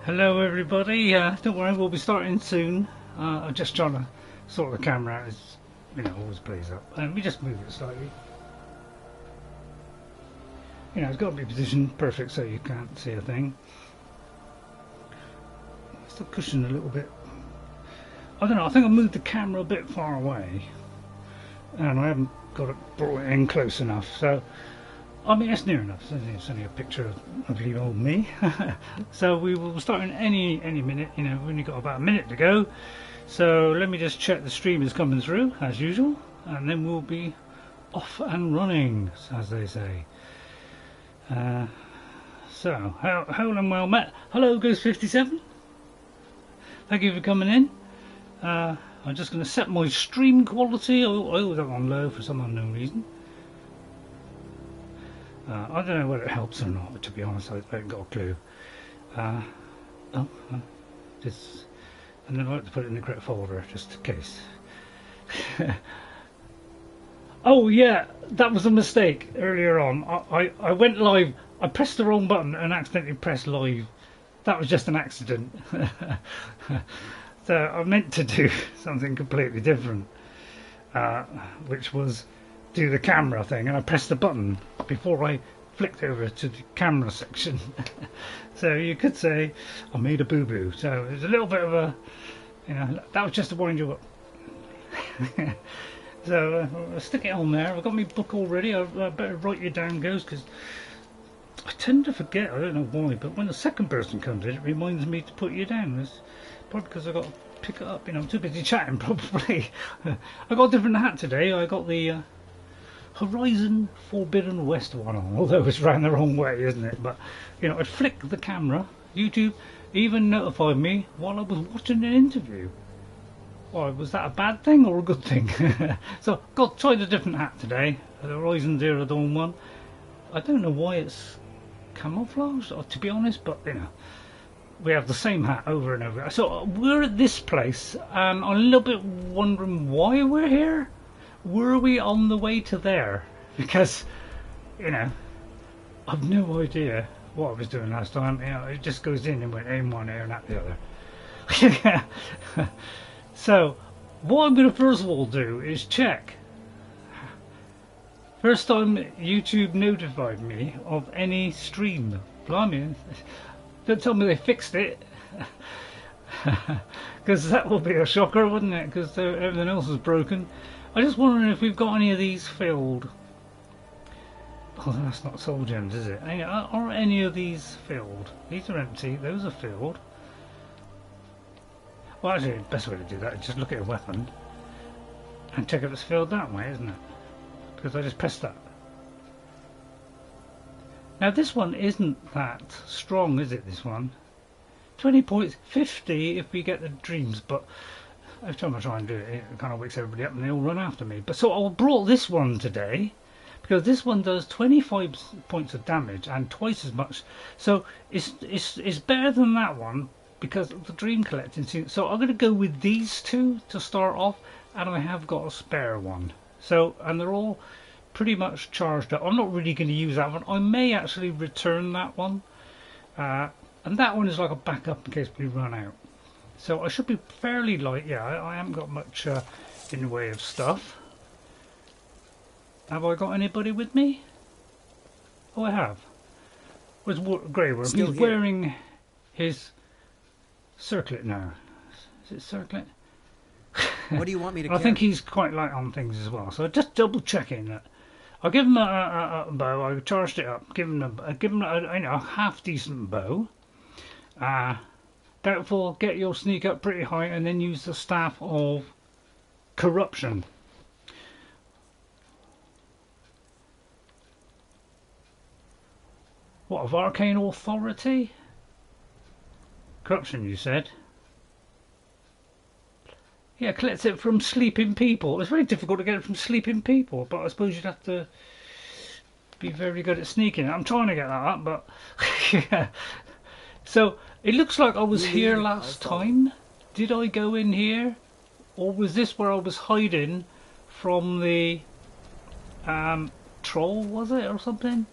Hello everybody, don't worry, we'll be starting soon. I'm just trying to sort the camera out, as you know, always plays up. Let me just move it slightly. You know, it's got to be positioned perfect so you can't see a thing. It's the cushion a little bit. I don't know, I think I moved the camera a bit far away. And I haven't got it brought it in close enough, so I mean, it's near enough. It's only a picture of you old me. So we will start in any minute. You know, we've only got about a minute to go. So let me just check the stream is coming through as usual, and then we'll be off and running, as they say. So, hello and well met. Hello, Ghost57. Thank you for coming in. I'm just going to set my stream quality. I always have it on low for some unknown reason. I don't know whether it helps or not, but to be honest, I haven't got a clue. Just, and then I like to put it in the correct folder, just in case. Oh yeah, that was a mistake earlier on. I went live, I pressed the wrong button and accidentally pressed live. That was just an accident. So I meant to do something completely different, which was do the camera thing, and I pressed the button before I flicked over to the camera section. So you could say I made a boo-boo. So it's a little bit of a, you know, that was just to wind you up. So I'll stick it on there. I've got my book already. I better write you down, Ghost, because I tend to forget. I don't know why, but when the second person comes in, it reminds me to put you down. It's probably because I've got to pick it up. You know, I'm too busy chatting, probably. I got a different hat today. I got the Horizon Forbidden West one on, although it's round the wrong way, isn't it? But you know, I'd flick the camera. YouTube even notified me while I was watching an interview. Why, was that a bad thing or a good thing? So got tried a different hat today, the Horizon Zero Dawn one. I don't know why it's camouflage, to be honest, but you know, we have the same hat over and over. So we're at this place, and I'm a little bit wondering why we're here. Were we on the way to there? Because, you know, I've no idea what I was doing last time. You know, it just goes in and went in one ear and out the other. So, what I'm going to first of all do is check. First time YouTube notified me of any stream. Blimey, don't tell me they fixed it. Because that would be a shocker, wouldn't it? Because everything else is broken. I'm just wondering if we've got any of these filled. Oh, that's not soul gems, is it? Are any of these filled? These are empty, those are filled. Well, actually, the best way to do that is just look at a weapon and check if it's filled that way, isn't it? Because I just pressed that. Now, this one isn't that strong, is it, this one? 20 points, 50 if we get the dreams, but every time I try and do it, it kind of wakes everybody up and they all run after me. But so I brought this one today because this one does 25 points of damage and twice as much. So it's better than that one because of the dream collecting. So I'm going to go with these two to start off, and I have got a spare one. So, and they're all pretty much charged up. I'm not really going to use that one. I may actually return that one. And that one is like a backup in case we run out. So I should be fairly light. Yeah, I haven't got much in the way of stuff. Have I got anybody with me? Oh, I have. Where's Grey Worm? He's wearing his circlet now. Is it circlet? What do you want me to I think he's quite light on things as well. So just double checking that. I'll give him a bow. I charged it up. Give him a half decent bow. Doubtful, get your sneak up pretty high and then use the staff of corruption. What, of arcane authority? Corruption, you said? Yeah, collects it from sleeping people. It's very difficult to get it from sleeping people, but I suppose you'd have to be very good at sneaking. I'm trying to get that up, but yeah. So it looks like I was here last time. Did I go in here, or was this where I was hiding from the troll? Was it or something?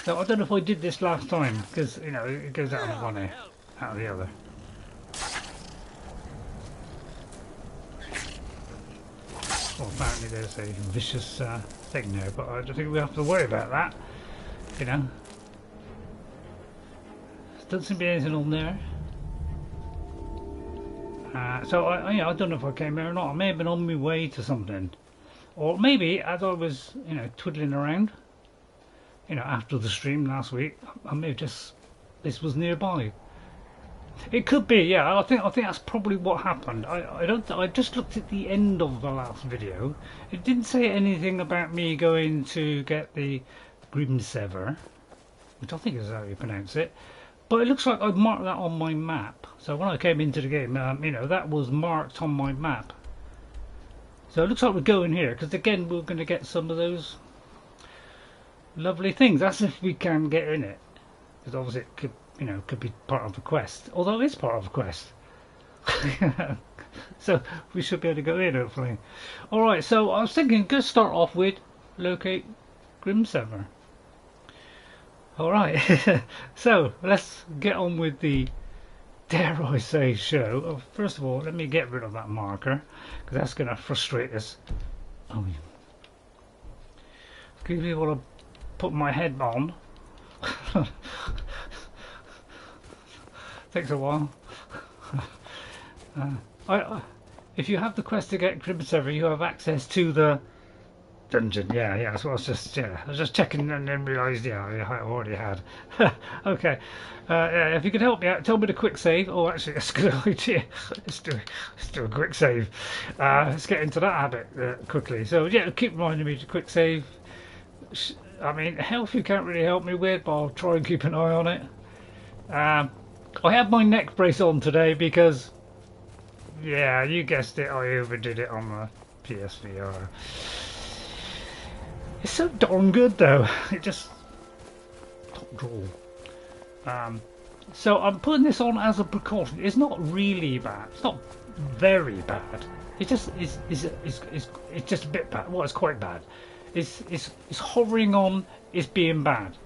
So I don't know if I did this last time, because, you know, it goes out of one ear, out of the other. Well, apparently there's a vicious thing there, but I don't think we have to worry about that, you know. Doesn't seem to be anything on there. So I don't know if I came here or not. I may have been on my way to something, or maybe as I was, you know, twiddling around, you know, after the stream last week, I may have just this was nearby. It could be, yeah. I think that's probably what happened. I just looked at the end of the last video. It didn't say anything about me going to get the Grimsever, which I think is how you pronounce it. But it looks like I've marked that on my map. So when I came into the game, you know, that was marked on my map. So it looks like we're going here, because again, we're going to get some of those lovely things. That's if we can get in it, because obviously it could, you know, could be part of the quest. Although it is part of the quest. So we should be able to go in, hopefully. Alright, so I was thinking, let's start off with locate Grimsever. Alright, so let's get on with the, dare I say, show. Oh, first of all, let me get rid of that marker, because that's going to frustrate us. Oh, give me what I put my head on. Takes a while. If you have the quest to get Grimsever, you have access to the dungeon. Yeah. So I was just checking and then realised, I already had. Okay. If you could help me out, tell me the quick save. Oh, actually, that's a good idea. Let's do a quick save. Let's get into that habit quickly. So yeah, keep reminding me to quick save. I mean, health you can't really help me with, but I'll try and keep an eye on it. I have my neck brace on today because, yeah, you guessed it, I overdid it on the PSVR. It's so darn good though. It just top draw. So I'm putting this on as a precaution. It's not really bad. It's not very bad. It just is. It's just a bit bad. Well, it's quite bad. It's hovering on is being bad.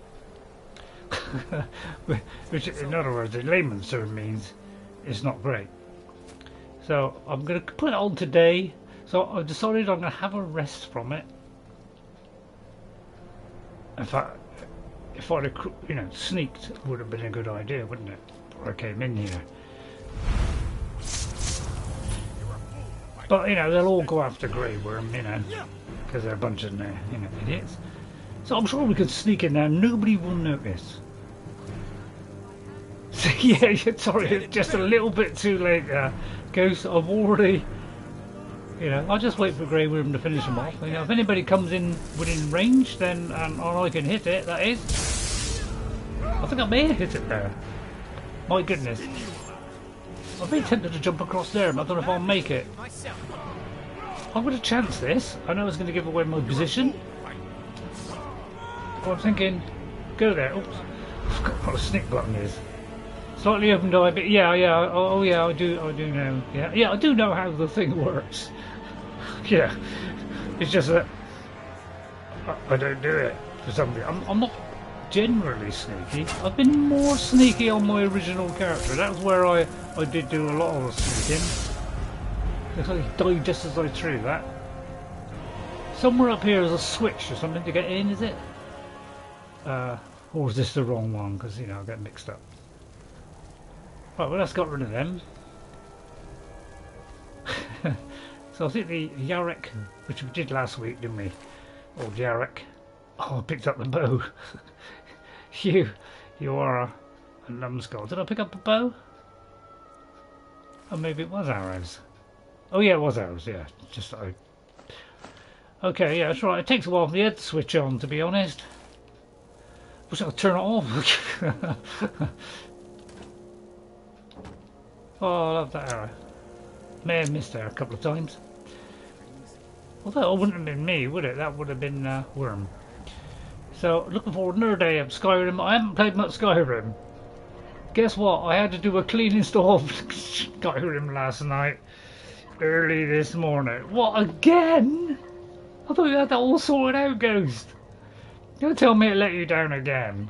Which, in other words, in layman's term means it's not great. So I'm going to put it on today. So I've decided I'm going to have a rest from it. If I'd have, you know, sneaked, it would have been a good idea, wouldn't it? Before I came in here. But you know, they'll all go after Grey Worm, you know, because they're a bunch of idiots. So I'm sure we could sneak in there. Nobody will notice. So yeah, sorry, just a little bit too late, Ghost. I've already, you know, I'll just wait for Grey Worm to finish them off. You know, if anybody comes in within range, then or I can hit it. That is. I think I may have hit it there. My goodness. I've been tempted to jump across there, but I don't know if I'll make it. I'm going to chance this. I know it's going to give away my position. But I'm thinking, go there. Oops. I forgot what a sneak button is. Slightly opened eye, but yeah. Oh yeah, I do know. Yeah, I do know how the thing works. Yeah, it's just that I don't do it for some reason. I'm not generally sneaky. I've been more sneaky on my original character. That was where I did do a lot of the sneaking. Looks like he died just as I threw that. Somewhere up here is a switch or something to get in, is it? Or is this the wrong one? Because, you know, I get mixed up. Right, well, let's got rid of them. So I think the Yarrick, which we did last week, didn't we? Old Yarrick. Oh, I picked up the bow. You are a numbskull. Did I pick up the bow? Oh, maybe it was arrows. Oh yeah, it was arrows, yeah. Just okay, yeah, that's right. It takes a while for the head to switch on, to be honest. Wish I could turn it off. Oh, I love that arrow. May have missed there a couple of times. Although it wouldn't have been me, would it? That would have been Worm. So, looking forward to another day of Skyrim. I haven't played much Skyrim. Guess what? I had to do a clean install of Skyrim last night. Early this morning. What, again? I thought you had that all sorted out, Ghost. Don't tell me to let you down again.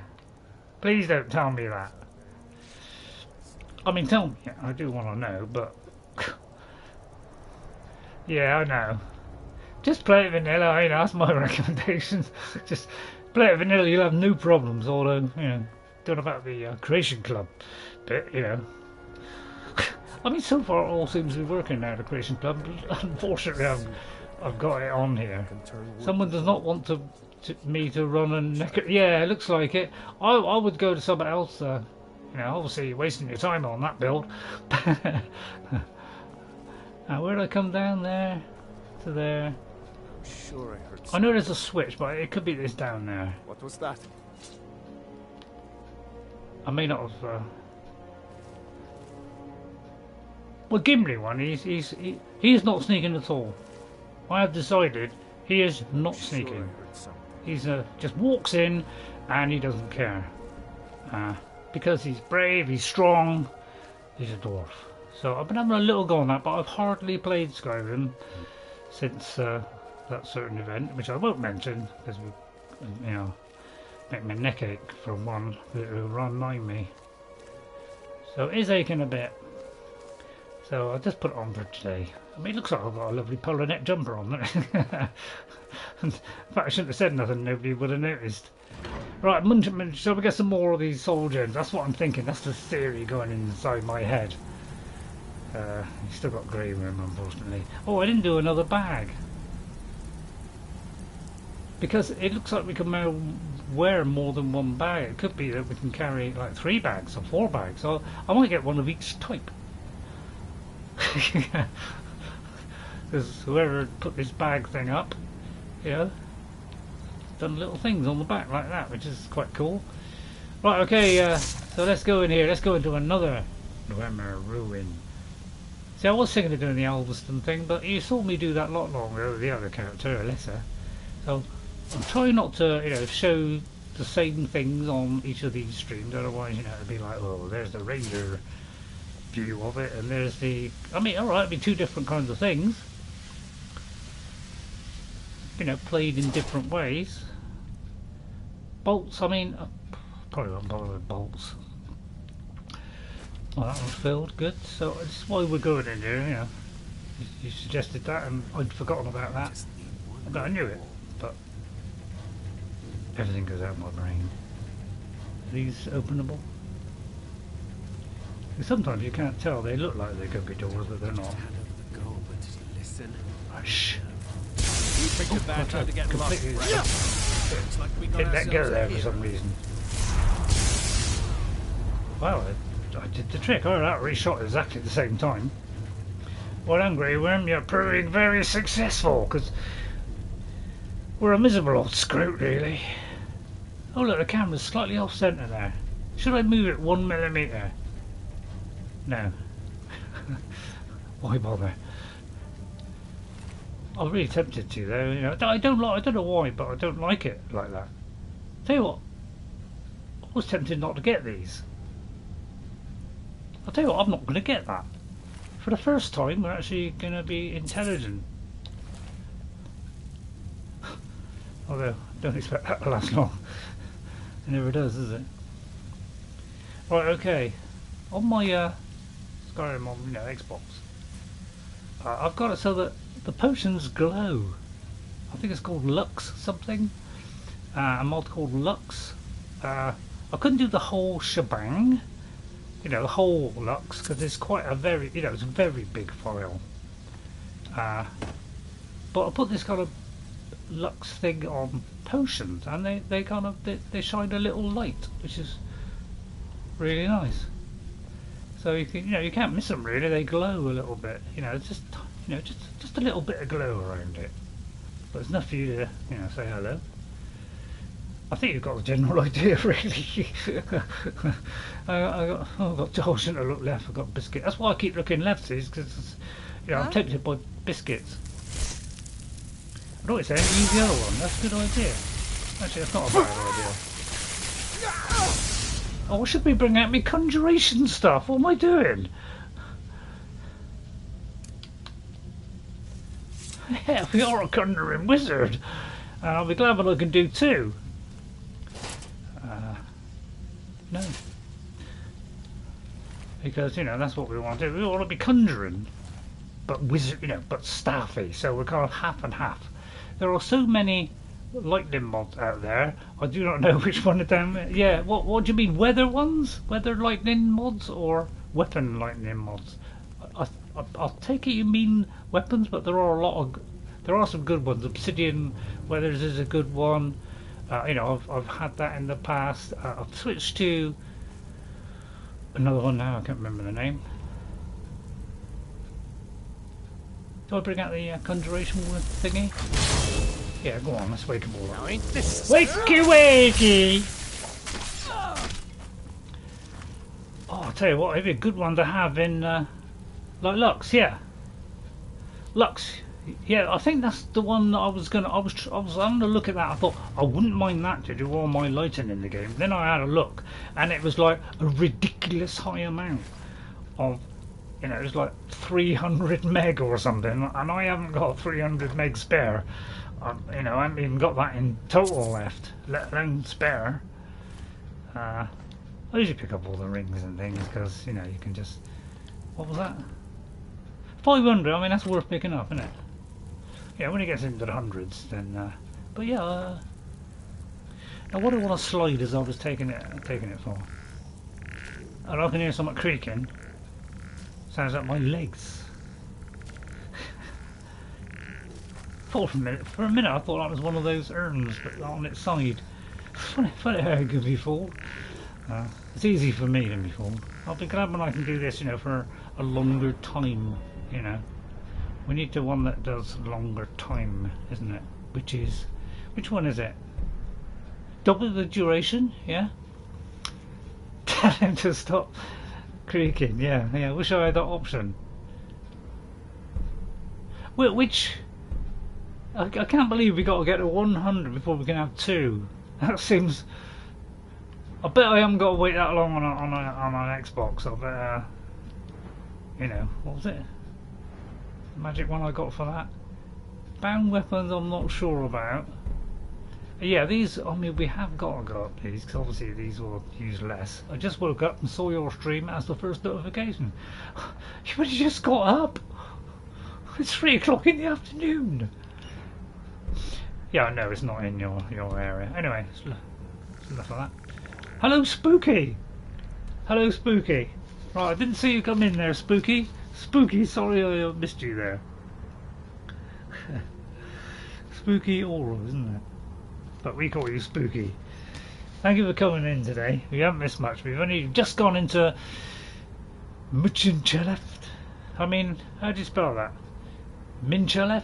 Please don't tell me that. I mean, tell me. I do want to know, but... yeah, I know. Just play it vanilla, you know, that's my recommendation. Just play it vanilla, you'll have no problems, although, you know, don't know about the Creation Club bit, you know. I mean, so far it all seems to be working now, the Creation Club. Unfortunately, I've got it on here. Someone does not want me to run and... yeah, it looks like it. I would go to somebody else, you know, obviously you're wasting your time on that build. Where did I come down there? To there. Sure, I heard. I know there's a switch, but it could be this down there. What was that? I may not have. Well, Gimli one, he is not sneaking at all. I have decided he is not sneaking. He's just walks in, and he doesn't care. Because he's brave, he's strong, he's a dwarf. So I've been having a little go on that, but I've hardly played Skyrim since that certain event, which I won't mention because you know, make my neck ache for one. It'll remind me. So it is aching a bit. So I'll just put it on for today. I mean, it looks like I've got a lovely polar neck jumper on. In fact, I shouldn't have said nothing. Nobody would have noticed. Right, shall we get some more of these soul gems? That's what I'm thinking. That's the theory going inside my head. He's still got grey room, unfortunately. Oh, I didn't do another bag. Because it looks like we can wear more than one bag. It could be that we can carry like 3 bags or 4 bags. So I might get one of each type. Because whoever put this bag thing up, you know, done little things on the back like that, which is quite cool. Right, okay, so let's go in here. Let's go into another Dwemer ruin. See, I was thinking of doing the Alveston thing, but you saw me do that a lot longer with the other character, Alyssa. So I'm trying not to, you know, show the same things on each of these streams. Otherwise, you know, it'd be like, oh, there's the Ranger view of it, and there's the... I mean, alright, it'd be 2 different kinds of things. You know, played in different ways. Bolts, I mean, probably won't bother with bolts. Well, that one's filled, good. So this is why we're going in here, you know. You suggested that, and I'd forgotten about that. But I knew it, but everything goes out of my brain. Are these openable? Sometimes you can't tell. They look like they could be doors, but they're not. Hush. Completely didn't let go there for some reason. Wow, I did the trick. Oh, that reshot exactly at the same time. Well done, Grey Worm. You're proving very successful, because we're a miserable old scrote, really. Oh, look, the camera's slightly off centre there. Should I move it 1 millimetre? No. Why bother? I was really tempted to, though. You know, I don't know why, but I don't like it like that. Tell you what, I was tempted not to get these. I'll tell you what, I'm not going to get that. For the first time, we're actually going to be intelligent. Although, don't expect that to last long. It never does it? Right, okay. On my Skyrim on, you know, Xbox, I've got it so that the potions glow. I think it's called Lux something. A mod called Lux. I couldn't do the whole shebang, you know, the whole Lux, because it's quite a very, you know, it's a very big file. But I put this kind of Lux thing on potions, and they kind of they shine a little light, which is really nice. So you can, you know, you can't miss them really. They glow a little bit, you know. It's just, you know, just a little bit of glow around it. But it's enough for you to, you know, say hello. I think you've got the general idea, really. I've got Josh and I look left. I've got biscuit. That's why I keep looking left, because you know, I'm tempted by biscuits. I know what you're saying. Use the other one. That's a good idea. Actually, that's not a bad idea. Oh, I should be bringing out my conjuration stuff. What am I doing? Yeah, we are a conjuring wizard. And I'll be glad when I can do 2. No. Because, you know, that's what we want to do. We want to be conjuring, but wizard, you know, but staffy. So we're kind of half and half. There are so many lightning mods out there. I do not know which one of them. Yeah, what do you mean? Weather ones? Weather lightning mods or weapon lightning mods? I'll take it you mean weapons, but there are some good ones. Obsidian Weathers is a good one. You know, I've had that in the past. I've switched to another one now. I can't remember the name. Do I bring out the conjuration thingy? Yeah, go on. Let's wake them all up. Now ain't this Wakey wakey! Oh, I'll tell you what, it'd be a good one to have in, like Lux, yeah. Lux, yeah, I think that's the one that I was having a look at that. I thought, I wouldn't mind that to do all my lighting in the game. Then I had a look, and it was like a ridiculous high amount of, you know, it was like 300 meg or something, and I haven't got 300 meg spare. You know, I haven't even got that in total left, let alone spare. I usually pick up all the rings and things because, you know, you can just... What was that? 500, I mean, that's worth picking up, isn't it? Yeah, when it gets into the hundreds, then... but yeah, now what do I want to slide as I was taking it for? And I can hear something creaking. Sounds like my legs. For a minute I thought that was one of those urns, but on its side. Funny how it could be full. It's easy for me to be full. I'll be glad when I can do this, you know, for a longer time, you know. We need the one that does longer time, isn't it? Which one is it? Double the duration, yeah? Tell him to stop creaking, yeah. I wish I had that option. Which... I can't believe we got to get to 100 before we can have 2. That seems... I bet I haven't got to wait that long on an Xbox. I bet, you know, what was it? The magic one I got for that. Bound weapons I'm not sure about. Yeah, these, I mean, we have got to go up these, because obviously these will use less. I just woke up and saw your stream as the first notification. You just got up? It's 3 o'clock in the afternoon. Yeah, no, it's not in your area. Anyway, it's enough of that. Hello, Spooky! Hello, Spooky. Right, I didn't see you come in there, Spooky. Spooky, sorry I missed you there. Spooky oral, isn't it? But we call you Spooky. Thank you for coming in today. We haven't missed much. We've only just gone into Mzinchaleft. I mean, how do you spell that? Mzinchaleft?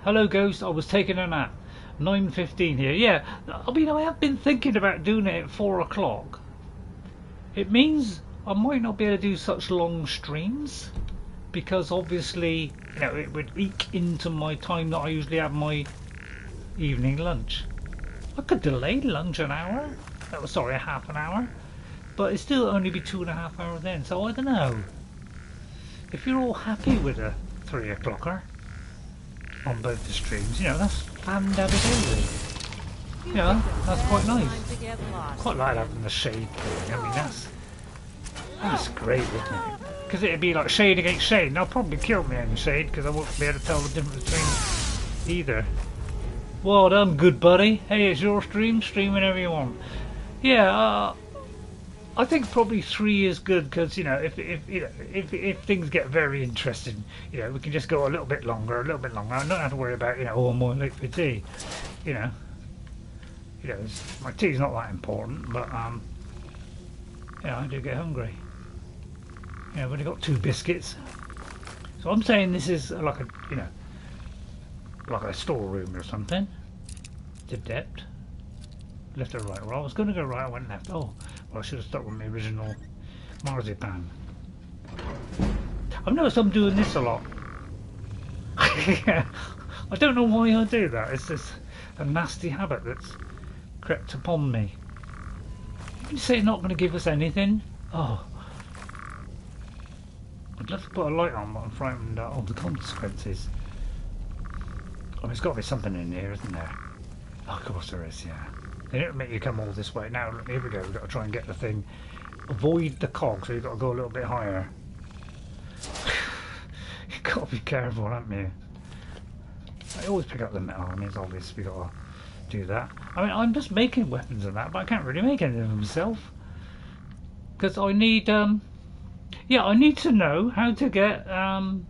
Hello, Ghost. I was taking a nap. 9:15 here. Yeah, I mean, I have been thinking about doing it at 4 o'clock. It means I might not be able to do such long streams because obviously, you know, it would eke into my time that I usually have my evening lunch. I could delay lunch an hour. Oh, sorry, a half an hour. But it'd still only be 2.5 hours then. So I don't know. If you're all happy with a 3 o'clocker on both the streams, you know, that's fantabulous. You know, that's quite nice. Quite like having the shade thing. I mean, that's great, isn't it? Because it'd be like shade against shade, and I'll probably kill me in shade because I won't be able to tell the difference between either. Well done, good buddy. Hey, it's your stream. Stream whenever you want. Yeah, I think probably 3 is good because, you know, if things get very interesting, you know, we can just go a little bit longer. I don't have to worry about, you know, oh, more late for tea. You know, my tea's not that important, but yeah, I do get hungry. You know, I've only got 2 biscuits, so I'm saying this is like a, you know, like a storeroom or something. To depth. Left or right? Well, I was going to go right, I went left. Oh, well, I should have stuck with my original marzipan. I've noticed I'm doing this a lot. Yeah. I don't know why I do that. It's just a nasty habit that's crept upon me. You say it's not going to give us anything? Oh. I'd love to put a light on, but I'm frightened of the consequences. Oh, there's got to be something in here, isn't there? Oh, of course there is, yeah. They didn't make you come all this way. Now, here we go. We've got to try and get the thing. Avoid the cog, so you've got to go a little bit higher. You've got to be careful, haven't you? I always pick up the metal. I mean, it's obvious we've got to do that. I mean, I'm just making weapons and that, but I can't really make anything of myself. Because I need, yeah, I need to know how to get, I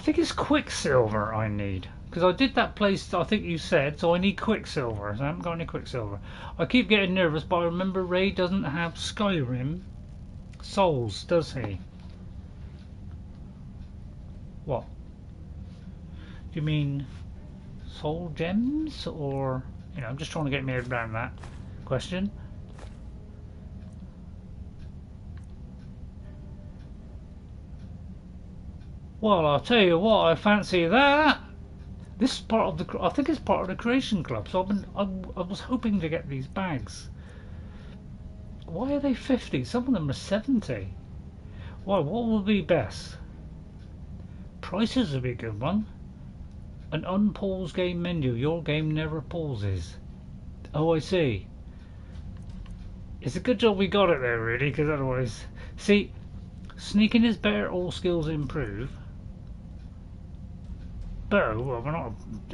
think it's Quicksilver I need. Because I did that place, I think you said, so I need Quicksilver. So I haven't got any Quicksilver. I keep getting nervous, but I remember Ray doesn't have Skyrim souls, does he? What? Do you mean soul gems? Or, you know, I'm just trying to get my head around that question. Well, I'll tell you what, I fancy that. This is part of the, I think it's part of the creation club. So I was hoping to get these bags. Why are they 50? Some of them are 70. Why? What would be best? Prices would be a good one. An unpaused game menu. Your game never pauses. Oh, I see. It's a good job we got it there, really, because otherwise, see, sneaking is better. All skills improve. Bow, well, we're not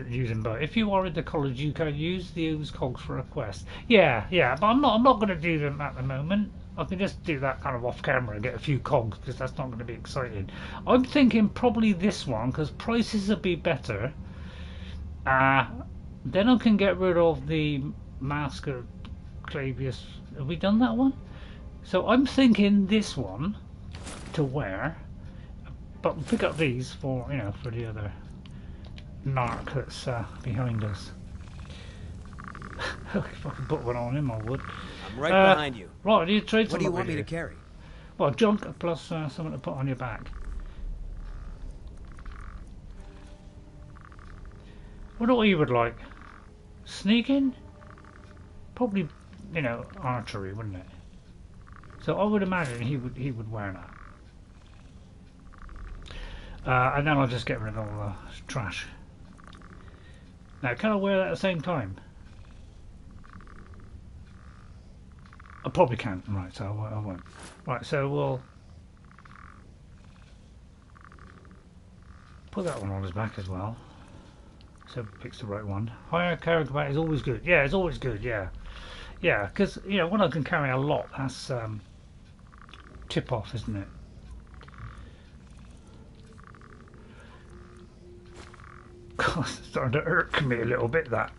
using bow. If you are in the college, you can use those cogs for a quest. Yeah, but I'm not going to do them at the moment. I can just do that kind of off camera and get a few cogs, because that's not going to be exciting. I'm thinking probably this one, because prices will be better. Then I can get rid of the Mask of Clavius. Have we done that one? So I'm thinking this one to wear, but we'll pick up these for, you know, for the other narc that's behind us. If I could put one on him, I would. I'm right behind you. Right, I need to trade What do you something want with me to carry? Well, junk plus something to put on your back. Wonder what you would like. Sneaking? Probably, you know, archery, wouldn't it? So I would imagine he would wear that. And then I'll just get rid of all the trash. Now, can I wear that at the same time? I probably can't. Right, so I won't. Right, so we'll put that one on his back as well. So picks the right one. Higher character back is always good. Yeah, it's always good. Yeah, because you know when I can carry a lot, that's tip off, isn't it? God, it's starting to irk me a little bit. That.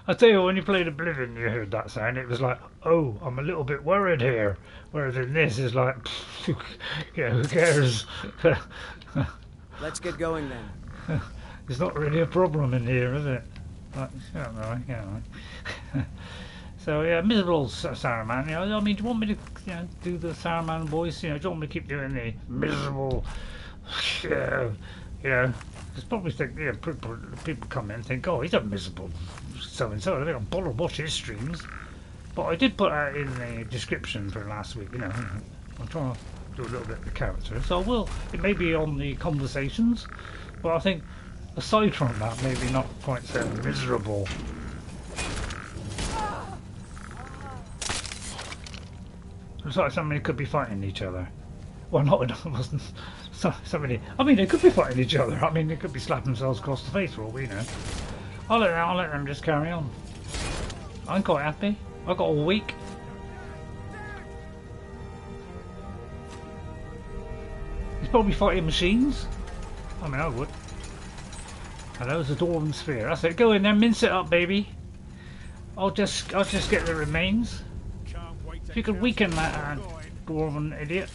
I tell you, when you played Oblivion, you heard that sound. It was like, oh, I'm a little bit worried here. Whereas in this, it's like, yeah, who cares? Let's get going then. It's not really a problem in here, is it? Like, So yeah, miserable old Saruman. You know, I mean, do you want me to, you know, do the Saruman voice? You know, do you want me to keep doing the miserable? You know, there's probably think, you know, people come in and think, oh, he's a miserable so and so. I think I'll watch his streams. But I did put out in the description for last week. You know, I'm trying to do a little bit of the character, so I will. It may be on the conversations, but I think aside from that, maybe not quite so miserable. Looks like somebody could be fighting each other. Well, not it wasn't. Somebody. I mean, they could be fighting each other. I mean, they could be slapping themselves across the face for all we know. I'll let them just carry on. I'm quite happy. I got a week. He's probably fighting machines. I mean, I would. Hello, it's a Dwarven sphere. That's it. Go in there, mince it up, baby. I'll just get the remains. If you could weaken that Dwarven idiot.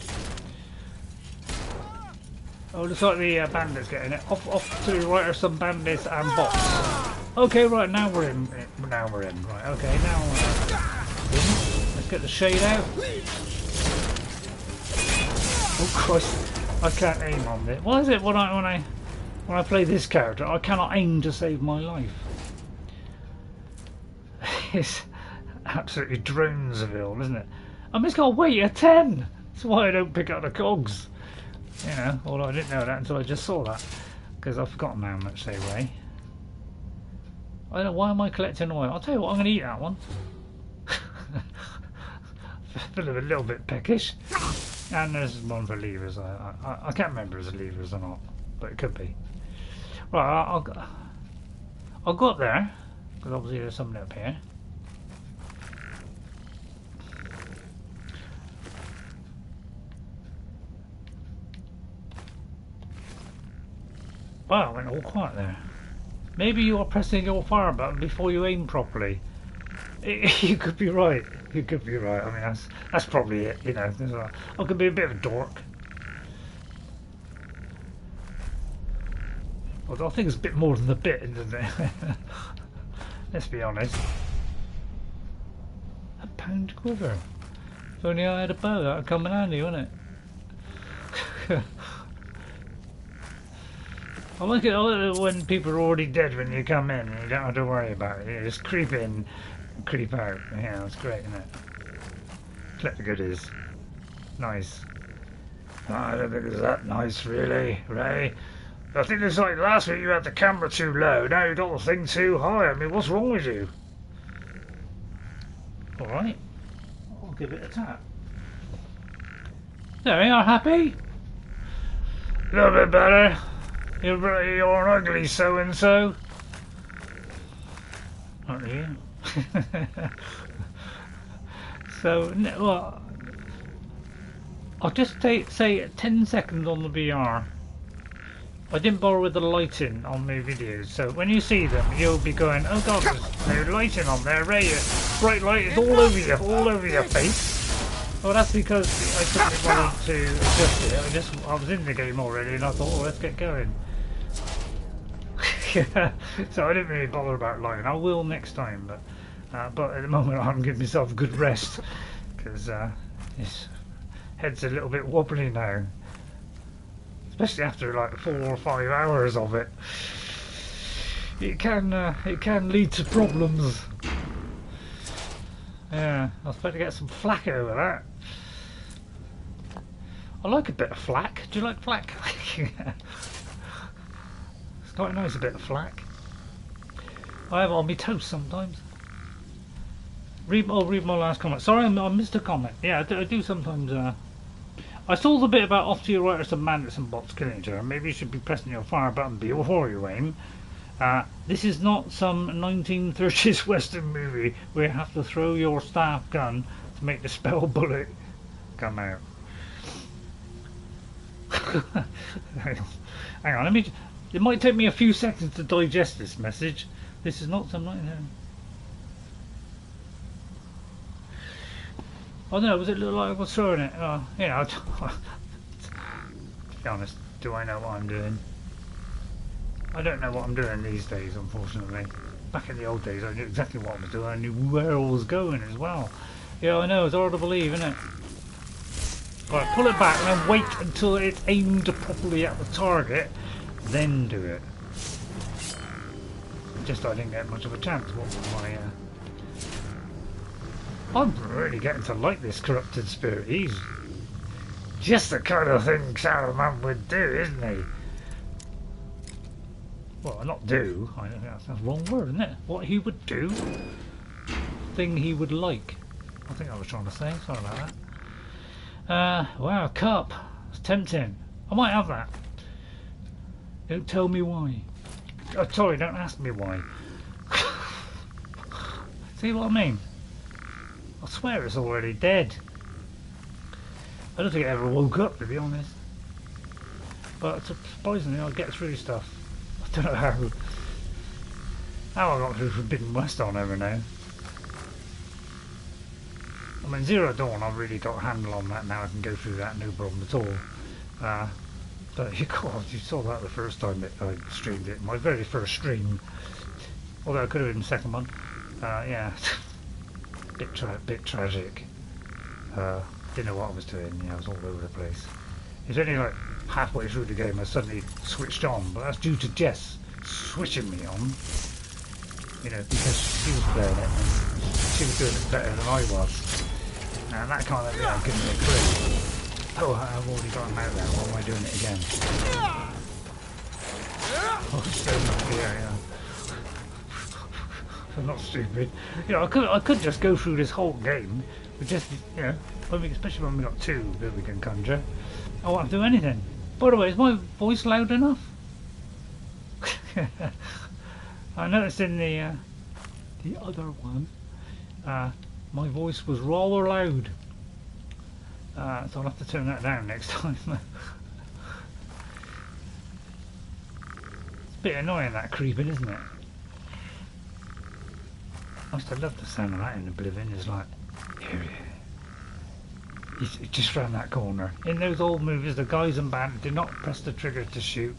Oh, looks like the bandits getting it. Off to the right are some bandits and bots. Okay, right, now we're in. Right, okay, now let's get the shade out. Oh Christ, I can't aim on this. What is it when I play this character? I cannot aim to save my life. It's absolutely Grmsever, isn't it? I mean, it's got a weight of 10. That's why I don't pick up the cogs. You know, although I didn't know that until I just saw that. Because I've forgotten how much they weigh. I don't know, why am I collecting oil? I'll tell you what, I'm going to eat that one. Feel a little bit peckish. And there's one for levers. I can't remember if it's levers or not, but it could be. Right, I'll go up there, because obviously there's something up here. Wow, it went all quiet there. Maybe you are pressing your fire button before you aim properly. You could be right. You could be right. I mean, that's probably it. You know, I could be a bit of a dork. Although I think it's a bit more than a bit, isn't it? Let's be honest. A pound quiver. If only I had a bow, that would come in handy, wouldn't it? I like it when people are already dead when you come in and you don't have to worry about it. You just creep in, creep out. Yeah, that's great, isn't it? Collect the goodies. Nice. Oh, I don't think it's that nice, really, Ray. I think it's like last week you had the camera too low, now you got the thing too high. I mean, what's wrong with you? Alright. I'll give it a tap. There we are, happy? A little bit better. You're an ugly so-and-so. Aren't you? So, well, I'll just say 10 seconds on the VR. I didn't bother with the lighting on my videos, so when you see them, you'll be going, oh god, there's no lighting on there, Ray, bright light is all over your face. Well, that's because I couldn't bother to adjust it. I was in the game already, and I thought, oh, let's get going. Yeah, so I didn't really bother about lighting. I will next time, but at the moment I'm giving myself a good rest because his head's a little bit wobbly now, especially after like 4 or 5 hours of it. It can lead to problems. Yeah, I was supposed to get some flack over that. I like a bit of flack. Do you like flack? It's quite nice, a bit of flack. I have it on my toast sometimes. I'll read my last comment. Sorry, I missed a comment. Yeah, I do sometimes. I saw the bit about osteoarthritis and bandits and bots killing each other. Maybe you should be pressing your fire button before you aim. This is not some 1930s Western movie where you have to throw your staff gun to make the spell bullet come out. Hang on, it might take me a few seconds to digest this message. This is not some 1930s. Oh no, was it look like I was throwing it? You know, to be honest, do I know what I'm doing? I don't know what I'm doing these days, unfortunately. Back in the old days, I knew exactly what I was doing. I knew where I was going as well. Yeah, I know, it's hard to believe, isn't it? Right, pull it back and then wait until it's aimed properly at the target, then do it. Just I didn't get much of a chance. What was my... I'm really getting to like this corrupted spirit. He's just the kind of thing Saruman would do, isn't he? Well, not do. I don't think that's the wrong word, isn't it? What he would do. Thing he would like. I think I was trying to say. Sorry about that. Wow, cup. It's tempting. I might have that. Don't tell me why. Oh, sorry, don't ask me why. See what I mean? I swear it's already dead. I don't think it ever woke up, to be honest. But surprisingly, I get through stuff. I don't know how I got through Forbidden West, I'll never know. I mean, Zero Dawn, I've really got a handle on that now. I can go through that, no problem at all. But you saw that the first time that I streamed it. My very first stream. Although it could have been the second one. Yeah. Bit tragic. Didn't know what I was doing. Yeah, I was all over the place. It's only like halfway through the game I suddenly switched on, but that's due to Jess switching me on. You know, because she was playing it and she was doing it better than I was. And that kind of, you know, giving me a clue. Oh, I've already got him out there. Why am I doing it again? Oh, so yeah. I'm not stupid. You know, I could just go through this whole game with just, you know, especially when we got 2 that we can conjure. I won't do anything. By the way, is my voice loud enough? I noticed in the other one, my voice was rather loud. So I'll have to turn that down next time. It's a bit annoying, that creeping, isn't it? I used to love the sound of that in Oblivion. It's like, here he is. He's just round that corner. In those old movies, the guys and band do not press the trigger to shoot.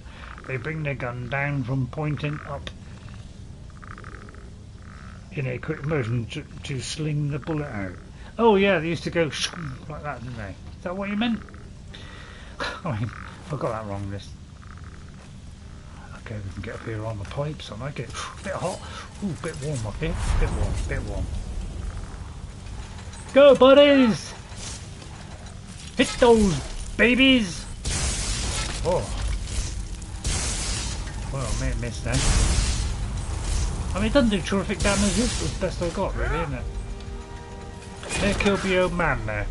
They bring their gun down from pointing up in a quick motion to sling the bullet out. Oh yeah, they used to go like that, didn't they? Is that what you meant? I mean, I got that wrong. This. Okay, we can get up here on the pipes. I like it. A bit hot. Ooh, bit warm up here. Bit warm. Go, buddies! Hit those babies! Oh. Well, I may have missed that. I mean, it doesn't do terrific damage. This was the best I got, really, isn't it? There killed the old man there.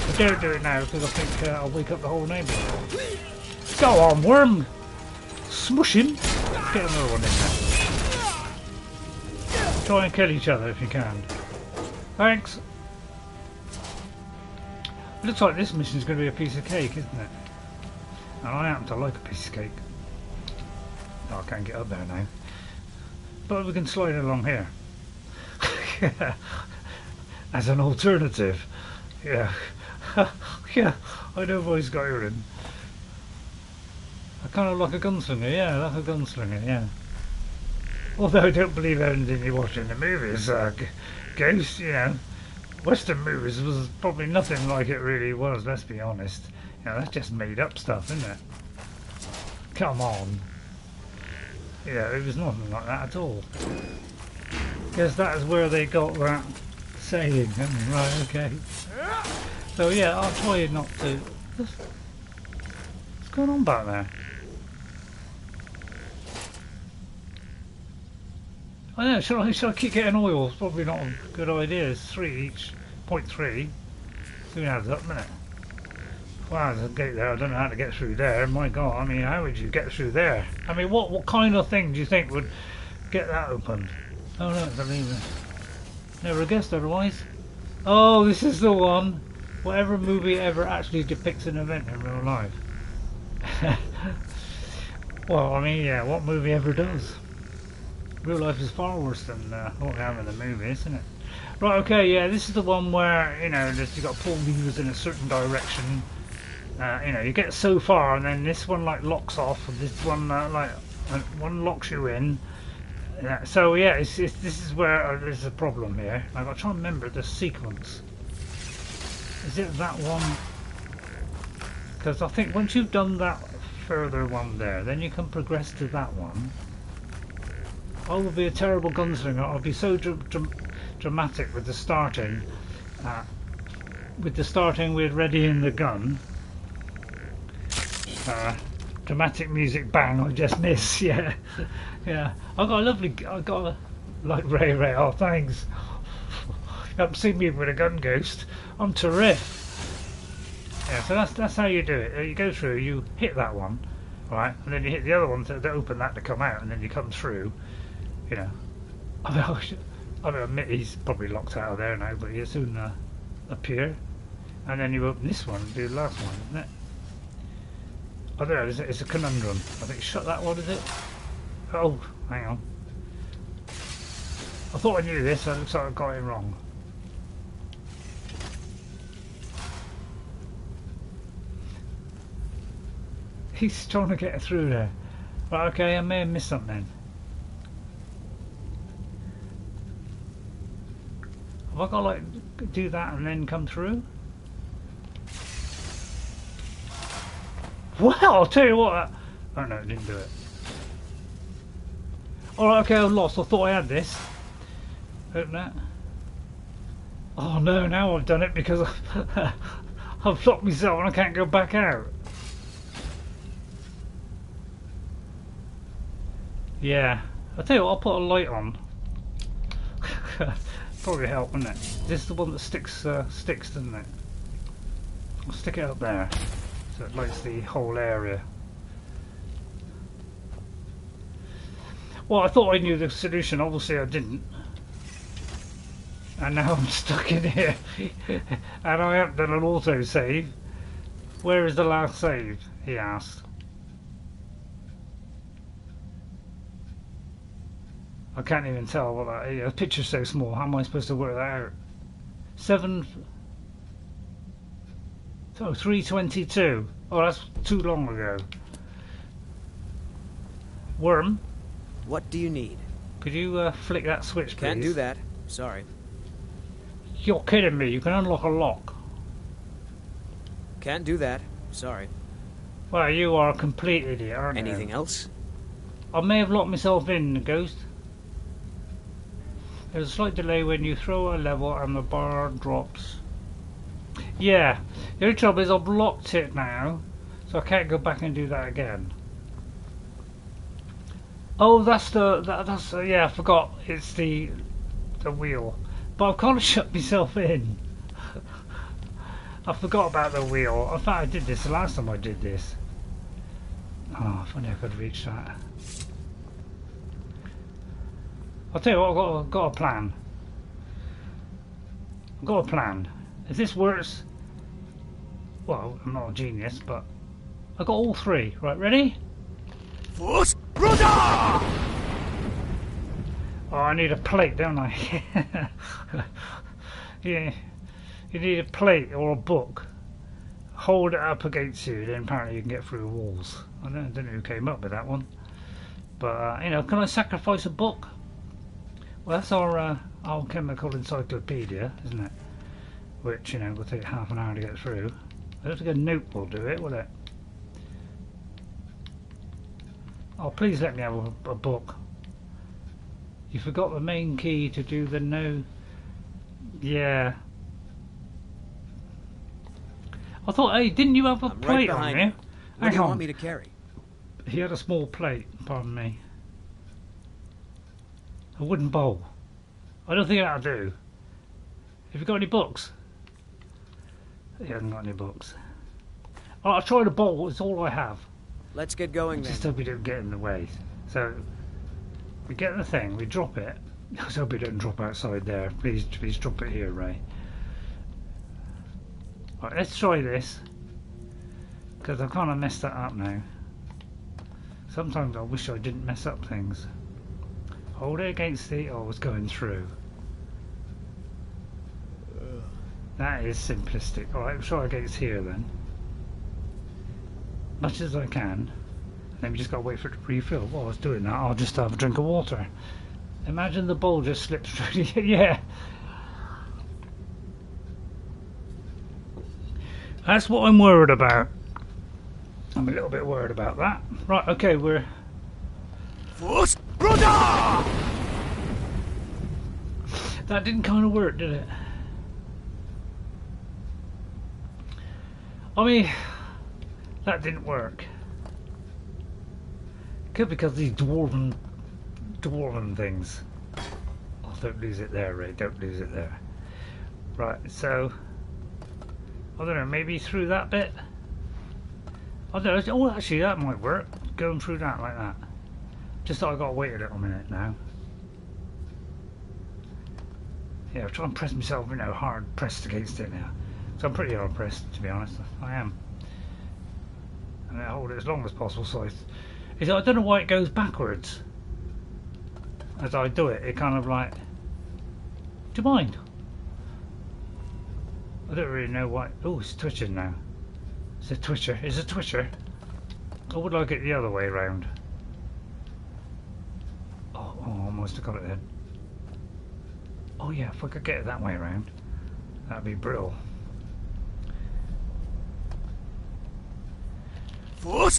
I don't do it now because I think I'll wake up the whole neighbourhood. Go on, worm! Smush him! Get another one in there. Try and kill each other if you can. Thanks! It looks like this mission is going to be a piece of cake, isn't it? And I happen to like a piece of cake. Oh, I can't get up there now. But we can slide along here. As an alternative. Yeah. Yeah, I know boys Skyrim. I kind of like a gunslinger, yeah, that's a gunslinger, yeah. Although I don't believe anything you watch in the movies, Ghost, you know. Western movies was probably nothing like it really was, let's be honest. You know, that's just made up stuff, isn't it? Come on. Yeah, it was nothing like that at all. Guess that's where they got that saying, right, okay. So yeah, I'll try not to... What's going on back there? I know, should I keep getting oil? It's probably not a good idea. It's 3 each, 0.3. Soon adds up, doesn't it? Wow, there's a gate there. I don't know how to get through there. My God, I mean, how would you get through there? I mean, what kind of thing do you think would get that opened? Oh no, it's a lever. Never guessed otherwise. Oh, this is the one. Whatever movie ever actually depicts an event in real life. Well, I mean, yeah, what movie ever does? Real life is far worse than what we have in the movie, isn't it? Right, okay, yeah, this is the one where, you know, you've got to pull levers in a certain direction. You know, you get so far, and then this one like locks off, and this one one locks you in. So yeah, this is where there's a problem here. I've got to try and remember the sequence. Is it that one? Because I think once you've done that further one there, then you can progress to that one. I will be a terrible gunslinger. I'll be so dramatic with the starting. With readying the gun. Dramatic music, bang! I just miss. Yeah, yeah. I got a like Ray. Oh, thanks. You haven't seen me with a gun, Ghost. I'm terrific. Yeah, so that's how you do it. You go through, you hit that one, right, and then you hit the other one to open that to come out, and then you come through. You know, I admit he's probably locked out of there now, but he'll soon appear. And then you open this one and do the last one, isn't it? I don't know, it's a conundrum. I think shut that one, is it? Oh, hang on. I thought I knew this, so it looks like I got it wrong. He's trying to get through there. Right, okay, I may have missed something. Have I got to like do that and then come through? Well, I'll tell you what. Oh no, it didn't do it. Alright, okay, I'm lost. I thought I had this. Open that. Oh no, now I've done it because I've locked myself and I can't go back out. Yeah. I'll tell you what, I'll put a light on. Probably help, wouldn't it? This is the one that sticks, doesn't it? I'll stick it up there, so it lights the whole area. Well, I thought I knew the solution, obviously I didn't. And now I'm stuck in here. And I haven't done an autosave. Where is the last save? He asked. I can't even tell what that is. The picture's so small, how am I supposed to work that out? 322. Oh, that's too long ago. Worm? What do you need? Could you flick that switch, please? Can't do that. Sorry. You're kidding me. You can unlock a lock. Can't do that. Sorry. Well, you are a complete idiot, aren't you? Anything else? I may have locked myself in, Ghost. There's a slight delay when you throw a level and the bar drops. Yeah. The only trouble is I've locked it now, so I can't go back and do that again. Oh, that's yeah, I forgot. It's the wheel. But I've kind of shut myself in. I forgot about the wheel. In fact, I did this the last time I did this. Oh, if only I could reach that. I'll tell you what, I've got a plan. I've got a plan. If this works, well, I'm not a genius, but I've got all three. Right, ready? Oh, I need a plate, don't I? Yeah, you need a plate or a book. Hold it up against you, then apparently you can get through walls. I don't know who came up with that one, but you know, can I sacrifice a book? Well, that's our alchemical encyclopedia, isn't it? Which, you know, will take half an hour to get through. I don't think a note will do it, will it? Oh, please let me have a book. You forgot the main key to do the no... Yeah. I thought, hey, didn't you have a plate on you? What do you want me to carry? He had a small plate, pardon me. A wooden bowl. I don't think that'll do. Have you got any books? He hasn't got any books. I'll try the bowl, it's all I have. Let's get going Just then. hope we don't get in the way. So, we get the thing, we drop it. Just hope we don't drop outside there. Please drop it here, Ray. Right, let's try this. Because I've kind of messed that up now. Sometimes I wish I didn't mess up things. Hold it against the... Oh, it's going through. That is simplistic. Alright, we'll try against here then. Much as I can. Then we just gotta wait for it to refill. While I was doing that, I'll just have a drink of water. Imagine the bowl just slips through. Yeah. That's what I'm worried about. I'm a little bit worried about that. Right, okay, we're... That didn't kind of work, did it? I mean, that didn't work. Could be because these dwarven things. Oh, don't lose it there, Ray. Don't lose it there. Right, so I don't know. Maybe through that bit. I don't know. Oh, actually, that might work. Going through that like that. Just thought I got to wait a little minute now. Yeah, I'm trying to press myself, you know, hard pressed against it now. So I'm pretty hard pressed, to be honest. I am. And I hold it as long as possible. So I don't know why it goes backwards as I do it. It kind of like. Do you mind? I don't really know why. Oh, it's twitching now. It's a twitcher. It's a twitcher. I would like it the other way around. Oh, almost got it then. Oh yeah, if I could get it that way around, that'd be brittle. Oh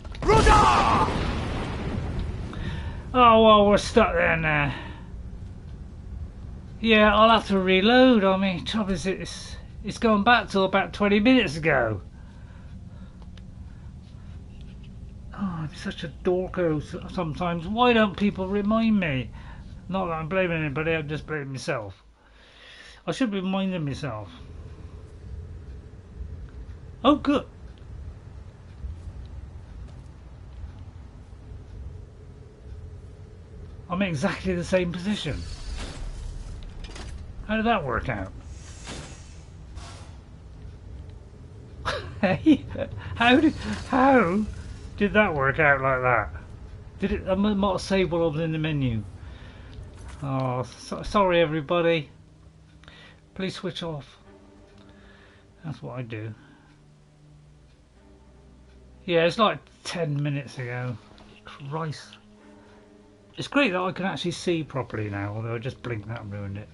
well, we're stuck there now. Yeah, I'll have to reload. I mean, trouble is, it's going back to about 20 minutes ago. Oh I'm such a dorko sometimes. Why don't people remind me? Not that I'm blaming anybody, I'm just blaming myself. I should be reminding myself. Oh, good. I'm in exactly the same position. How did that work out? Hey, how did that work out like that? Did it? I might have saved while I was in the menu. Oh, sorry everybody. Please switch off. That's what I do. Yeah, it's like 10 minutes ago. Christ. It's great that I can actually see properly now, although I just blinked that and ruined it.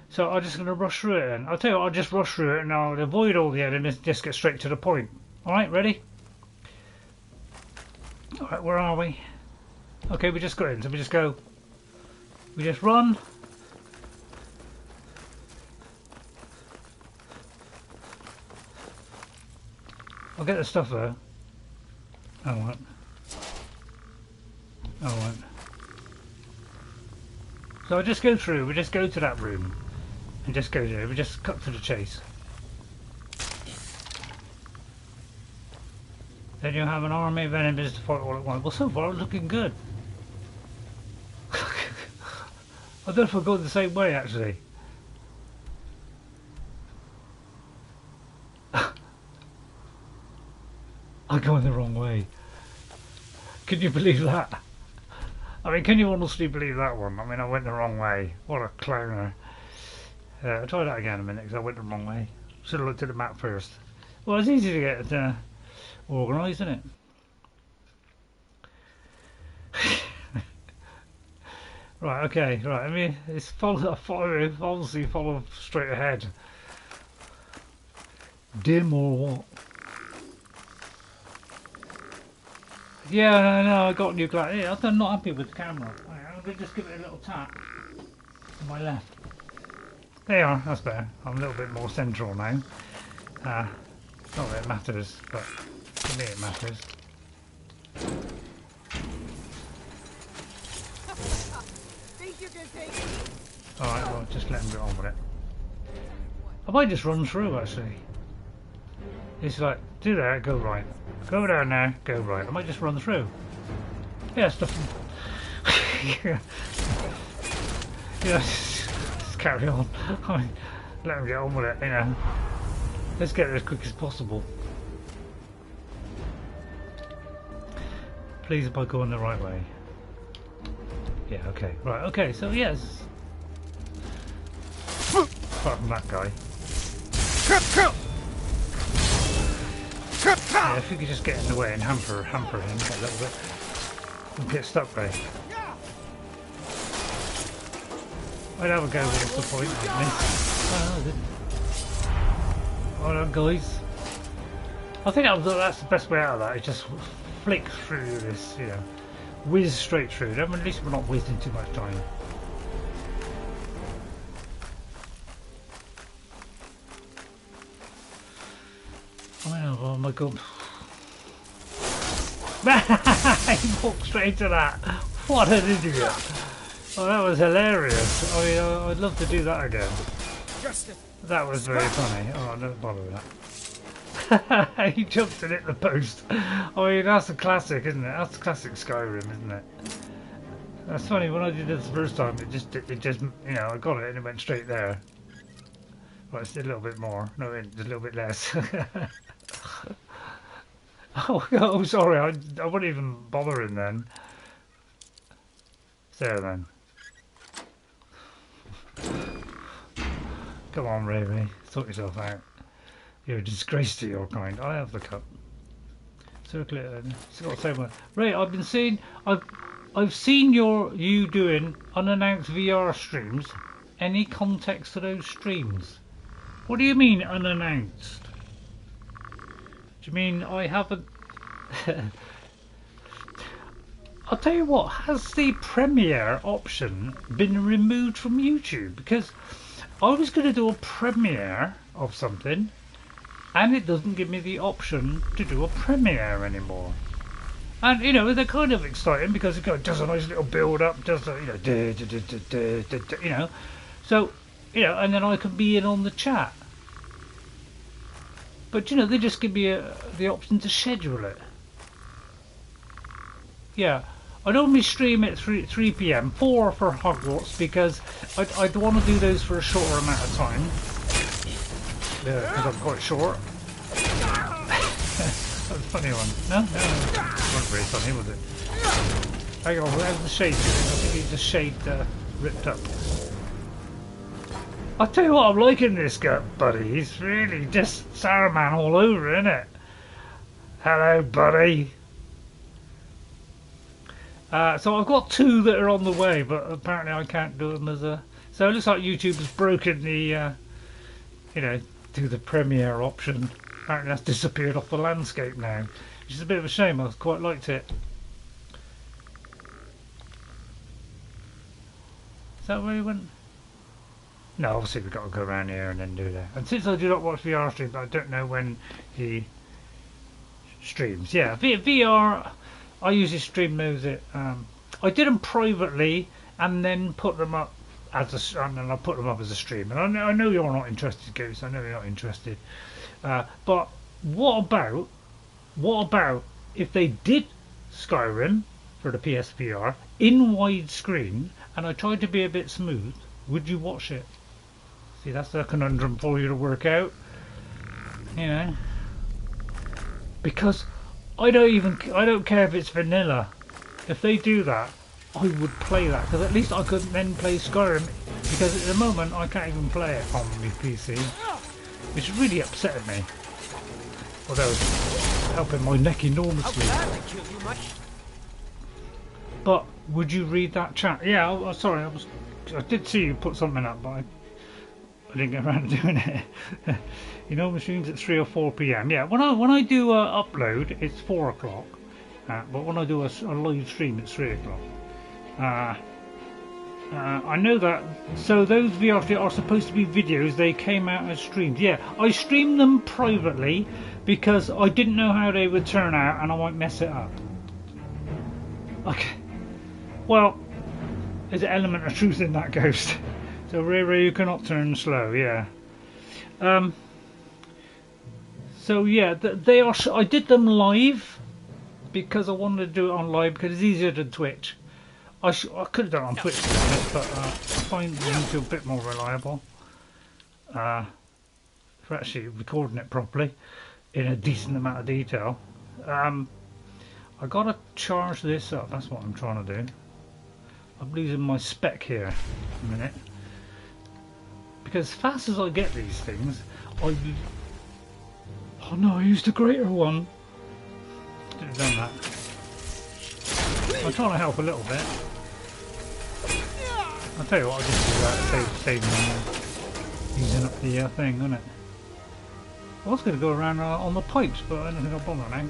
So I'm just going to rush through it, and I'll tell you what, I'll just rush through it and I'll avoid all the enemies and just get straight to the point. Alright, ready? Alright, where are we? Okay, we just got in, so we just go. We just run. I'll get the stuff though. I won't. I won't. So I just go through, we just go to that room. And just go there, we just cut to the chase. Then you have an army of enemies to fight all at once. Well, so far it's looking good. I don't know if I'm going the same way actually. I'm going the wrong way. Can you believe that? I mean, can you honestly believe that one? I mean, I went the wrong way. What a clowner. I'll try that again in a minute because I went the wrong way. Should have looked at the map first. Well, it's easy to get organised, isn't it? Right, okay, right. I mean, it's obviously follow straight ahead. Dim or what? Yeah, no, I got new glass. Yeah, I'm not happy with the camera. I'm going to just give it a little tap to my left. There you are, that's better. I'm a little bit more central now. Not that it matters, but to me it matters. Alright, well, just let him get on with it. I might just run through actually. It's like, do that, go right. Go down there, go right. I might just run through. Yeah, stuff. Yeah, just carry on. I mean, let them get on with it, you know. Let's get it as quick as possible. Please, by going the right way. Yeah, okay. Right, okay, so yes. Apart from that guy. Yeah, if we could just get in the way and hamper him a little bit. We'll get stuck there. I'd have a go with the point, wouldn't I? Alright guys. I think that's the best way out of that, is just flick through this, you know. Whiz straight through. Then at least we're not wasting too much time. Oh my god. He walked straight to that. What an idiot. Oh, that was hilarious. I mean, I'd love to do that again. That was very funny. Oh, don't bother with that. He jumped and hit the post. I mean, that's a classic, isn't it? That's classic Skyrim, isn't it? That's funny, when I did this the first time, it just, you know, I got it and it went straight there. Well, it's a little bit more. No, it's a little bit less. Oh, sorry, I wasn't even bothering then. There then. Come on, Ray, sort yourself out. You're a disgrace to your kind. I have the cup. Circle it in. It's got the same one. Ray, I've seen you doing unannounced VR streams. Any context to those streams? What do you mean unannounced? Do you mean I haven't? I'll tell you what, has the premiere option been removed from YouTube? Because I was going to do a premiere of something and it doesn't give me the option to do a premiere anymore. And you know they're kind of exciting because it does a nice little build up, does a, you know, so you know, and then I can be in on the chat. But you know they just give me the option to schedule it. Yeah, I normally stream at 3 p.m. 4 for Hogwarts because I'd want to do those for a shorter amount of time. Yeah, because I'm quite short. That's a funny one. No, it wasn't very funny, was it? Hang on, how's the shade doing? I think the shade ripped up. I'll tell you what, I'm liking this guy, buddy. He's really just Saruman all over, isn't it? Hello, buddy. So I've got 2 that are on the way, but apparently I can't do them as a... So it looks like YouTube has broken the, you know, do the premiere option. Apparently that's disappeared off the landscape now, which is a bit of a shame. I quite liked it. Is that where he went? No, obviously we've got to go around here and then do that. And since I do not watch VR streams, I don't know when he streams. Yeah, VR, I usually stream those. I did them privately and then put them up as a, and then I put them up as a stream. And I know you're not interested, Goose. I know you're not interested. But what about if they did Skyrim for the PSVR in widescreen and I tried to be a bit smooth? Would you watch it? See, that's a conundrum for you to work out. You know, because I don't care if it's vanilla. If they do that, I would play that because at least I could then play Skyrim. Because at the moment I can't even play it on my PC, which really upsetted me. Although it's helping my neck enormously. But would you read that chat? Yeah, sorry, I did see you put something up, but I didn't get around to doing it. You know, machines at 3 or 4 p.m. Yeah, when I do a upload, it's 4 o'clock. But when I do a live stream, it's 3 o'clock. I know that. So those VR are supposed to be videos. They came out as streams. Yeah, I streamed them privately because I didn't know how they would turn out, and I might mess it up. Okay. Well, there's an element of truth in that, Ghost. So Ray, you cannot turn slow. Yeah. So yeah, they are. I did them live because I wanted to do it on live because it's easier than Twitch. I could have done it on Twitch, but I find YouTube a bit more reliable for actually recording it properly in a decent amount of detail. I gotta charge this up. That's what I'm trying to do. I'm losing my spec here a minute because as fast as I get these things, oh no, I used a greater one. Should have done that. I'm trying to help a little bit. I'll tell you what, I'll just do that, save me using up the thing, isn't it? I was going to go around on the pipes, but I don't think I'll bother now.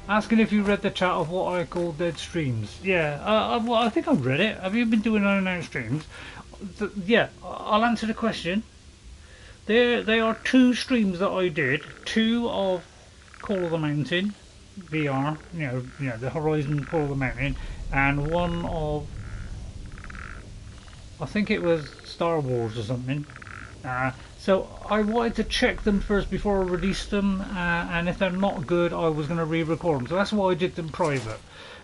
Asking if you read the chat of what I call dead streams. Yeah, well, I think I've read it. Have you been doing unannounced streams? Yeah, I'll answer the question. There are 2 streams that I did. 2 of Call of the Mountain VR, you know, the Horizon Call of the Mountain, and 1 of, I think it was Star Wars or something. So I wanted to check them first before I released them, and if they're not good, I was going to re-record them. So that's why I did them private,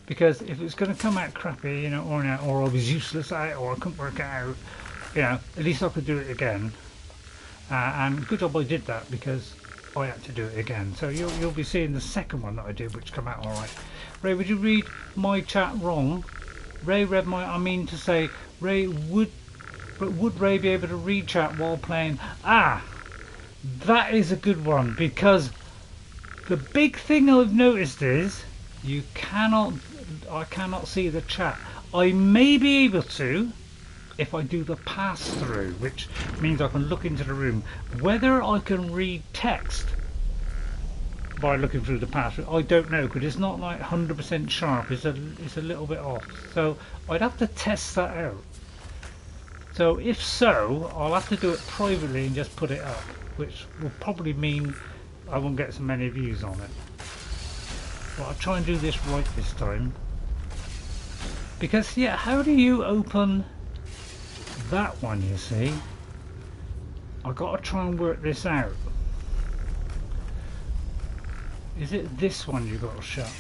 because if it's going to come out crappy, you know, or I was useless at it, or I couldn't work it out, you know, at least I could do it again. And good job I did that because I had to do it again. So you'll be seeing the second one that I did, which come out all right. Ray, would you read my chat wrong? Ray read my. I mean to say, Ray would Ray be able to read chat while playing? Ah, that is a good one, because the big thing I've noticed is I cannot see the chat. I may be able to if I do the pass through, which means I can look into the room. Whether I can read text by looking through the pass through, I don't know, because it's not like 100% sharp. It's a little bit off. So I'd have to test that out. So if so, I'll have to do it privately and just put it up, which will probably mean I won't get so many views on it. But I'll try and do this right this time. Because, yeah, how do you open that one, you see? I've got to try and work this out. Is it this one you've got to shut?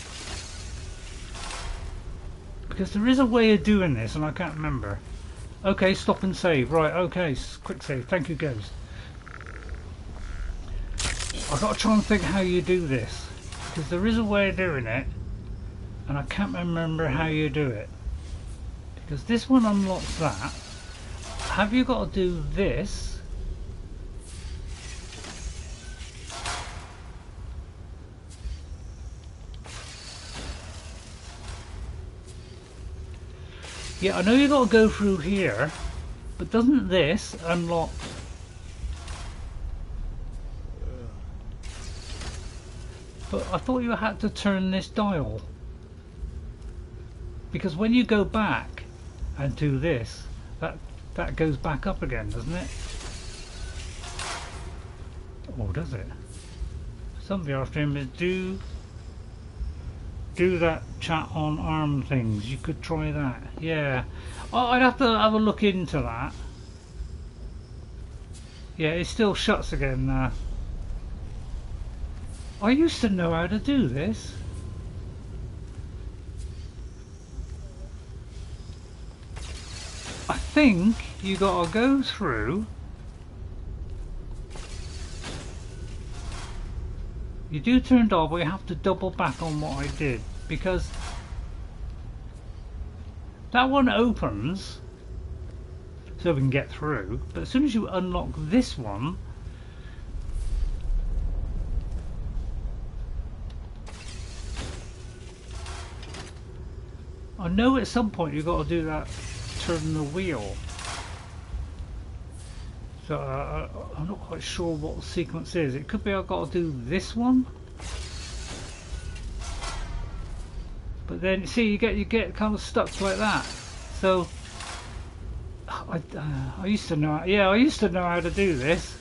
Because there is a way of doing this and I can't remember. Okay, stop and save. Right, okay, quick save. Thank you, Ghost. I've got to try and think how you do this. Because there is a way of doing it and I can't remember how you do it. Because this one unlocks that. Have you got to do this? Yeah, I know you got to go through here, but doesn't this unlock? But I thought you had to turn this dial. Because when you go back and do this, that goes back up again, doesn't it? Or does it? Some VR streamers do that chat on ARM things. You could try that. Yeah, I'd have to have a look into that. Yeah, it still shuts again. I used to know how to do this. I think you gotta go through. You do turn it off, but you have to double back on what I did, because that one opens so we can get through, but as soon as you unlock this one, I know at some point you've got to do that, turn the wheel. So I'm not quite sure what the sequence is. It could be I've got to do this one, but then see you get kind of stuck like that. So I used to know. Yeah, I used to know how to do this,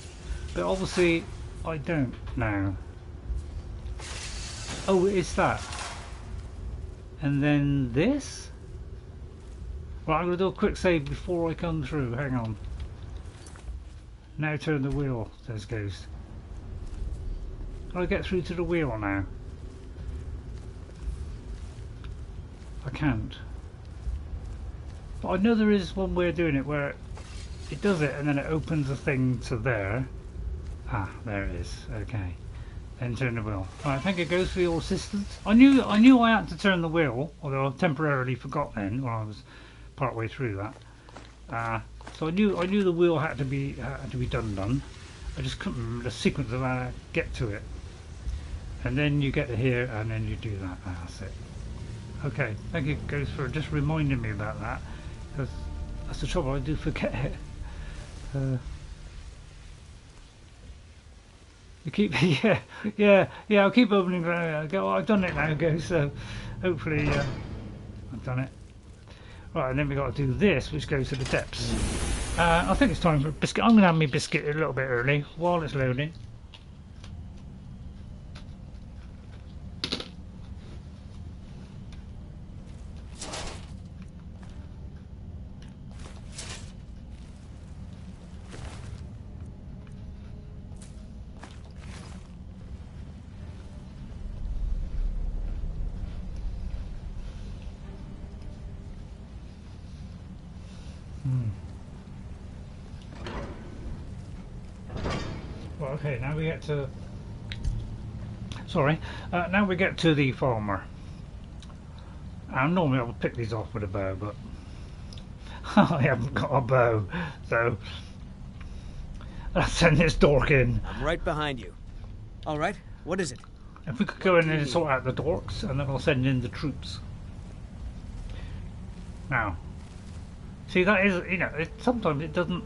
but obviously I don't now. Oh, it's that, and then this. Right, I'm gonna do a quick save before I come through. Hang on. Now turn the wheel, says Ghost. Can I get through to the wheel now? I can't. But I know there is one way of doing it where it does it and then it opens the thing to there. Ah, there it is. Okay. Then turn the wheel. Right, thank you, Ghost, for your assistance. I knew I had to turn the wheel, although I temporarily forgot then when I was part way through that. So I knew the wheel had to be done. I just couldn't remember the sequence of how to get to it. And then you get to here, and then you do that. That's it. Okay, thank you, Ghost, for just reminding me about that, because that's the trouble. I do forget it. You keep, yeah. I'll keep opening. I've done it now, Ghost. So hopefully, I've done it. Right, and then we got to do this, which goes to the depths. I think it's time for a biscuit. I'm going to have my biscuit a little bit early while it's loading. Well, okay, now we get to... Sorry, now we get to the farmer. Normally I would pick these off with a bow, but I haven't got a bow, so let's send this dork in. I'm right behind you. All right, what is it? If we could go in and sort out the dorks, and then I'll send in the troops. Now, see, that is, you know, sometimes it doesn't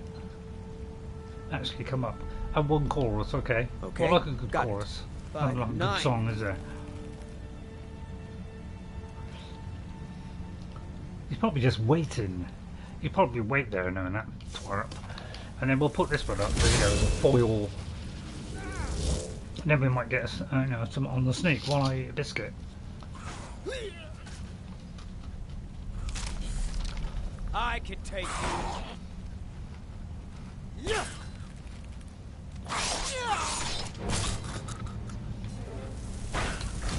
actually come up. And one chorus, okay. Okay. Well, like a good Got chorus. It. Not like a good song, is there? He's probably just waiting. He'd probably wait there knowing that twerp. And then we'll put this one up, so, you know, as a foil. And then we might get, you know, some on the sneak while I eat a biscuit. I can take you.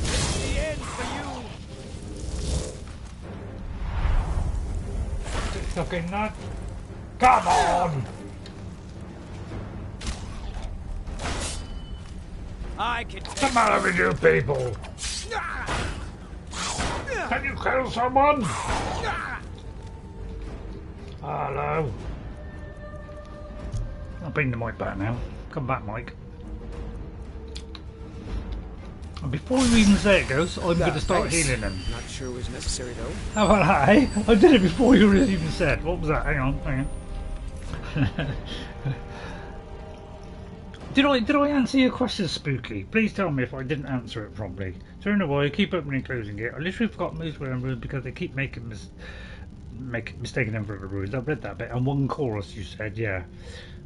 It's the end for you. Fucking nut. Come on! I can What's take the matter with you people? Can you kill someone? Hello. I'll bring the mic back now. Come back, Mike. And before you even say it, Ghost, I'm going to start healing them. Not sure it was necessary though. How about that, eh? I did it before you even said. What was that? Hang on. Did I answer your question, Spooky? Please tell me if I didn't answer it properly. Turn away, keep opening and closing it. I literally forgot most of them because they keep making mistaken them for the rules. I've read that bit. And one chorus, you said, yeah.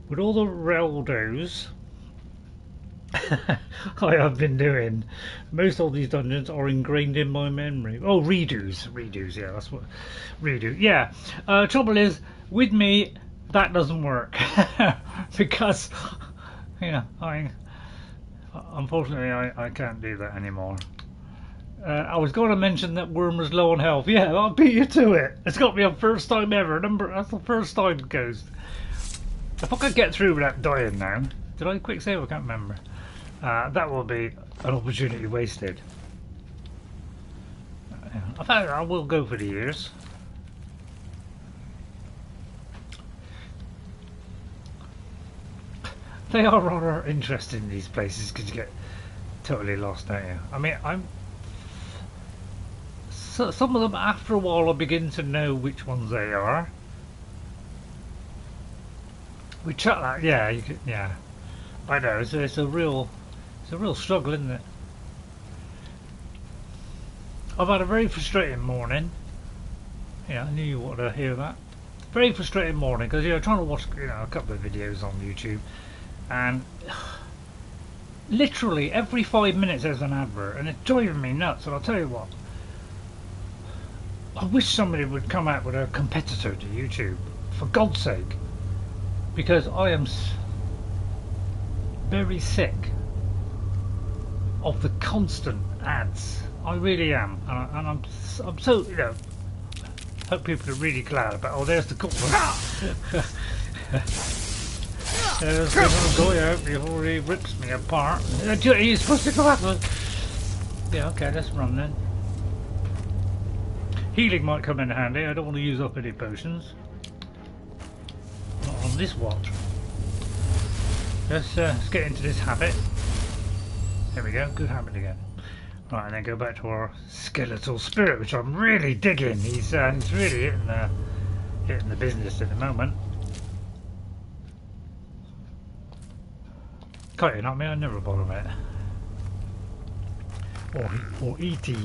With all the reldos I have been doing, most of these dungeons are ingrained in my memory. Oh, redos, yeah, that's what redo. Yeah, trouble is with me that doesn't work because unfortunately I can't do that anymore. I was going to mention that Worm was low on health. Yeah, I'll beat you to it. It's got to be a first time ever. That's the first time, Ghost. If I could get through without dying now. Did I quick save? I can't remember. That will be an opportunity wasted. I think I will go for the years. They are rather interesting, these places, because you get totally lost, don't you? I mean, some of them, after a while, I begin to know which ones they are. We chat that, yeah, you could, yeah. I know, it's a real struggle, isn't it? I've had a very frustrating morning. Yeah, I knew you wanted to hear that. Very frustrating morning because trying to watch a couple of videos on YouTube, and literally every 5 minutes there's an advert, and it's driving me nuts. And I'll tell you what, I wish somebody would come out with a competitor to YouTube, for God's sake, because I am very sick of the constant ads. I really am, and I'm so hope people are really glad about. Oh, there's the cool one. There's the little guy out before he rips me apart. He's supposed to go after. Yeah, okay, let's run then. Healing might come in handy. I don't want to use up any potions. Not on this watch. Let's get into this habit. There we go, good habit again. Right, and then go back to our skeletal spirit, which I'm really digging. He's really hitting the business at the moment. Can't you not me? I never bother with it. Or E.T.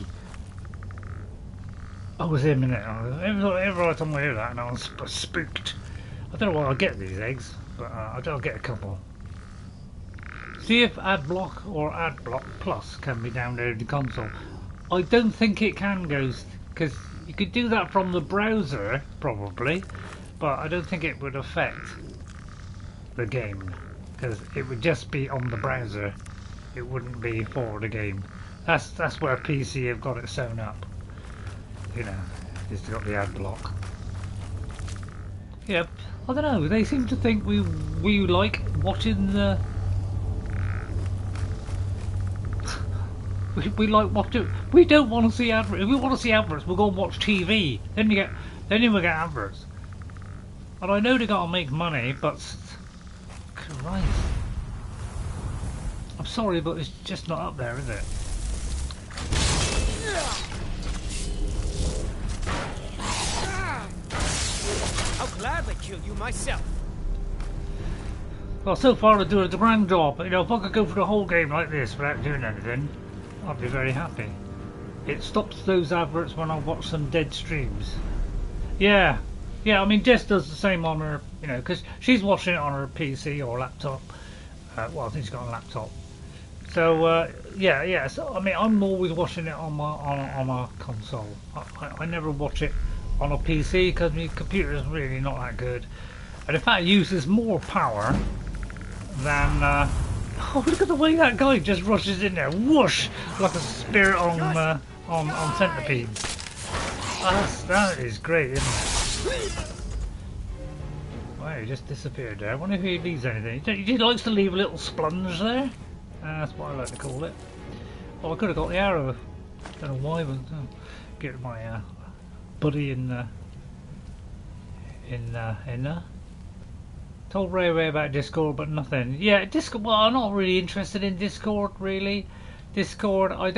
I was him in it. Every time I hear that, and I was spooked. I don't know why I get these eggs, but I'll get a couple. See if Adblock or Adblock Plus can be downloaded to the console. I don't think it can, Ghost, because you could do that from the browser, probably, but I don't think it would affect the game, because it would just be on the browser. It wouldn't be for the game. That's where PC have got it sewn up. It's got the Adblock. Yep. I don't know. They seem to think we like watching the. We like watching. We don't want to see adverts. If we want to see adverts, we'll go and watch TV. Then you get adverts. And I know they gotta make money, but Christ, I'm sorry, but it's just not up there, is it? I'll gladly kill you myself. Well, so far they're doing a grand job. If I could go for the whole game like this without doing anything, I'd be very happy. It stops those adverts when I watch some dead streams. Yeah, I mean, Jess does the same on her, because she's watching it on her PC or laptop. Well, I think she's got a laptop. So yeah. So I mean, I'm always watching it on my console. I never watch it on a PC because my computer is really not that good, and in fact, it uses more power than. Oh, look at the way that guy just rushes in there, whoosh, like a spirit on Centipede. That is great, isn't it? Wow, he just disappeared there. I wonder if he leaves anything. He likes to leave a little splunge there. That's what I like to call it. Oh, I could have got the arrow. Don't know why, but get my buddy in there. Told Ray about Discord, but nothing. Yeah, Discord. Well, I'm not really interested in Discord. Really, Discord. I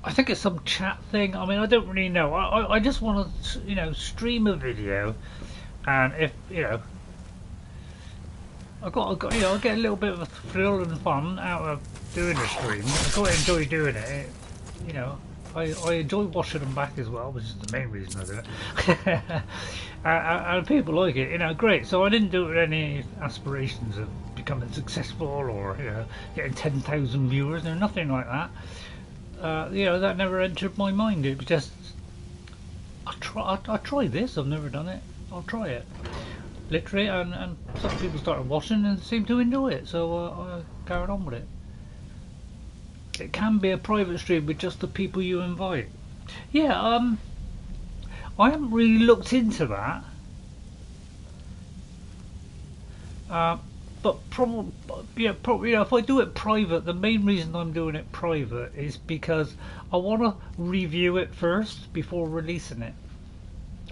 think it's some chat thing. I mean, I don't really know. I just want to, stream a video, and if I get a little bit of a thrill and fun out of doing a stream. I quite enjoy doing it. I enjoy watching them back as well, which is the main reason I do it. And people like it, great. So I didn't do it with any aspirations of becoming successful or getting 10,000 viewers. No, nothing like that. That never entered my mind. It was just I try this. I've never done it. I'll try it. Literally, and some people started watching and seemed to enjoy it, so I carried on with it. It can be a private stream with just the people you invite. Yeah, I haven't really looked into that. But probably, if I do it private, the main reason I'm doing it private is because I want to review it first before releasing it.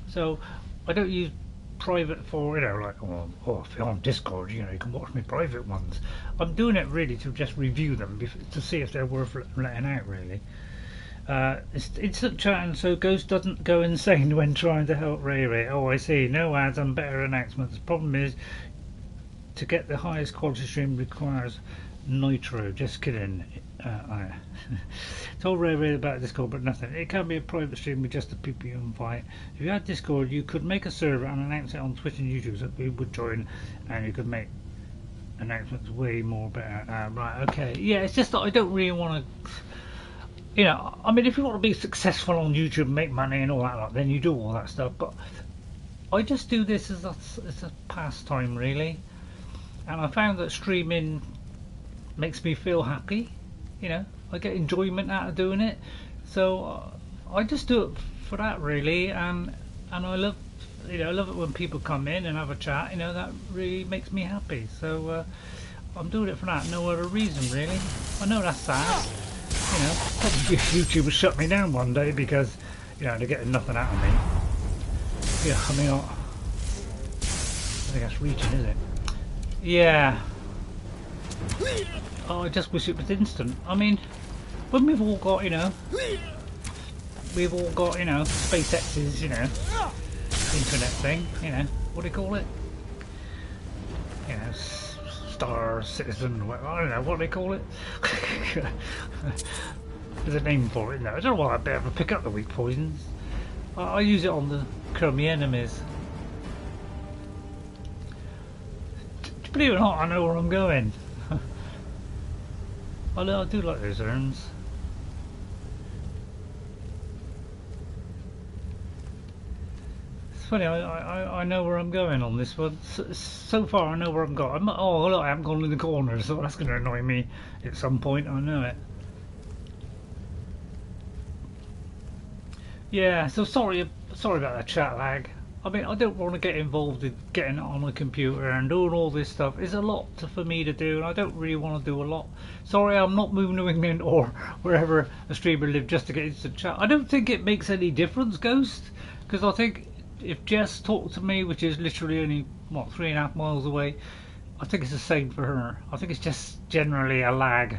So I don't use private for if you're on Discord, you can watch my private ones. I'm doing it really to just review them to see if they're worth letting out. Really, it's instant chatting, so Ghost doesn't go insane when trying to help Ray. Oh, I see. No ads and better announcements. The problem is, to get the highest quality stream requires Nitro. Just kidding. I told Ray about Discord, but nothing. It can be a private stream with just the people you invite. If you had Discord, you could make a server and announce it on Twitch and YouTube, so people would join, and you could make announcements way more better. Right, okay. Yeah, it's just that I don't really want to. I mean, if you want to be successful on YouTube, make money and all that, then you do all that stuff. But I just do this as a pastime, really. And I found that streaming makes me feel happy. I get enjoyment out of doing it, so I just do it for that, really. And I love, I love it when people come in and have a chat. That really makes me happy. So I'm doing it for that, no other reason, really. I know that's sad. Probably YouTube will shut me down one day because they're getting nothing out of me. Yeah, I mean, I think that's reaching, is it? Yeah. Oh, I just wish it was instant. I mean, when we've all got, SpaceX's, internet thing, what do you call it? Star Citizen, I don't know what they call it. There's a name for it, isn't there? I don't know why I'd be able to pick up the weak poisons. I use it on the crummy enemies. Believe it or not, I know where I'm going. I do like those urns. It's funny, I know where I'm going on this one. So far I know where I'm going. Oh look, I haven't gone in the corner, so that's going to annoy me at some point, I know it. Yeah, so sorry about the chat lag. I mean, I don't want to get involved in getting on a computer and doing all this stuff. It's a lot for me to do, and I don't really want to do a lot. Sorry, I'm not moving to England or wherever a streamer lives just to get into chat. I don't think it makes any difference, Ghost, because I think if Jess talked to me, which is literally only, 3.5 miles away, I think it's the same for her. I think it's just generally a lag.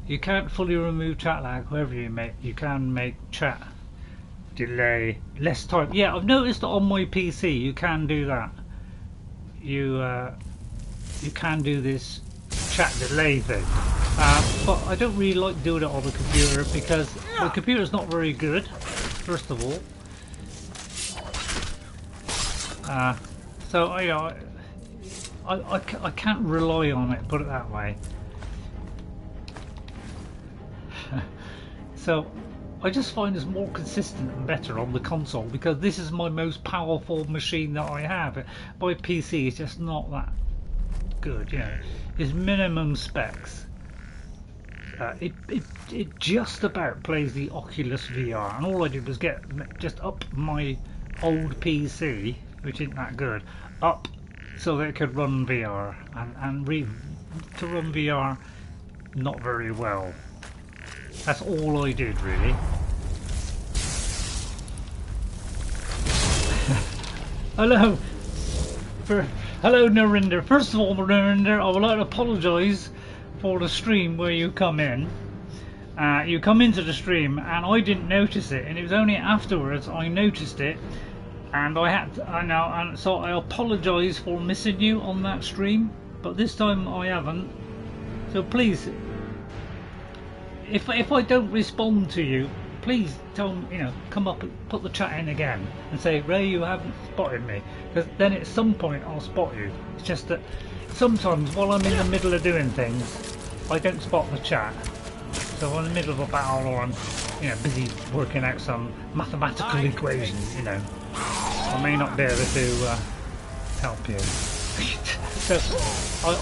You can't fully remove chat lag, however you can make chat delay less time. Yeah, I've noticed that on my PC you can do that. You can do this chat delay thing, but I don't really like doing it on the computer because the computer's not very good, first of all. So I can't rely on it, put it that way. So I just find it's more consistent and better on the console because this is my most powerful machine that I have. My PC is just not that good, you know. It's minimum specs. It just about plays the Oculus VR, and all I did was just up my old PC, which isn't that good, up so that it could run VR, and to run VR not very well. That's all I did really. Hello, Meridia. First of all, Meridia, I would like to apologise for the stream where you come in. You come into the stream and I didn't notice it, and it was only afterwards I noticed it, and so I apologise for missing you on that stream, but this time I haven't. So please, if I don't respond to you, please tell me, come up and put the chat in again and say, Ray, you haven't spotted me, because then at some point I'll spot you. It's just that sometimes while I'm in the middle of doing things, I don't spot the chat. So I'm in the middle of a battle, or I'm busy working out some mathematical equations, I may not be able to help you. So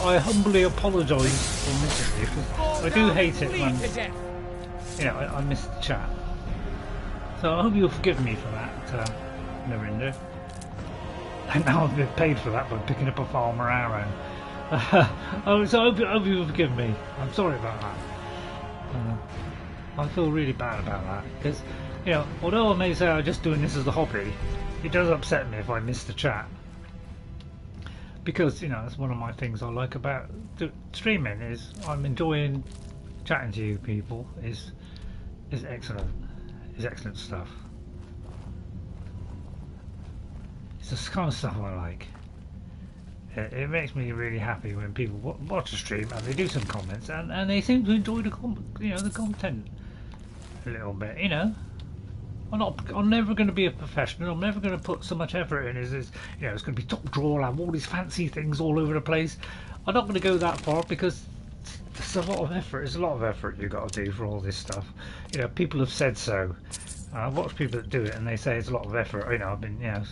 I humbly apologise for missing you, because I do hate it when I miss the chat. So I hope you'll forgive me for that, Meridia. And now I've been paid for that by picking up a farmer arrow. So I hope you'll forgive me. I'm sorry about that. I feel really bad about that, because although I may say I'm just doing this as a hobby, it does upset me if I miss the chat, because that's one of my things I like about streaming, is I'm enjoying chatting to you people. Is excellent. Is excellent stuff. It's the kind of stuff I like. It makes me really happy when people watch a stream and they do some comments and they seem to enjoy the content a little bit. I'm never going to be a professional. I'm never going to put so much effort in as it's going to be top drawer. I'll have all these fancy things all over the place. I'm not going to go that far, because it's a lot of effort. There's a lot of effort you've got to do for all this stuff. People have said so. I've watched people that do it and they say it's a lot of effort. I've been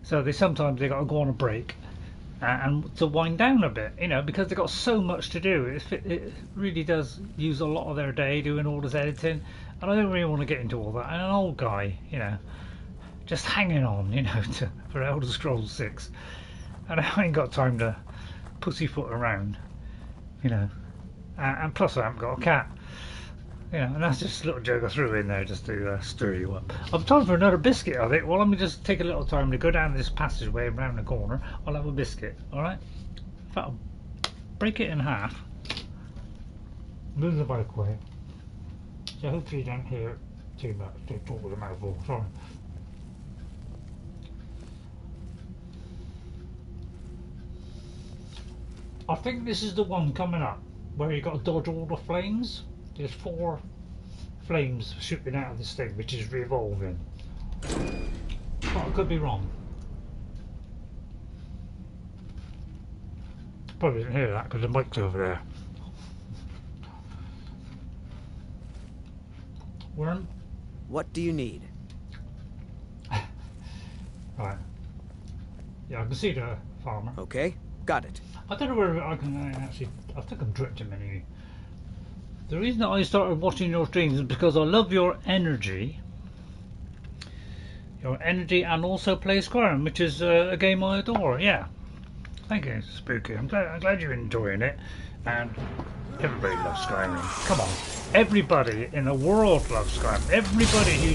so sometimes they got to go on a break and to wind down a bit, because they've got so much to do. It really does use a lot of their day doing all this editing, and I don't really want to get into all that. And an old guy, just hanging on, for Elder Scrolls 6, and I ain't got time to pussyfoot around, and plus I haven't got a cat. And that's just a little joke I threw in there just to stir you up. I'm time for another biscuit, I think. Well, let me just take a little time to go down this passageway around the corner. I'll have a biscuit, alright? In fact, I'll break it in half. Move the bike away. So hopefully you don't hear too much. Don't talk with a mouthful, sorry. I think this is the one coming up where you got to dodge all the flames. There's 4 flames shooting out of this thing, which is revolving. But I could be wrong. Probably didn't hear that because the mic's over there. Worm? What do you need? Right. Yeah, I can see the farmer. Okay, got it. I don't know where I can actually. I think I'm dripped him anyway. The reason that I started watching your streams is because I love your energy. And also play Skyrim, which is a game I adore. Yeah. Thank you, Spooky. I'm glad you're enjoying it. And everybody loves Skyrim. Come on. Everybody in the world loves Skyrim. Everybody who...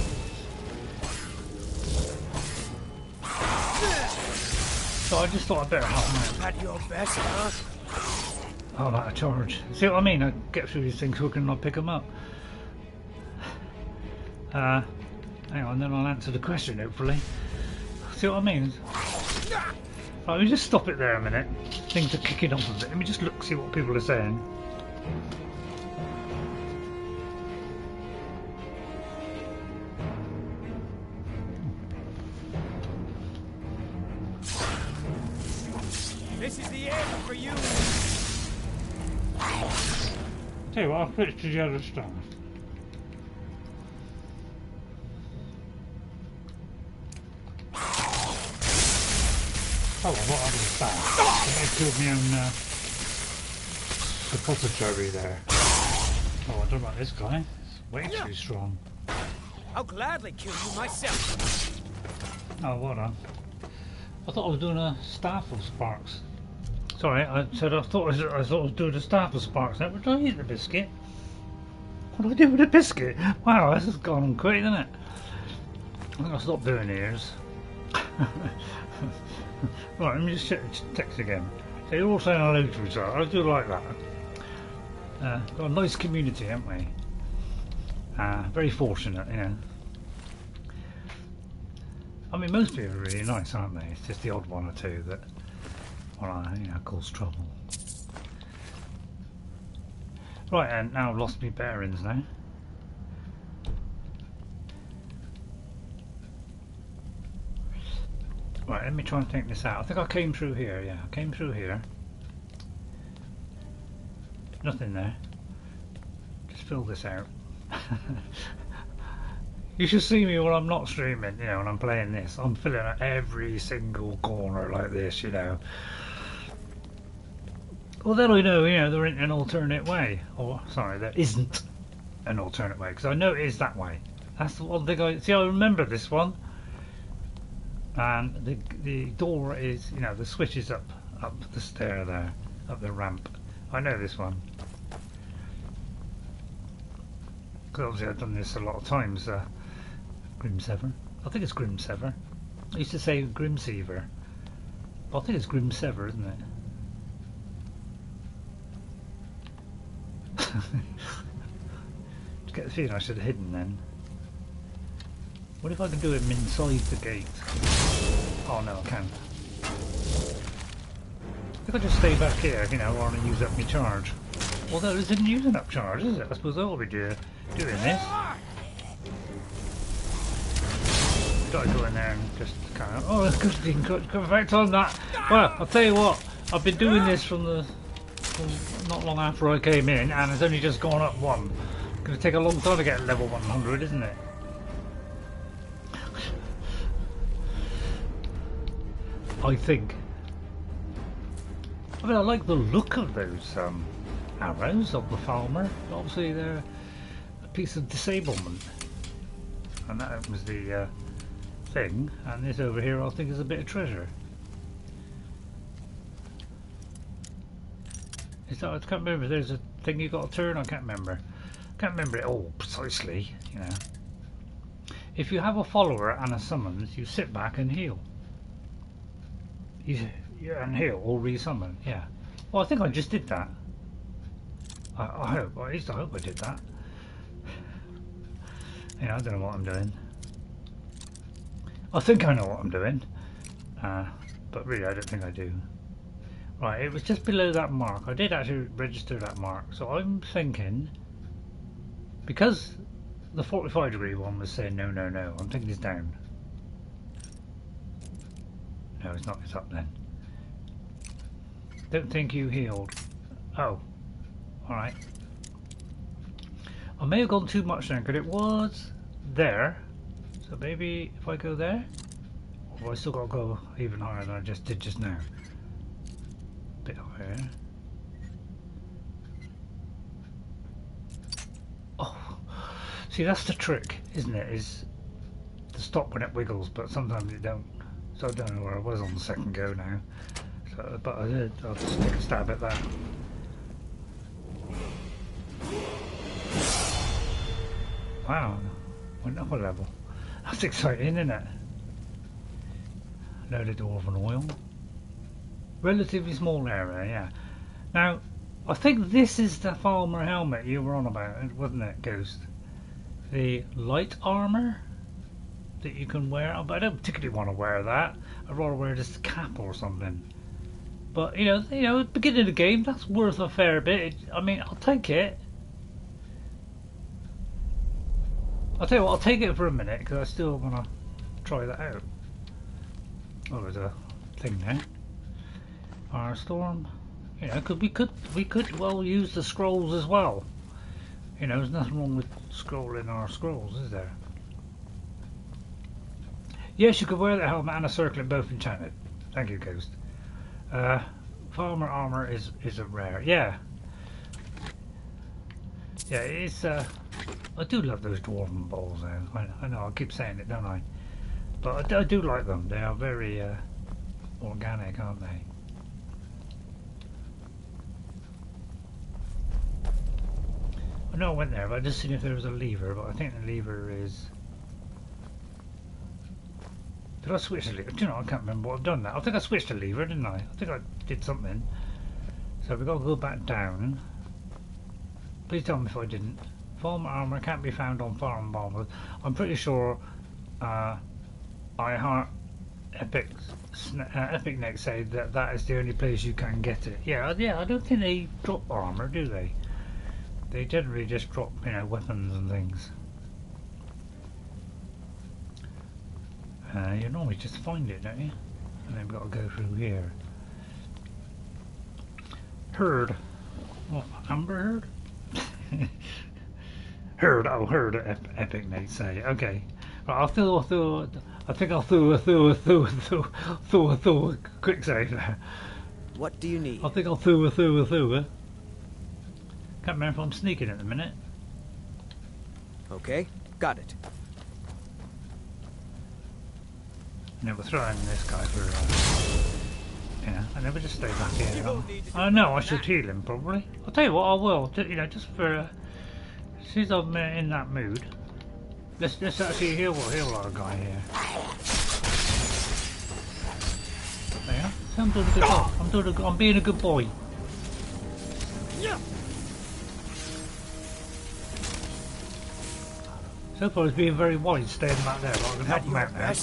So I just thought I'd better help him out. At your best, huh? Oh, I'm out of charge. See what I mean? I get through these things quicker and I'll pick them up. Hang on, then I'll answer the question, hopefully. See what I mean? Right, let me just stop it there a minute. Things are kicking off a bit. Let me just look, see what people are saying. This is the end for you. Tell you what, I'll switch to the other stuff. Oh, well, what happened to that? I killed my own suppository there. Oh, I don't know about this guy. It's way too strong. I'll gladly kill you myself. Oh, well done. I thought I was doing a staff of sparks. Sorry, I said I thought I was doing a staff of sparks. Now, did I eat the biscuit? What do I do with the biscuit? Wow, this has gone on quick, isn't it? I think I'll stop doing ears. Right, let me just check the text again. They're all saying hello to each other. I do like that. Got a nice community, haven't we? Very fortunate, you know. I mean, most people are really nice, aren't they? It's just the odd one or two that, well, you know, cause trouble. Right, and now I've lost my bearings now. Right, let me try and think this out. I think I came through here, yeah, I came through here. Nothing there. Just fill this out. You should see me when I'm not streaming, you know, when I'm playing this. I'm filling out every single corner like this, you know. Well, then I know, you know, there isn't an alternate way. Or, sorry, there isn't an alternate way, because I know it is that way. That's the one thing I remember this one. And the door is, you know, the switch is up the stair there, up the ramp. I know this one. Because obviously I've done this a lot of times. Grimsever. I think it's Grimsever. I used to say Grimsever. But I think it's Grimsever, isn't it? To get the feeling I should have hidden then. What if I can do it inside the gate? Oh no, I can't. If I just stay back here, you know, while I use up my charge. Although it isn't using up charge, is it? I suppose I'll be doing this. Got to go in there and just kind of. Oh, that's good. You can come back on that. Well, I'll tell you what. I've been doing this from not long after I came in, and it's only just gone up one. It's going to take a long time to get level 100, isn't it? I think. I mean, I like the look of those arrows of the farmer. Obviously, they're a piece of disablement, and that was the thing. And this over here, I think, is a bit of treasure. Is that? I can't remember. If there's a thing you got to turn. I can't remember. Can't remember it all precisely. You know, if you have a follower and a summons, you sit back and heal. Yeah, and heal or resummon. Yeah. Well, I think I just did that. I hope. At least I hope I did that. Yeah, I don't know what I'm doing. I think I know what I'm doing, but really I don't think I do. Right, it was just below that mark. I did actually register that mark, so I'm thinking, because the 45-degree one was saying no, no, no, I'm taking this down. No, it's not. It's up then. Don't think you healed. Oh, alright. I may have gone too much then, because it was there. So maybe if I go there, or have I still got to go even higher than I just did just now? A bit higher. Oh, see, that's the trick, isn't it? Is to stop when it wiggles, but sometimes it don't. So I don't know where I was on the second go now. So, but I did. I'll just take a stab at that. Wow, went up a level. That's exciting, isn't it? Loaded dwarven oil. Relatively small area, yeah. Now, I think this is the farmer helmet you were on about, wasn't it, Ghost? The light armour that you can wear, but I don't particularly want to wear that. I'd rather wear this cap or something. But you know, beginning of the game, that's worth a fair bit. I mean, I'll take it. I'll tell you what, I'll take it for a minute because I still want to try that out. Oh, there's a thing there. Firestorm. You know, we could well use the scrolls as well. You know, there's nothing wrong with scrolling our scrolls, is there? Yes, you could wear the helmet and a circlet both enchanted. Thank you, Ghost. Farmer armor is a rare. Yeah. Yeah, it's I do love those dwarven balls though. I know I keep saying it, don't I? But I do like them. They are very organic, aren't they? I know I went there, but I just seen if there was a lever, but I think the lever is... Did I switch the lever? Do you know, I can't remember what I've done that. I think I switched the lever, didn't I? I think I did something. So we've got to go back down. Please tell me if I didn't. Farmer armor can't be found on farm bombers. I'm pretty sure iHeart Epic Next say that is the only place you can get it. Yeah, I don't think they drop armor, do they? They generally just drop, you know, weapons and things. You normally just find it, don't you? And then we've got to go through here. Herd. What, Amber Herd? Herd, oh, herd, Epic Nate say. Okay. Right, I think I'll throw a quick save there. What do you need? I think I'll throw a can't remember if I'm sneaking at the minute. Okay, got it. No, we're throwing this guy for yeah, I never just stay back here. I know I should heal him probably. I'll tell you what, I will. You know, just for since I'm in that mood. Let's actually heal our guy here. There. So I'm doing a good job. I'm being a good boy. Yeah. So far, he's being very wise, staying back there. But I can help him out there.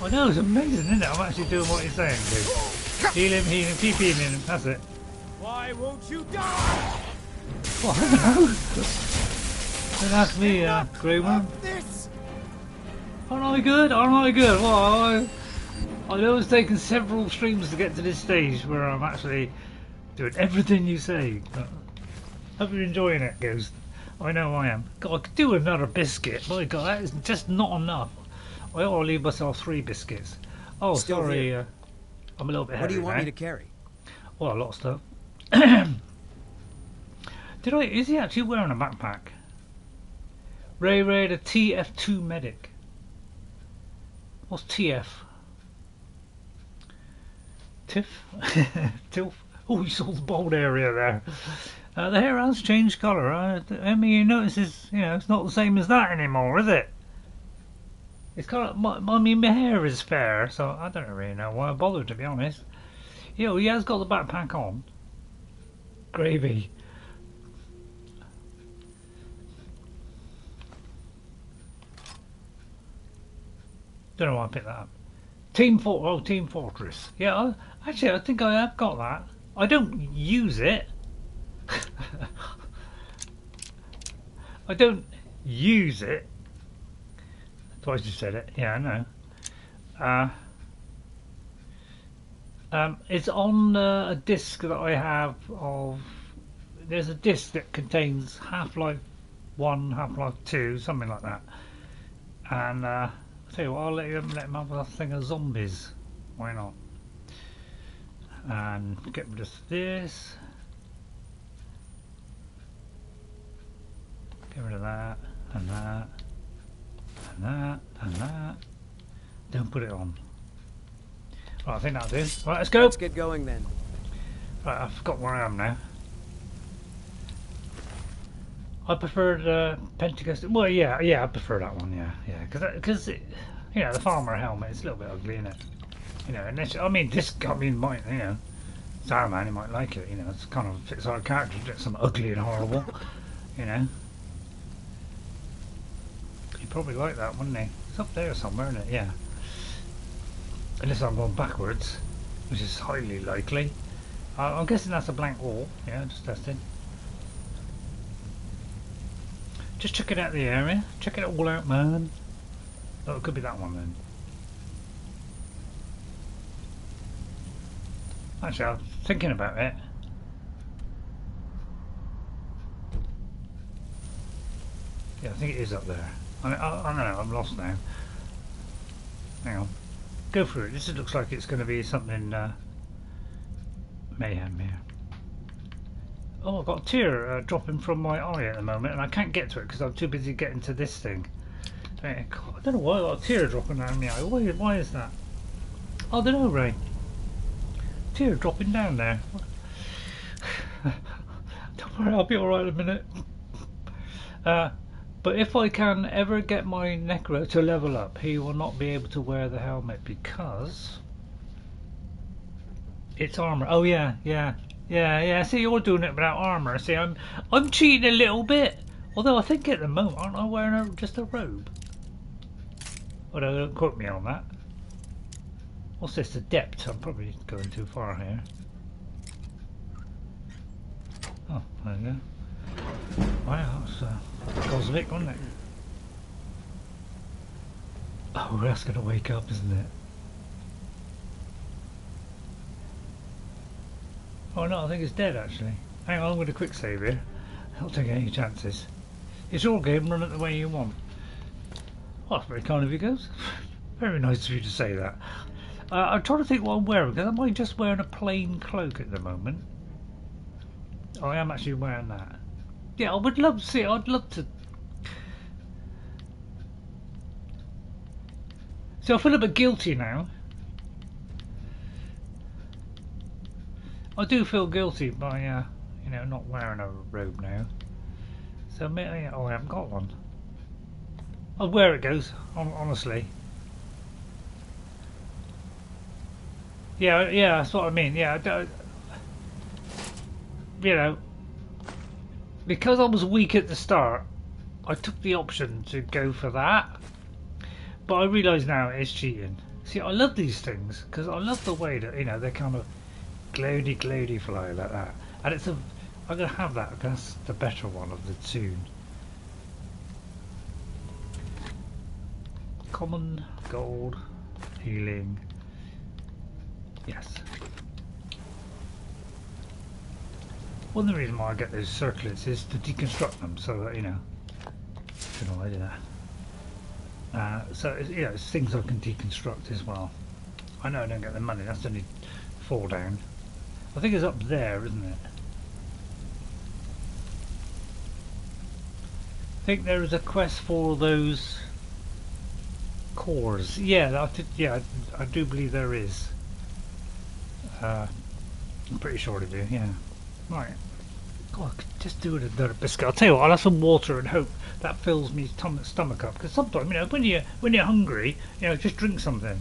I know, it's amazing, isn't it? I'm actually doing what he's saying, dude. Heal him, keep healing him. That's it. Why won't you die? Well, I don't know. Don't ask me, Groomer. Aren't I good? Well, I know it's taken several streams to get to this stage where I'm actually doing everything you say. But hope you're enjoying it, Ghost. I know I am. God, I could do another biscuit. My God, that is just not enough. I ought to leave myself 3 biscuits. Oh, Still sorry. here. I'm a little bit heavy. What do you want now. me to carry? Well, a lot of stuff. Is he actually wearing a backpack? Ray the TF2 medic. What's TF? Tiff? Tilf? Oh, you saw the bold area there. The hair has changed colour. I mean, you notice it's, you know, it's not the same as that anymore, is it? It's kind of, my hair is fair, so I don't really know why I bothered, to be honest. You know, he has got the backpack on. Gravy. Don't know why I picked that up. Team Fortress. Yeah, actually, I think I have got that. I don't use it. I don't use it. Twice you said it. Yeah, I know. It's on a disc that I have of. There's a disc that contains Half-Life 1, Half-Life 2, something like that. And I'll tell you what, I'll let him have a thing of zombies. Why not? And get rid of this. Get rid of that, and that, and that, and that. Don't put it on. Right, I think that'll do. Right, let's go. Let's get going then. Right, I forgot where I am now. I preferred Pentacust. Well, yeah, I prefer that one. Yeah, because you know, the farmer helmet is a little bit ugly, isn't it? You know, unless, I mean, this got me in mind. You know, Saruman, he might like it. You know, it's kind of fits our character. It's some ugly and horrible. You know, he'd probably like that, wouldn't he? It's up there somewhere, isn't it? Yeah. Unless I'm going backwards, which is highly likely. I'm guessing that's a blank wall. Yeah, just testing. Just checking out the area. Check it all out, man. Oh, it could be that one then. Actually, I was thinking about it. Yeah, I think it is up there. I don't know, I'm lost now. Hang on. Go through it. This looks like it's going to be something mayhem here. Oh, I've got a tear dropping from my eye at the moment, and I can't get to it because I'm too busy getting to this thing. I don't know why I've got a tear dropping down my eye. Why is that? I don't know, Ray. Tear dropping down there. Don't worry, I'll be alright in a minute. But if I can ever get my Necro to level up, he will not be able to wear the helmet because it's armor. Oh yeah. See, you're doing it without armor. See, I'm cheating a little bit. Although I think at the moment, aren't I wearing just a robe? Although don't quote me on that. What's this? The depth? I'm probably going too far here. Oh, there you go. Wow, that's cosmic, wasn't it? Oh, that's going to wake up, isn't it? Oh no, I think it's dead actually. Hang on, I'm going to quick save here. I'll take any chances. It's your game, run it the way you want. Oh, that's very kind of you guys. Very nice of you to say that. I'm trying to think what I'm wearing, because am I just wearing a plain cloak at the moment? Oh, I am actually wearing that. Yeah, I would love to see it. I'd love to. So I feel a bit guilty now. I do feel guilty by, you know, not wearing a robe now. So, oh, I haven't got one. I'll wear it goes, honestly. Yeah, that's what I mean. Yeah, you know, because I was weak at the start, I took the option to go for that. But I realise now it's cheating. See, I love these things because I love the way that, you know, they're kind of glody fly like that. And it's I'm gonna have that because that's the better one of the two. Common, gold, healing. Yes. One of the reasons why I get those circlets is to deconstruct them, so that, you know, I don't know why I do that. So it's, you know, it's things I can deconstruct as well. I know I don't get the money. That's only 4 down. I think it's up there, isn't it? I think there is a quest for those cores. Yeah, I do believe there is. I'm pretty sure they do. Yeah. Right. God, I could just do it another biscuit. I'll tell you what. I'll have some water and hope that fills me stomach up. Because sometimes, you know, when you're hungry, you know, just drink something.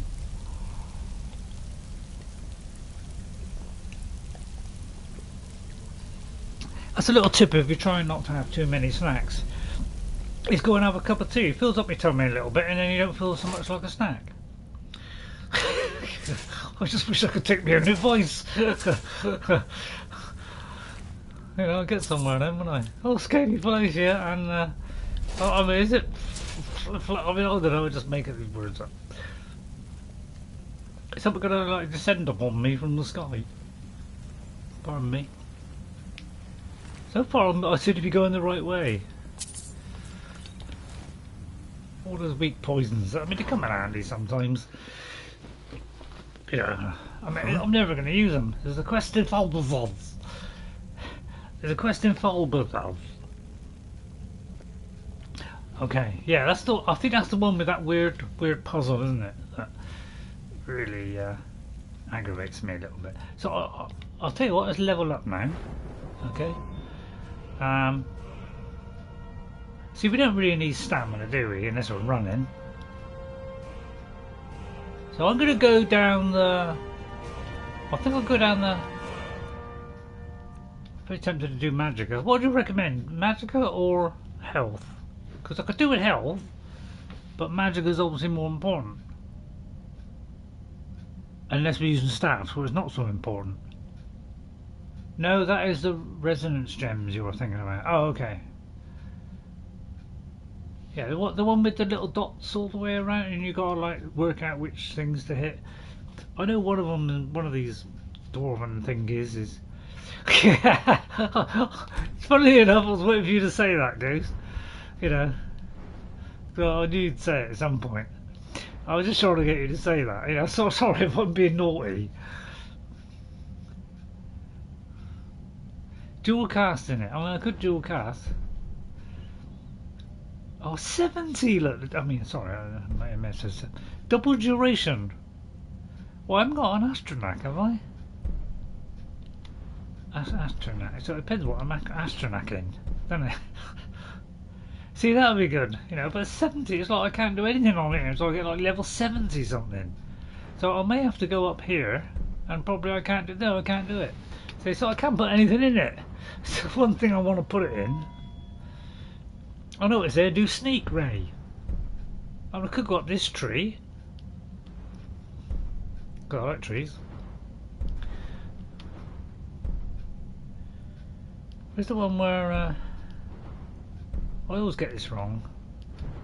That's a little tip if you're trying not to have too many snacks. Is go and have a cup of tea. It fills up your tummy a little bit, and then you don't feel so much like a snack. I just wish I could take my own advice. You know, I'll get somewhere then, wouldn't I? Oh, scaly place, yeah, and I mean, is it? I mean, I don't know. I just make these words up. Is something gonna like descend upon me from the sky? Pardon me. So far, I seem to be going the right way. All those weak poisons. I mean, they come in handy sometimes. You know, I mean, I'm never going to use them. There's a quest in Falbazov. Okay, yeah, that's the. I think that's the one with that weird puzzle, isn't it? That really aggravates me a little bit. So I'll tell you what. Let's level up now. Okay. See, we don't really need stamina, do we? Unless we're running. So I'm going to go down the. I think I'll go down the. Very tempted to do Magicka. What do you recommend? Magicka or health? Because I could do with health, but Magicka is obviously more important. Unless we're using staffs, where it's not so important. No, that is the resonance gems you were thinking about. Oh, okay. Yeah, the one with the little dots all the way around, and you gotta like work out which things to hit. I know one of them, one of these dwarven thingies is. Funnily enough, I was waiting for you to say that, Goose. You know, so I knew you'd say it at some point. I was just trying to get you to say that. You know, so sorry if I'm being naughty. Dual cast in it. I mean, I could dual cast. Oh, 70. Look, I mean, sorry, I might have missed this. Double duration. Well, I haven't got an astronaut, have I? Astronaut. So it depends what I'm astronauting, doesn't it? See, that would be good, you know. But 70, it's like I can't do anything on it, so I get like level 70 something. So I may have to go up here, and probably I can't do. No, I can't do it. So I can't put anything in it. So one thing I want to put it in. I know it's there. Do sneak ray. I mean, I could go up this tree. God, I like trees. Where's the one where I always get this wrong?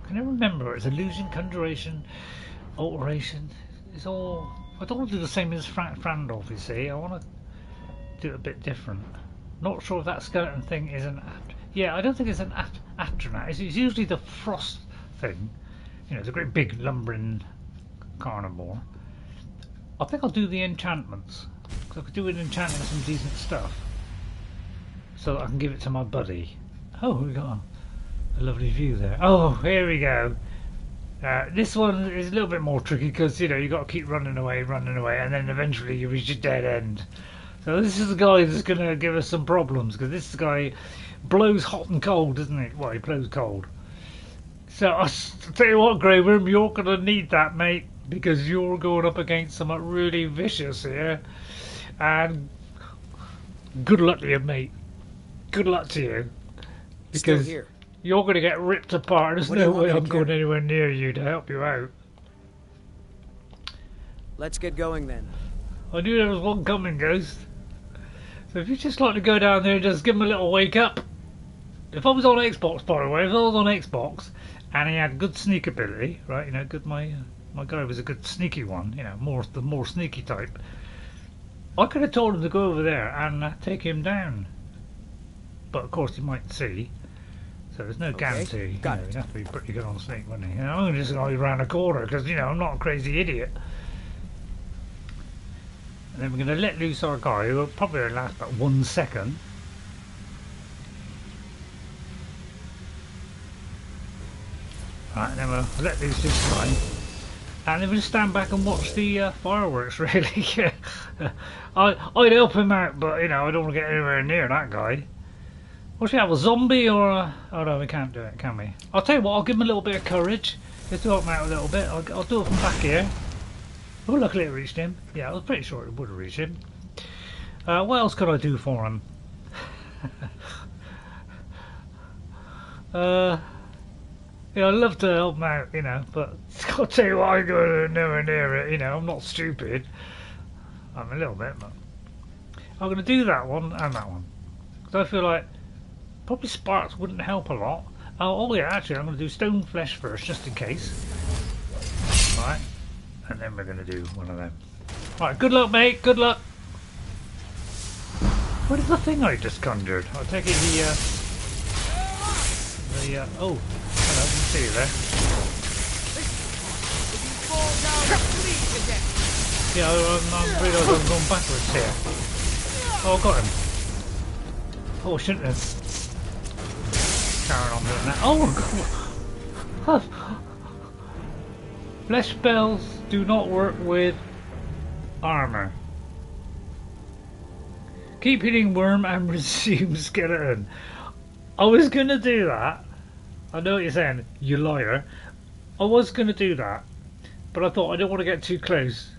I can never remember. It's illusion, conjuration, alteration. It's all. I don't want to do the same as Frandolf. You see, I want to do it a bit different. Not sure if that skeleton thing is an. Yeah, I don't think it's an astronaut. It's usually the frost thing. You know, the great big lumbering carnivore. I think I'll do the enchantments. Because I could do an enchantment some decent stuff. So that I can give it to my buddy. Oh, we got a lovely view there. Oh, here we go. This one is a little bit more tricky because, you know, you got to keep running away, and then eventually you reach a dead end. So this is the guy that's going to give us some problems because this guy blows hot and cold, doesn't he? Well, he blows cold. So I'll tell you what, Grey Worm, you're going to need that, mate, because you're going up against something really vicious here. And good luck to you, mate. Good luck to you. Because Still here. you're going to get ripped apart. There's no way I'm going anywhere near you to help you out. Let's get going then. I knew there was one coming, Ghost. So if you'd just like to go down there and just give him a little wake up. If I was on Xbox, by the way, if I was on Xbox and he had good sneak ability, right, you know, good, my guy was a good sneaky one, you know, the more sneaky type, I could have told him to go over there and take him down. But of course he might see, so there's no guarantee. Got you know, it. he'd have to be pretty good on sneak, wouldn't he? You know, I'm just going round the corner because, you know, I'm not a crazy idiot. And then we're going to let loose our guy, who will probably last about 1 second. Right, and then we'll let loose this guy. And then we'll just stand back and watch the fireworks, really. I'd help him out, but, you know, I don't want to get anywhere near that guy. What should we have, a zombie or a... Oh no, we can't do it, can we? I'll tell you what, I'll give him a little bit of courage. Just to help him out a little bit. I'll do it from back here. Oh, luckily it reached him. Yeah, I was pretty sure it would have reached him. What else could I do for him? Yeah, I'd love to help him out, you know, but I'll tell you what, I go nowhere near it, you know, I'm not stupid. I'm a little bit, but I'm going to do that one and that one. Because I feel like probably sparks wouldn't help a lot. Oh yeah, actually I'm going to do stone flesh first, just in case. Right, and then we're going to do one of them. Right, good luck, mate, good luck. What is the thing I just conjured? I'll take it oh, hello, I can see you there. Yeah, I'm realised I'm going backwards here. Oh, I got him. Oh, I shouldn't have. Carrying on doing that. Oh, God. Flesh spells do not work with armour. Keep hitting worm and resume skeleton. I was going to do that. I know what you're saying, you liar. I was going to do that, but I thought I don't want to get too close.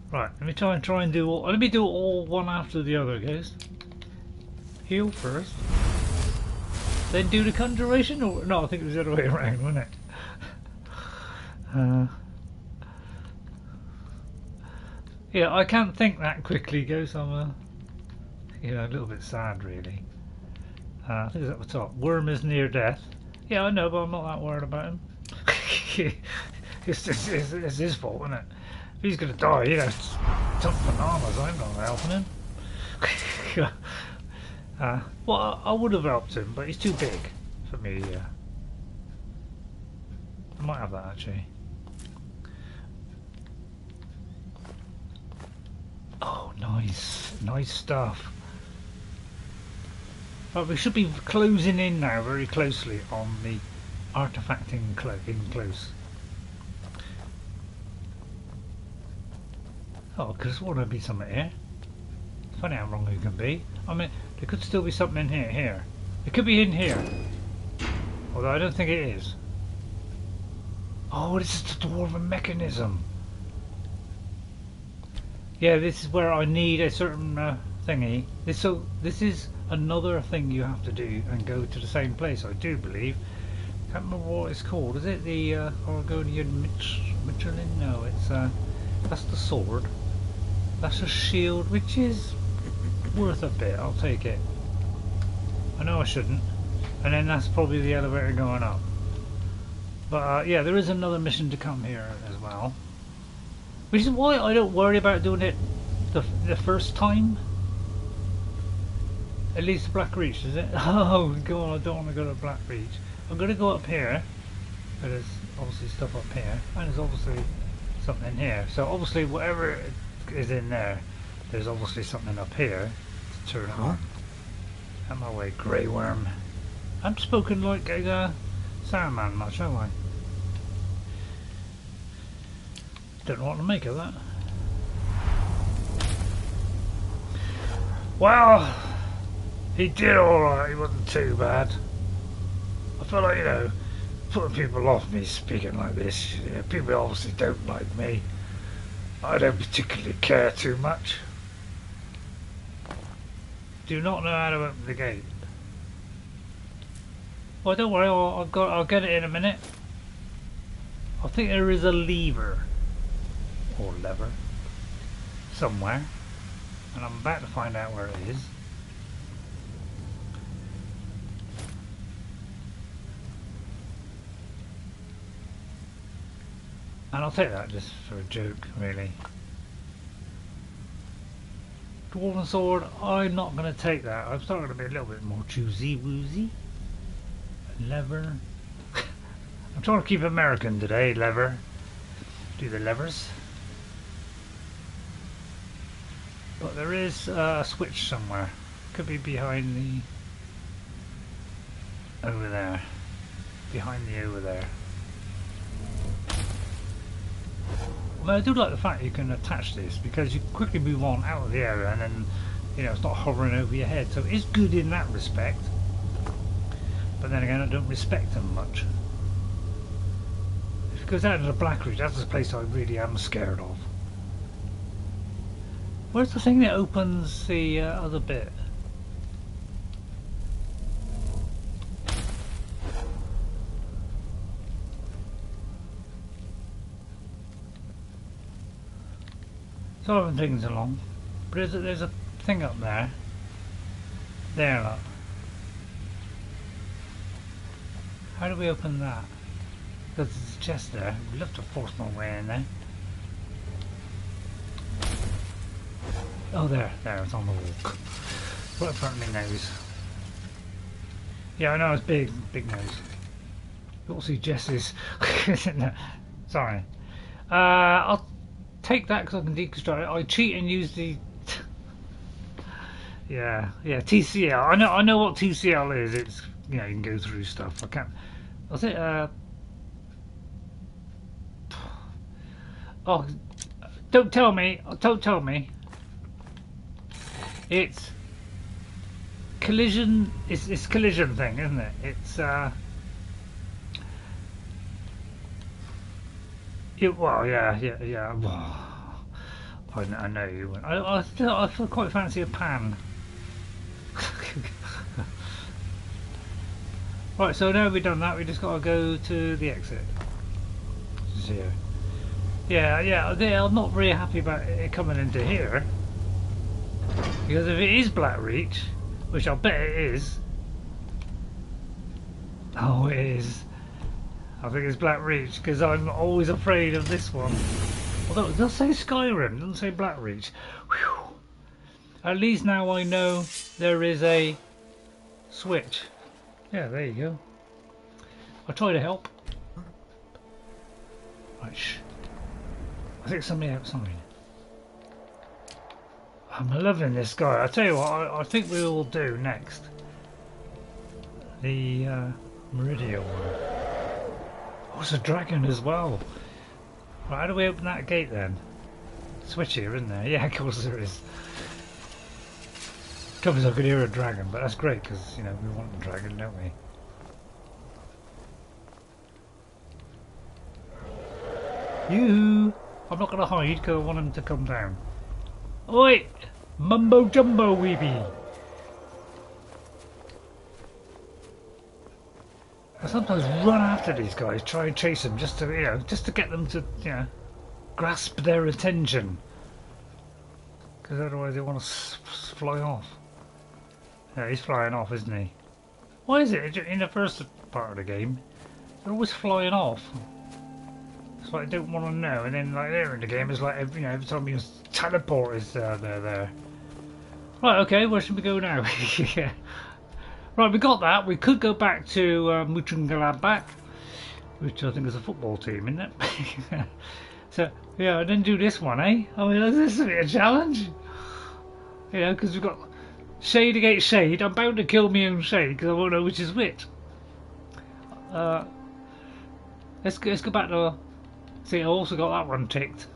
Right, let me try and do all. Let me do all one after the other, guys. Heal first, then do the conjuration. Or no, I think it was the other way around, wasn't it? Yeah, I can't think that quickly, guys. I'm you know, a little bit sad, really. I think it's at the top. Worm is near death. Yeah, I know, but I'm not that worried about him. It's his fault, isn't it? If he's going to die, you know, tough bananas. I'm not helping him. Well, I would have helped him, but he's too big. for Meridia. I might have that actually. Oh, nice. Nice stuff. Right, we should be closing in now very closely on the artifact in close. Oh, because wouldn't there be something here? Funny how wrong you can be. I mean, there could still be something in here. It could be in here. Although I don't think it is. Oh, this is the dwarven mechanism. Yeah, this is where I need a certain thingy. This is another thing you have to do and go to the same place, I do believe. Can't remember what it's called. Is it the Oregonian Michelin? No, it's that's the sword. That's a shield, which is worth a bit. I'll take it. I know I shouldn't. And then that's probably the elevator going up. But yeah, there is another mission to come here as well. Which is why I don't worry about doing it the first time. At least the Black Reach, is it? Oh god, I don't want to go to Black Reach. I'm going to go up here. There's obviously stuff up here. And there's obviously something in here. So obviously whatever is in there, there's obviously something up here to turn it on. Out my way, Grey Worm. I'm spoken like a Saruman much, have I? Don't know what to make of that. Well, he did alright, he wasn't too bad. I feel like, you know, putting people off me speaking like this. Yeah, people obviously don't like me. I don't particularly care too much. Do not know how to open the gate. Well, don't worry, I'll get it in a minute. I think there is a lever. Or lever. Somewhere. And I'm about to find out where it is. And I'll take that just for a joke, really. Dwarven sword, I'm not going to take that. I'm starting to be a little bit more choosy-woozy. Lever. I'm trying to keep American today, lever. Do the levers. But there is a switch somewhere. Could be behind the... over there. Behind the over there. Well, I do like the fact you can attach this because you quickly move on out of the area and then, you know, it's not hovering over your head. So it's good in that respect. But then again, I don't respect them much. If it goes out to the Black Ridge, that's the place I really am scared of. Where's the thing that opens the other bit? So I've been things along, but there's a thing up there. There, look. How do we open that? Because there's a chest there. I'd love to force my way in there. Oh, there, it's on the wall. Right in front of my nose. Yeah, I know it's big nose. You all see Jess's. No, sorry. I'll take that because I can deconstruct it. I cheat and use the. yeah, TCL. I know what TCL is. It's, you know, you can go through stuff. I can't. Was it? Oh, don't tell me. Don't tell me. It's collision. It's collision thing, isn't it? It's well, yeah. Well, I know you. I feel quite fancy a pan. Right, so now we've done that, we just got to go to the exit. Just here. Yeah, I'm not really happy about it coming into here. Because if it is Black Reach, which I bet it is. Oh, it is. I think it's Black Reach, because I'm always afraid of this one. Although it does say Skyrim, it doesn't say Black Reach. Whew. At least now I know there is a switch. Yeah, there you go. I'll try to help. Right, shh. I think somebody outside. I'm loving this guy. I tell you what, I think we will do next. The Meridia one. Oh, it's a dragon as well. Right, how do we open that gate then? Switch here, isn't there? Yeah, of course there is. Trouble is I could hear a dragon, but that's great because, you know, we want a dragon, don't we? You! I'm not going to hide because I want him to come down. Oi! Mumbo jumbo weeby! I sometimes run after these guys, try and chase them just to, you know, just to get them to, you know, grasp their attention. Because otherwise they want to fly off. Yeah, he's flying off, isn't he? Why is it in the first part of the game they're always flying off? It's like I don't want to know, and then like later in the game it's like every time you teleport is they're there. Right, okay, where should we go now? Yeah. Right, we got that. We could go back to Mzinchaleft Depths, which I think is a football team, isn't it? So yeah, I didn't do this one, eh? I mean, this is a challenge. You know, because we've got shade against shade. I'm bound to kill my own shade because I won't know which is which. Let's go back to. See, I also got that one ticked.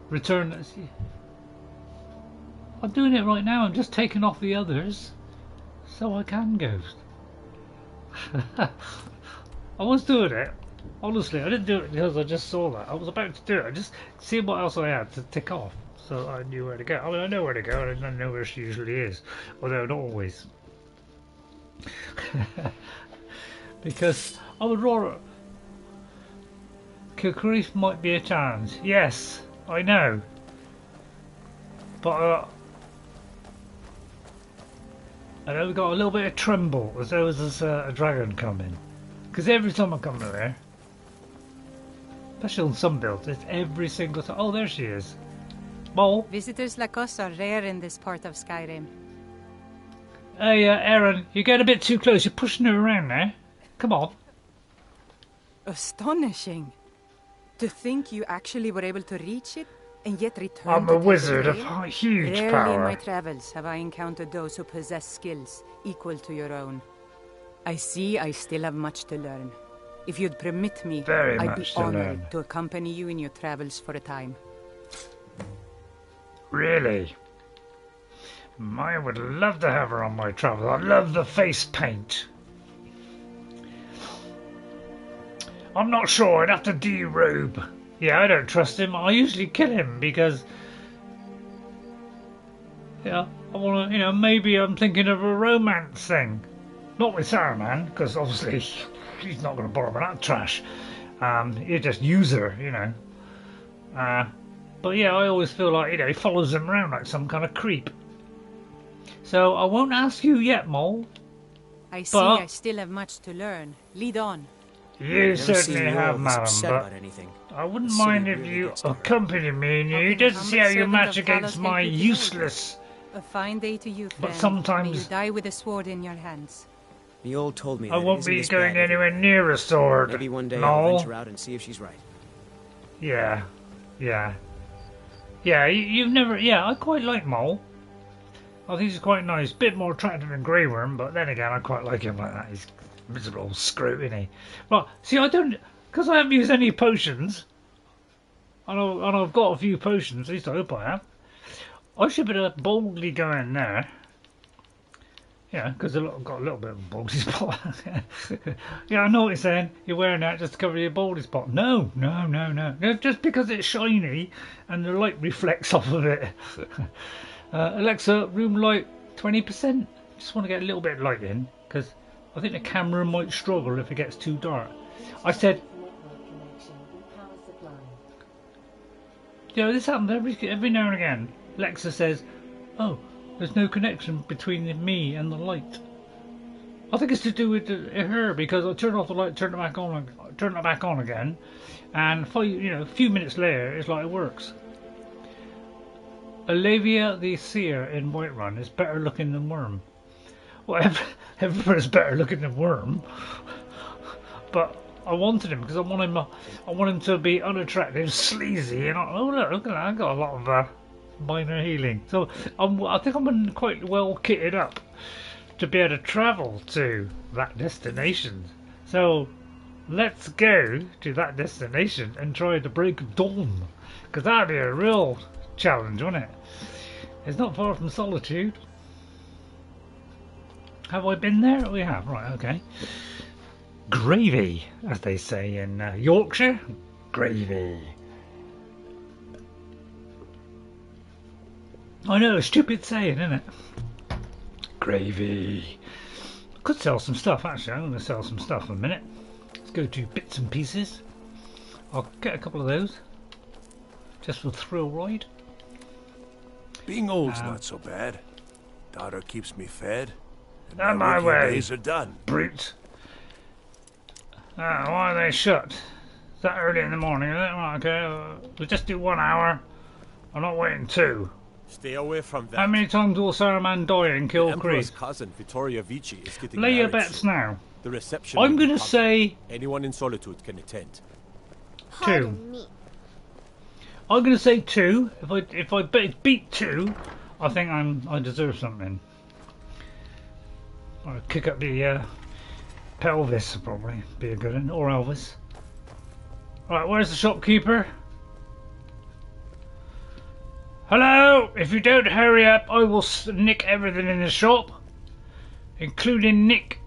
Return. Let's see. I'm doing it right now. I'm just taking off the others, so I can ghost. I was doing it. Honestly, I didn't do it because I just saw that. I was about to do it. I just see what else I had to tick off, so I knew where to go. I mean, I know where to go, and I know where she usually is, although not always. Because I would rather. Kilkreath might be a challenge. Yes, I know. But I know we've got a little bit of tremble as though there's a dragon coming. Because every time I come there, especially on some builds, it's every single time. Oh, there she is. Mole. Visitors like us are rare in this part of Skyrim. Hey, Aaron, you're getting a bit too close. You're pushing her around there. Come on. Astonishing. To think you actually were able to reach it and yet return I'm to a wizard of Kilkreath? huge Rarely power. in my travels have I encountered those who possess skills equal to your own. I see I still have much to learn. If you'd permit me, Very I'd be much to honored learn. to accompany you in your travels for a time. Really? I would love to have her on my travels. I love the face paint. I'm not sure. I'd have to derobe. Yeah, I don't trust him. I usually kill him because, yeah, I want to. You know, maybe I'm thinking of a romance thing. Not with Saruman, because obviously he's not going to bother with that trash. He'll just use her, you know. But yeah, I always feel like, you know, he follows him around like some kind of creep. So I won't ask you yet, Mole. I see I still have much to learn. Lead on. You certainly have, madam, but I wouldn't mind if you accompany me and you just to see how you match against my useless. A fine day to you, friend. But sometimes may you die with a sword in your hands. Mjoll told me I that won't be going anywhere near a sword. Maybe one day no. I'll venture out and see if she's right. Yeah, yeah, yeah. You've never. Yeah, I quite like Mole. I think he's quite nice. Bit more attractive than Grey Worm, but then again, I quite like him like that. He's a miserable old screw, isn't he? Right. See, I don't, because I haven't used any potions, and I've got a few potions. At least I hope I have. I should better boldly go in there. Yeah, because I've got a little bit of a baldy spot. Yeah, I know what you're saying. You're wearing that just to cover your baldy spot. No. Just because it's shiny and the light reflects off of it. Alexa, room light 20%. Just want to get a little bit of light in because I think the camera might struggle if it gets too dark. I said, yeah, this happens every now and again. Alexa says, oh, there's no connection between me and the light. I think it's to do with her because I turn off the light, turn it back on again, and a few minutes later, it's like it works. Olivia the Seer in Whiterun is better looking than Worm. Well, everyone's better looking than Worm, but I wanted him because I want him to be unattractive, sleazy, and oh look at that! I got a lot of minor healing. So I think I'm quite well kitted up to be able to travel to that destination. So let's go to that destination and try the break of dawn, because that'd be a real challenge, wouldn't it? It's not far from Solitude. Have I been there? We have, right, okay. Gravy, as they say in Yorkshire. Gravy. I know, a stupid saying, isn't it? Gravy. Could sell some stuff, actually. I'm going to sell some stuff in a minute. Let's go to bits and pieces. I'll get a couple of those. Just for the thrill ride. Being old's not so bad. Daughter keeps me fed. And On my working way. days are done. Brute. Why are they shut? Is that early in the morning? Is it? Right, okay. We'll just do 1 hour. I'm not waiting 2. Stay away from that. How many times will Saruman die in The Emperor's Kilkreath? cousin, Vittoria Vici, is getting Lay your married bets soon. now. The reception I'm will be going to public. say Anyone in Solitude can attend. Pardon me. I'm going to say 2. If I beat 2, I think I deserve something. I'll kick up the pelvis, probably be a good one, or Elvis. Right, where's the shopkeeper? Hello! If you don't hurry up, I will nick everything in the shop, including Nick.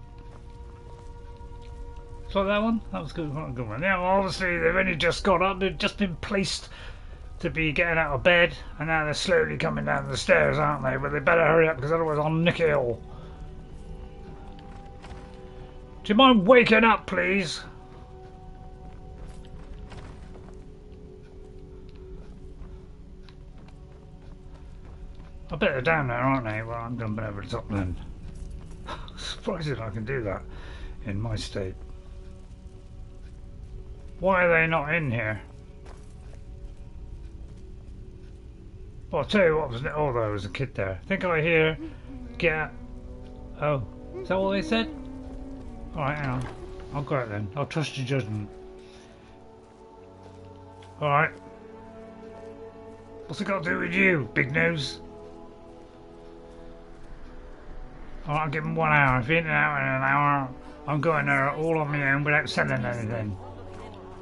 It's like that one? That was good. Quite a good one. Yeah, well, obviously they've only just got up. They've just been placed to be getting out of bed, and now they're slowly coming down the stairs, aren't they? But they better hurry up, because otherwise I'll nick it all. Do you mind waking up, please? I bet they're down there, aren't they? Well, I'm jumping over the top then. Surprising I can do that in my state. Why are they not in here? Well, I'll tell you what was it. Oh, there was a kid there. I think I hear get. Oh, is that what they said? Alright, hang on. I'll go out then. I'll trust your judgment. Alright. What's it got to do with you, big nose? Alright, I'll give him 1 hour. If he ain't out in an hour, I'm going there all on my own without selling anything.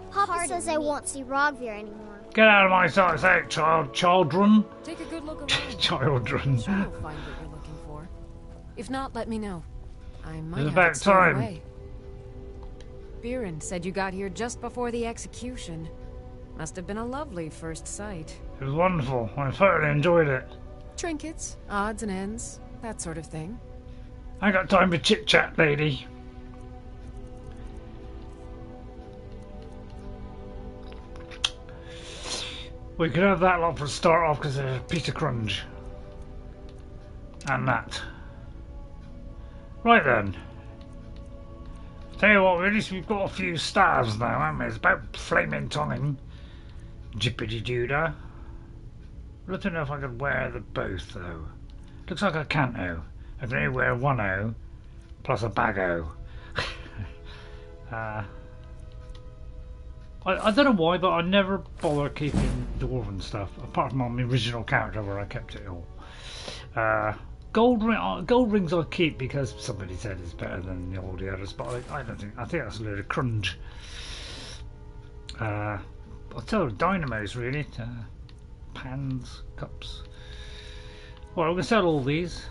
Papa says I won't see Rogvir anymore. Get out of my sight, say, children. Take a good look around. Children. Sure you'll find what you're looking for. If not, let me know. I might It's have about it stored time. away. Biren said you got here just before the execution. Must have been a lovely first sight. It was wonderful. I thoroughly enjoyed it. Trinkets, odds and ends, that sort of thing. I ain't got time for chit chat, lady. We could have that lot for a start off because there's a piece of crunch. And that. Right then. Tell you what, at least we've got a few stars now, haven't we? It's about flaming time. Jippity doodah. I don't know if I could wear the both though. Looks like I can't though. I can only wear 1 O plus a bag O. I don't know why, but I never bother keeping dwarven stuff apart from on my original character where I kept it all. Gold rings I keep because somebody said it's better than all the others, but I don't think. I think that's a load of crunch. I'll tell you, dynamos really. Pans, cups. Well, we're gonna sell all these.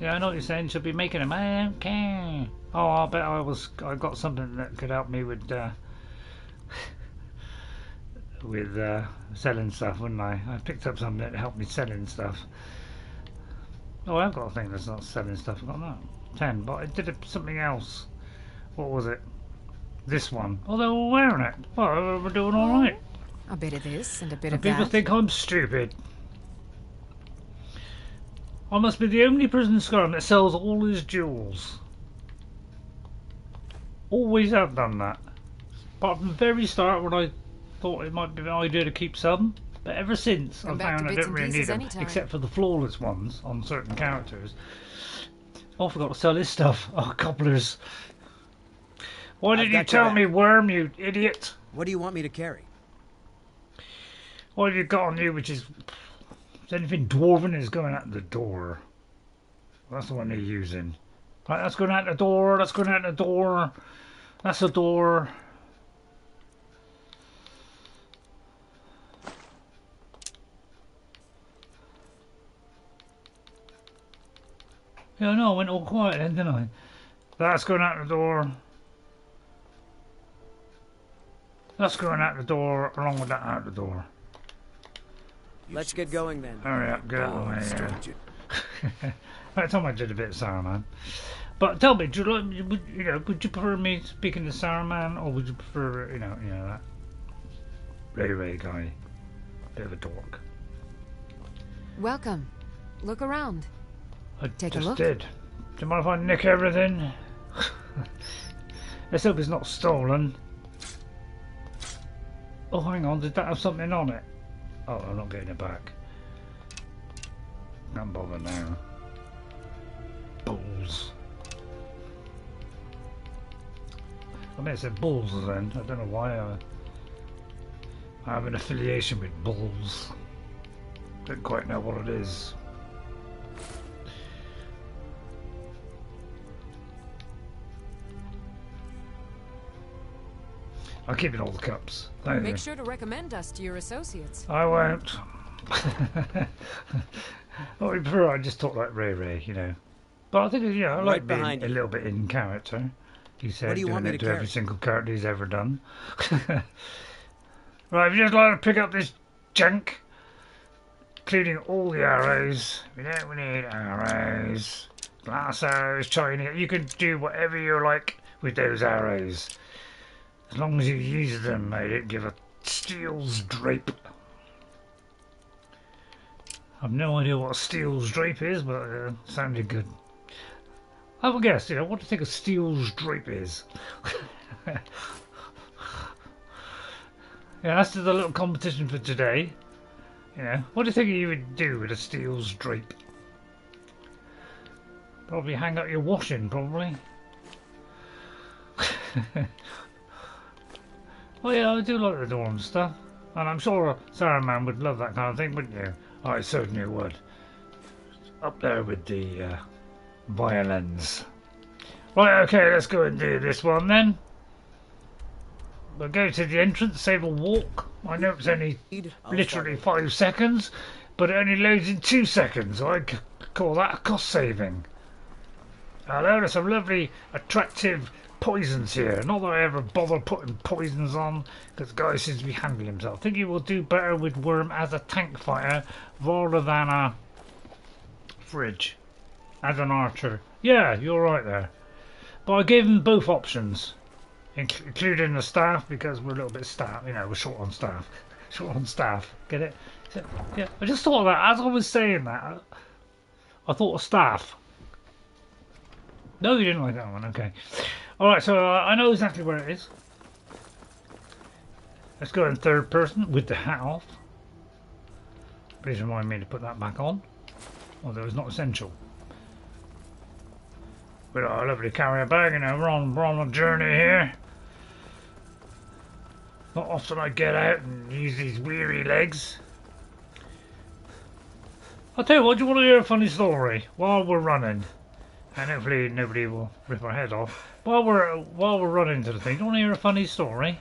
Yeah, I know what you're saying. Should be making them. I don't care. Oh, I bet I got something that could help me with selling stuff, wouldn't I? I picked up something that helped me selling stuff. Oh, I've got a thing that's not selling stuff. I've got that 10, but I did something else. What was it? This one. Oh, they were wearing it. Well, we're doing all right. A bit of this and a bit And of people that. think I'm stupid. I must be the only person in Skyrim that sells all his jewels. Always have done that. Apart from the very start when I thought it might be an idea to keep some. But ever since, Come I've back to found I bits don't and really need pieces them. anytime. Except for the flawless ones on certain characters. Oh, I forgot to sell this stuff. Oh, cobblers. Why I've didn't you got your tell me, back. worm, you idiot? What do you want me to carry? What have you got on you, which is... Is anything dwarven is going out the door? That's the one they're using. Right, that's going out the door, that's going out the door. That's the door. Yeah, no, I went all quiet then, didn't I? That's going out the door. That's going out the door, along with that out the door. Let's get going then. Hurry up, get out of the way. Stormed you. By the time I did a bit of Saruman. But tell me, do you like, would you prefer me speaking to Saruman, or would you prefer, you know that Ray guy, bit of a dork? Welcome. Look around. I Take a just look. did. Do you mind if I nick everything? Let's hope it's not stolen. Oh, hang on, did that have something on it? Oh, I'm not getting it back. Can't bother now. Bulls. I mean, it said bulls then. I don't know why I have an affiliation with bulls. Don't quite know what it is. I'll keep it all the cups. Thank you. Make sure to recommend us to your associates. I won't. I would prefer I just talk like Ray, you know. But I think, I Right like being behind a you. little bit in character. He said, What do you doing want me it to to every carry? single character he's ever done. Right, if you just like to pick up this junk, including all the arrows. We need arrows. Glass arrows, shiny. You can do whatever you like with those arrows. As long as you use them, they don't give a steel's drape. I've no idea what a steel's drape is, but sounded good. I would guess, what do you think a steel's drape is? Yeah, that's the little competition for today. What do you think you would do with a steel's drape? Probably hang up your washing, probably. Well, yeah, I do like the door and stuff. And I'm sure Saruman would love that kind of thing, wouldn't you? I certainly would. Up there with the violins. Right, okay, let's go and do this one then. We'll go to the entrance, save a walk. I know it's only literally 5 seconds, but it only loads in 2 seconds, so I call that a cost saving. Hello, there's some lovely, attractive poisons here. Not that I ever bother putting poisons on, because the guy seems to be handling himself. I think he will do better with Worm as a tank fighter rather than a fridge as an archer. Yeah, you're right there. But I gave him both options, including the staff, because we're a little bit staff. We're short on staff. Short on staff. Get it? So, yeah, I just thought of that as I was saying that. I thought of staff. No, you didn't like that one. Okay. Alright, so I know exactly where it is. Let's go in third person with the hat off. Please remind me to put that back on. Although it's not essential. But I lovely carrier bag, we're on a journey here. Not often I get out and use these weary legs. I'll tell you what, do you want to hear a funny story while we're running? And hopefully nobody will rip our head off. While we're running to the thing, do you want to hear a funny story?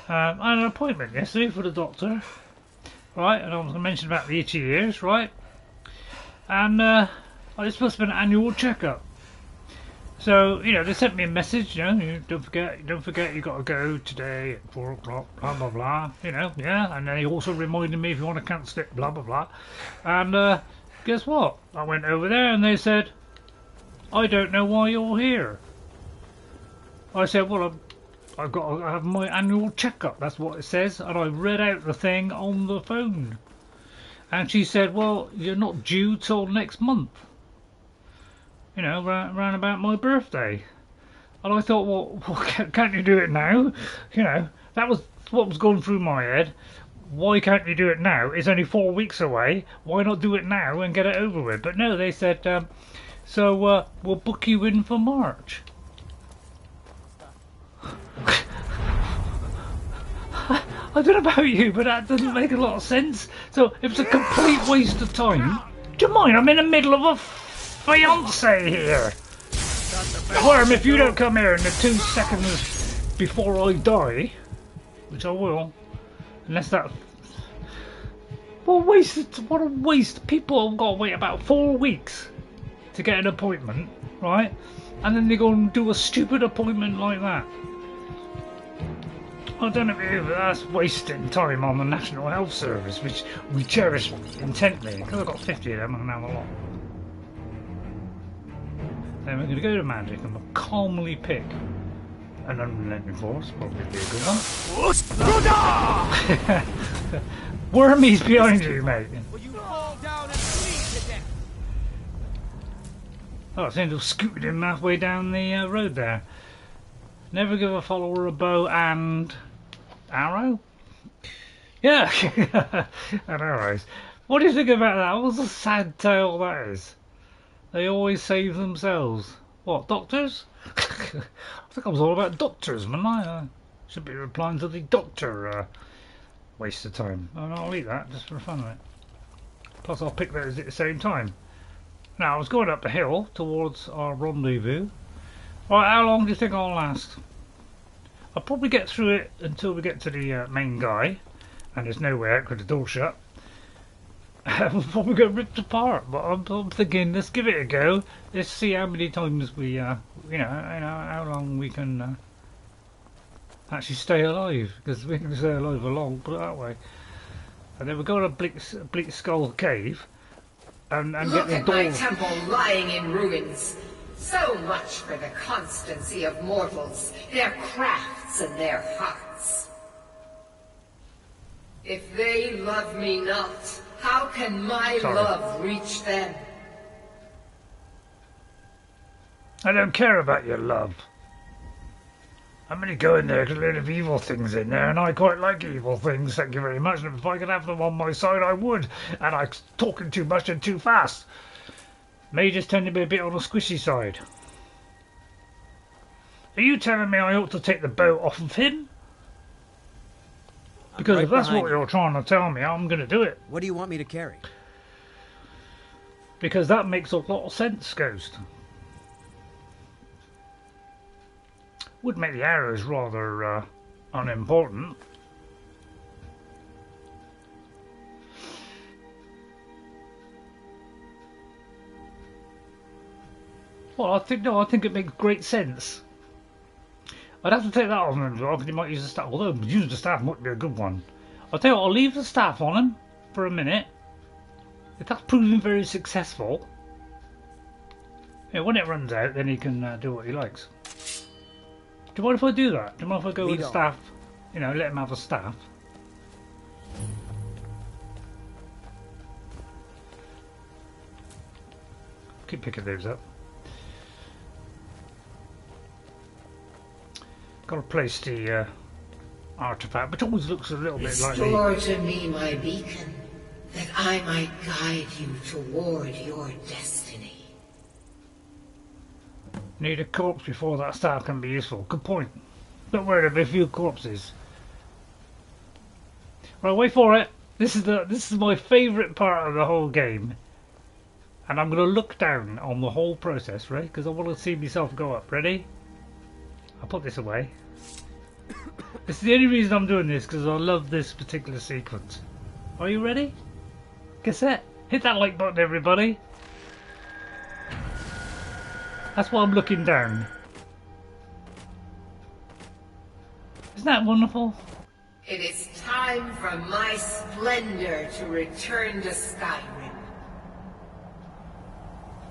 I had an appointment yesterday for the doctor, right? And I was going to mention about the itchy ears, right? And it's supposed to be an annual checkup. So they sent me a message. Don't forget, you got to go today at 4 o'clock. Blah blah blah. Yeah. And they also reminded me if you want to cancel it. Blah blah blah. And guess what? I went over there and they said, I don't know why you're here. I said, well, I've got to have my annual checkup. That's what it says. And I read out the thing on the phone. And she said, well, you're not due till next month. Round about my birthday. And I thought, well, can't you do it now? That was what was going through my head. Why can't you do it now? It's only 4 weeks away. Why not do it now and get it over with? But no, they said, so we'll book you in for March. I don't know about you, but that doesn't make a lot of sense. So if it's a complete waste of time, do you mind? I'm in the middle of a fiance here. Worm, if you don't come here in the 2 seconds before I die, which I will, unless that... What a waste. People have got to wait about 4 weeks to get an appointment, right? And then they go and do a stupid appointment like that. I don't know if that's wasting time on the National Health Service, which we cherish intently, because I've got 50 of them and I have a lot. Then we're going to go to magic and we'll calmly pick an unrelenting force, probably be a good one. Wormy's behind you, mate. Will you fall down and bleed to death? Oh, it seems to have scooted him halfway down the road there. Never give a follower a bow and... arrow? Yeah, and arrows. What do you think about that? What's a sad tale that is? They always save themselves. What, doctors? I think I was all about doctors, man. I should be replying to the doctor waste of time. Oh, no, I'll eat that just for fun of it. Plus I'll pick those at the same time. Now I was going up the hill towards our rendezvous. Right, how long do you think I'll last? I'll probably get through it until we get to the main guy, and there's no way out because the door's shut. We'll probably get ripped apart, but I'm thinking let's give it a go. Let's see how many times we, you know, how long we can actually stay alive, because we can stay alive for long, put it that way. And then we'll go to Bleak Skull Cave and get the door. Look at my temple lying in ruins. So much for the constancy of mortals, their crafts and their hearts. If they love me not, how can my love reach them? I don't care about your love. I'm only going there because there's a lot of evil things in there, and I quite like evil things, thank you very much. And if I could have them on my side, I would. And I'm talking too much and too fast. May just tend to be a bit on the squishy side. Are you telling me I ought to take the boat off of him? Because right if that's what behind you're trying to tell me, I'm going to do it. What do you want me to carry? Because that makes a lot of sense, Ghost. Would make the arrows rather unimportant. Well, I think it makes great sense. I'd have to take that off him as well, because he might use the staff. Although using the staff might be a good one. I'll tell you what, I'll leave the staff on him for a minute. If that's proving very successful, yeah, when it runs out, then he can do what he likes. Do you mind if I do that? Do you mind if I go with the staff? You know, let him have a staff. Keep picking those up. Got to place the artifact, which always looks a little bit like Restore to me my beacon, that I might guide you toward your destiny. Need a corpse before that staff can be useful. Good point. Don't worry, there'll be a few corpses. Right, wait for it. This is my favourite part of the whole game, and I'm going to look down on the whole process, right? Because I want to see myself go up. Ready? I'll put this away. This is the only reason I'm doing this, because I love this particular sequence. Are you ready? Cassette, hit that like button, everybody. That's why I'm looking down. Isn't that wonderful? It is time for my splendor to return to Skyrim.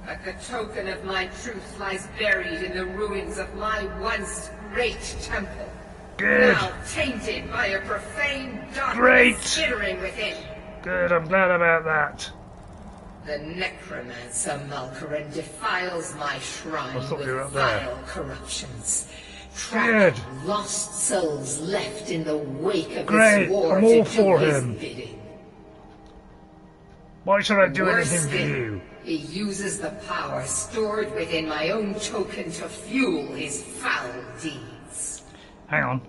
But the token of my truth lies buried in the ruins of my once great temple. Good. Now tainted by a profane darkness Great. skittering within. Good, I'm glad about that. The necromancer Malkoran defiles my shrine I thought with you were up there. vile corruptions. Good. Track lost souls left in the wake of Great, this war I'm all to for do his him. bidding. Why should I do Worse anything for still, you? he uses the power stored within my own token to fuel his foul deeds. Hang on.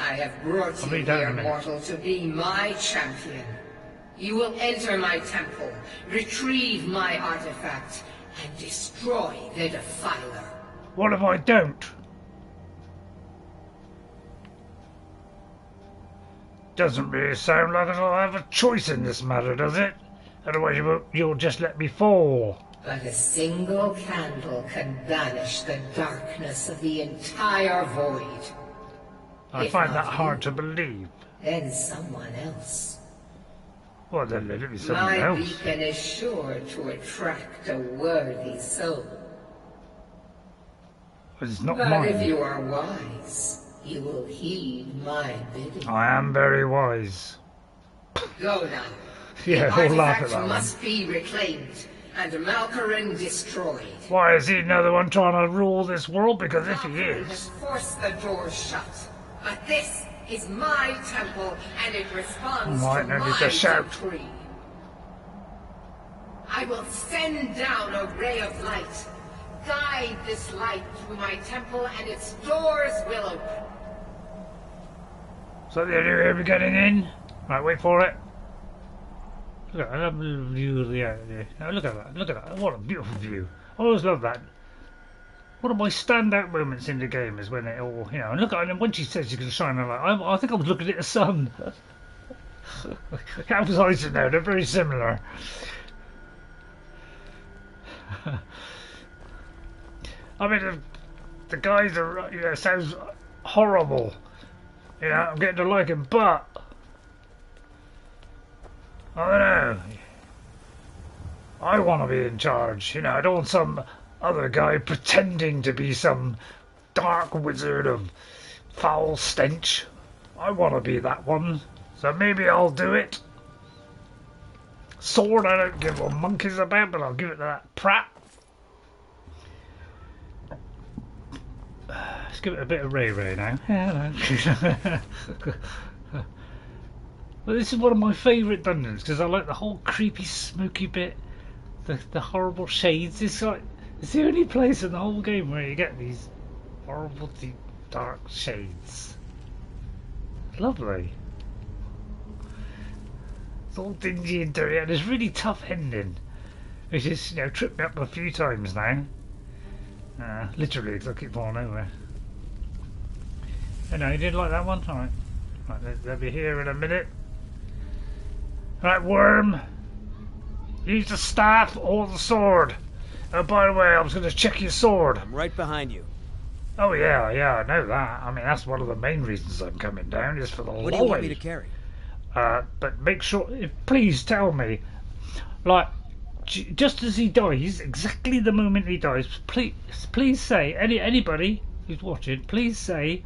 I have brought you here, mortal, to be my champion. You will enter my temple, retrieve my artifact, and destroy the Defiler. What if I don't? Doesn't really sound like I'll have a choice in this matter, does it? Otherwise you'll just let me fall. But a single candle can banish the darkness of the entire void. I find that hard to believe. Then someone else. Well, then let it be someone My else. beacon is sure to attract a worthy soul. But it's not But mine. if you are wise, you will heed my bidding. I am very wise. Go now. Yeah, the we'll laugh at artifact that one. must be reclaimed, and Malkoran destroyed. Why, is he another one trying to rule this world? Because if he Malkoran has is... forced the doors shut. But this is my temple, and it responds Right, to now my get the shout. decree. I will send down a ray of light. Guide this light through my temple, and its doors will open. So the only way of getting in? Right, wait for it. Look at that, I love the view of the area. Now look at that, look at that. What a beautiful view. I always love that. One of my standout moments in the game is when it all, you know, and look at it, and when she says she's going to shine a light, I think I was looking at the sun. How was I to know? They're very similar. I mean, the guys are, you know, sounds horrible. You know, I'm getting to like him, but I don't know. I want to be in charge. You know, I don't want some other guy pretending to be some dark wizard of foul stench. I want to be that one. So maybe I'll do it. Sword I don't give a monkey's about, but I'll give it to that prat. Let's give it a bit of Ray now. Hello. Well, this is one of my favourite dungeons because I like the whole creepy, smoky bit, the horrible shades. It's like it's the only place in the whole game where you get these horrible, deep, dark shades. Lovely. It's all dingy and dirty, and it's really tough ending, which has, you know, tripped me up a few times now. Literally, because I keep falling over. Oh no, you didn't like that one? Alright. Right, they'll be here in a minute. Right, worm. Use the staff or the sword. Oh, by the way, I was going to check your sword. I'm right behind you. Oh yeah, I know that. I mean, that's one of the main reasons I'm coming down, is for the lolly. What do you want me to carry? But make sure, please tell me, like, just as he dies, exactly the moment he dies, please say, anybody who's watching, please say,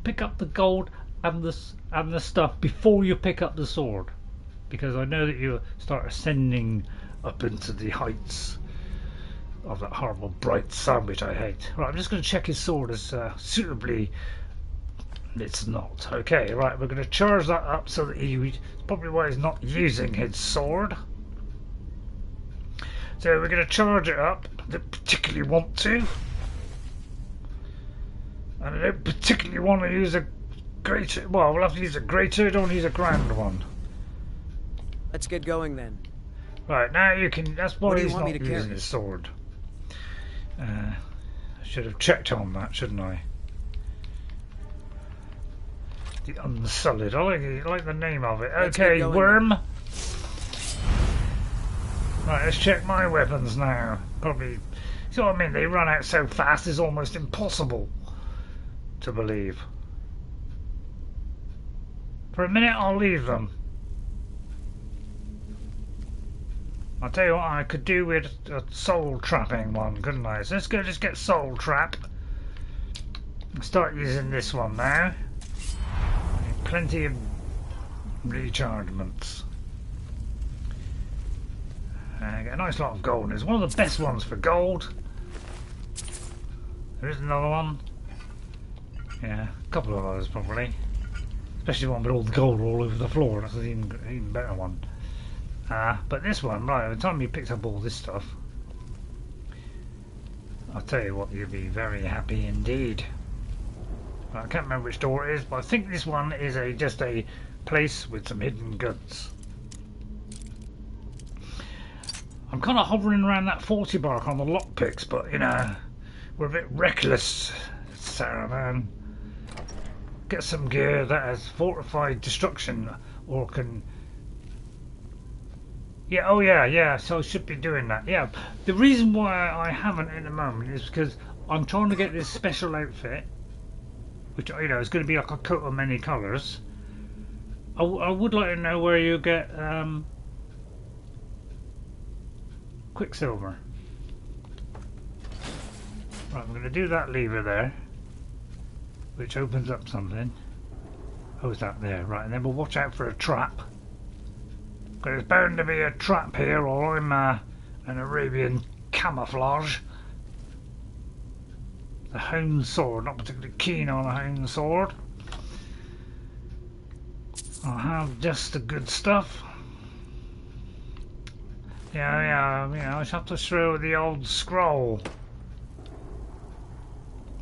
pick up the gold and the stuff before you pick up the sword, because I know that you start ascending up into the heights of that horrible bright sun which I hate. Right, I'm just going to check his sword is suitably. It's not. Okay, right, we're going to charge that up so that that's probably why he's not using his sword. So we're going to charge it up. I don't particularly want to. And I don't particularly want to use a greater. Well, we'll have to use a greater, don't use a grand one. Let's get going then. Right, now you can. That's why What do you he's want not me to using carry? his sword. I should have checked on that, shouldn't I? The Unsullied. I like the name of it. Let's Okay, get going worm. Right, let's check my weapons now. Probably. See what I mean? They run out so fast, it's almost impossible to believe. For a minute, I'll leave them. I'll tell you what I could do with a soul trapping one, couldn't I? So let's go just get soul trap. Start using this one now. Plenty of rechargements. Get a nice lot of gold. It's one of the best ones for gold. There is another one. Yeah, a couple of others probably. Especially one with all the gold all over the floor. That's an even better one. But this one, right, by the time you picked up all this stuff, I'll tell you what, you'll be very happy indeed. I can't remember which door it is, but I think this one is just a place with some hidden goods. I'm kind of hovering around that 40 mark on the lockpicks, but you know, we're a bit reckless, Saruman. Get some gear that has fortified destruction or can... Yeah, oh yeah, so I should be doing that. Yeah, the reason why I haven't at the moment is because I'm trying to get this special outfit, which, you know, is going to be like a coat of many colours. I would like to know where you get Quicksilver. Right, I'm going to do that lever there, which opens up something. Oh, is that there? Right, and then we'll watch out for a trap. Because there's bound to be a trap here, or I'm an Arabian camouflage. The hound sword, not particularly keen on a hound sword. I'll have just the good stuff. Yeah, I just have to throw the old scroll.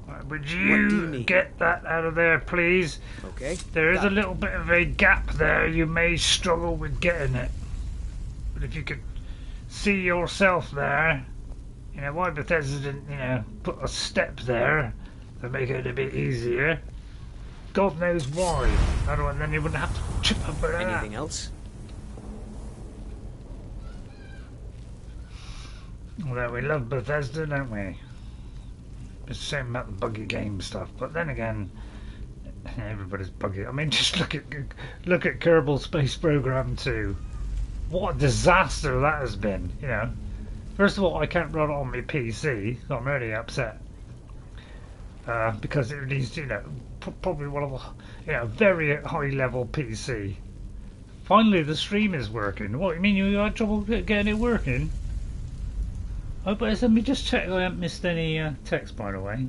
Right, would you get that out of there, please? Okay. There is a little bit of a gap there. You may struggle with getting it. But if you could see yourself there, you know, why Bethesda didn't, you know, put a step there to make it a bit easier. God knows why. Otherwise, then you wouldn't have to trip over that. Anything else? Well, we love Bethesda, don't we? It's the same about the buggy game stuff, but then again, everybody's buggy. I mean, just look at Kerbal Space Program 2. What a disaster that has been, you know. First of all, I can't run it on my PC, so I'm really upset. Because it needs, you know, probably one of the, you know, very high level PC. Finally, the stream is working. What, you mean you had trouble getting it working? Oh, but let me just check I haven't missed any text, by the way.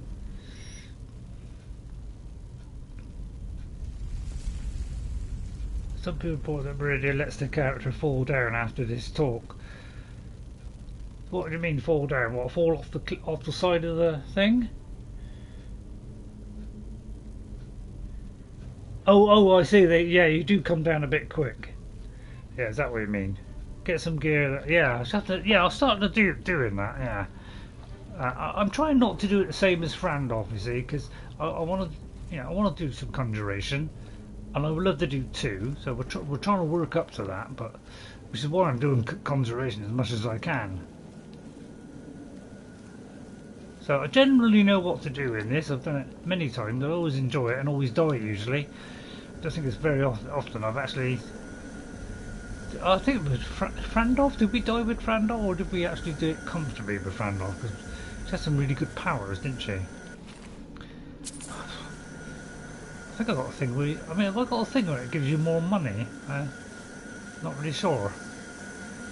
Some people report that Meridia lets the character fall down after this talk. What do you mean fall down? What, fall off the side of the thing? Oh, I see. Yeah, you do come down a bit quick. Yeah, is that what you mean? Get some gear. Yeah, I'll start doing that. Yeah, I'm trying not to do it the same as Frandov, you see, because I want to, you know, I want to do some conjuration, and I would love to do 2. So we're trying to work up to that, but which is why I'm doing conjuration as much as I can. So I generally know what to do in this. I've done it many times. I always enjoy it and always die usually. I don't think it's very often I've actually. I think it was Frandov. Did we die with Frandov, or did we actually do it comfortably with Frandov? Because she had some really good powers, didn't she? I think I got a thing where have I got a thing where it gives you more money? Not really sure.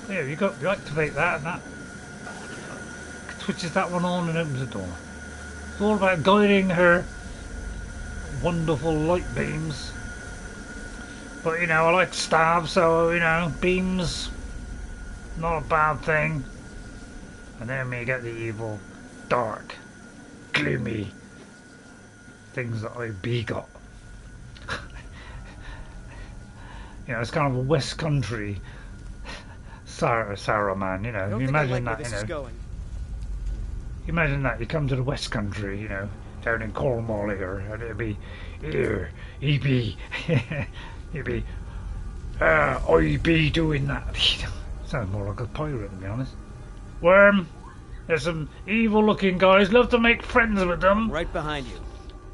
Yeah, you activate that, and that switches that one on and opens the door. It's all about guiding her wonderful light beams. But, you know, I like to stab, so, you know, beams, not a bad thing. And then we get the evil, dark, gloomy things that I begot. You know, it's kind of a West Country Saruman, you know. You imagine that, you know. Imagine that, you come to the West Country, you know, down in Cornwall here, and it'd be, here, he'd be doing that. Sounds more like a pirate, to be honest. Worm, there's some evil-looking guys. Love to make friends with them. Right behind you.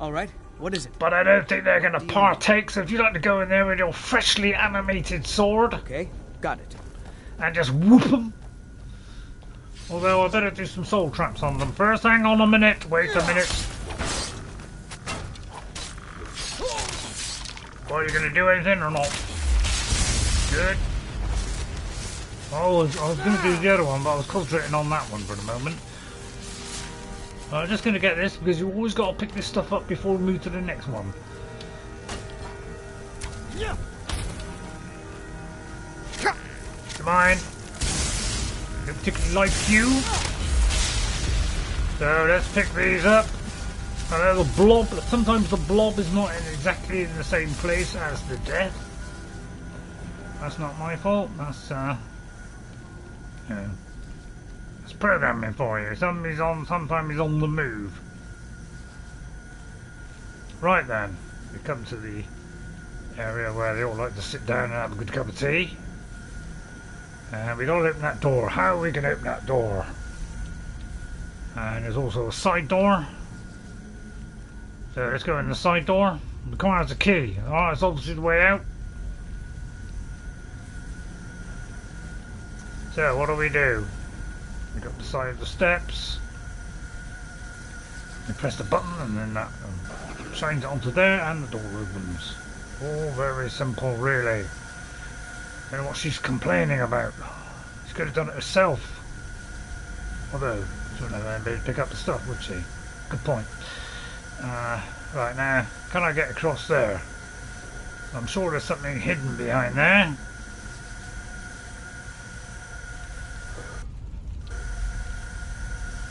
All right, what is it? But I don't think they're going to partake. So if you'd like to go in there with your freshly animated sword, okay, got it, and just whoop them. Although I better do some soul traps on them first. Hang on a minute. Wait a minute. Well, are you going to do anything or not? Good. Oh, I was going to do the other one, but I was concentrating on that one for the moment. I'm just going to get this, because you've always got to pick this stuff up before we move to the next one. Come on. I don't particularly like you. So let's pick these up. And the blob, sometimes the blob is not exactly in the same place as the death. That's not my fault, that's, you know, it's programming for you. Sometimes he's on the move. Right then, we come to the area where they all like to sit down and have a good cup of tea. And we gotta open that door. How are we gonna open that door? And there's also a side door. So let's go in the side door. Requires a key. Alright, it's obviously the way out. So what do? We go up the side of the steps. You press the button and then that shines it onto there and the door opens. All very simple really. I don't know what she's complaining about. She could have done it herself. Although, she wouldn't have been able to pick up the stuff, would she? Good point. Right now, can I get across there? I'm sure there's something hidden behind there.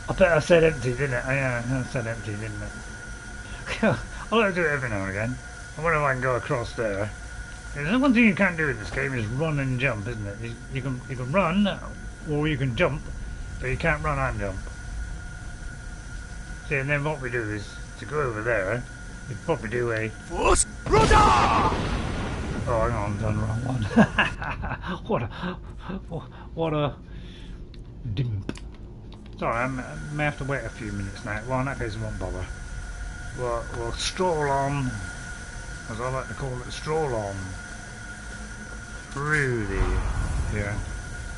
I bet I said empty, didn't it? Yeah, I said empty, didn't it? I like to do it every now and again. I wonder if I can go across there. There's one thing you can't do in this game is run and jump, isn't it? You can run, or you can jump, but you can't run and jump. See, and then what we do is, to go over there, we probably do a... Oh, hang on, I've done the wrong one. what a dimp. Sorry, I may have to wait a few minutes now. Well, in that case, I won't bother. We'll stroll on, as I like to call it, stroll on through the here.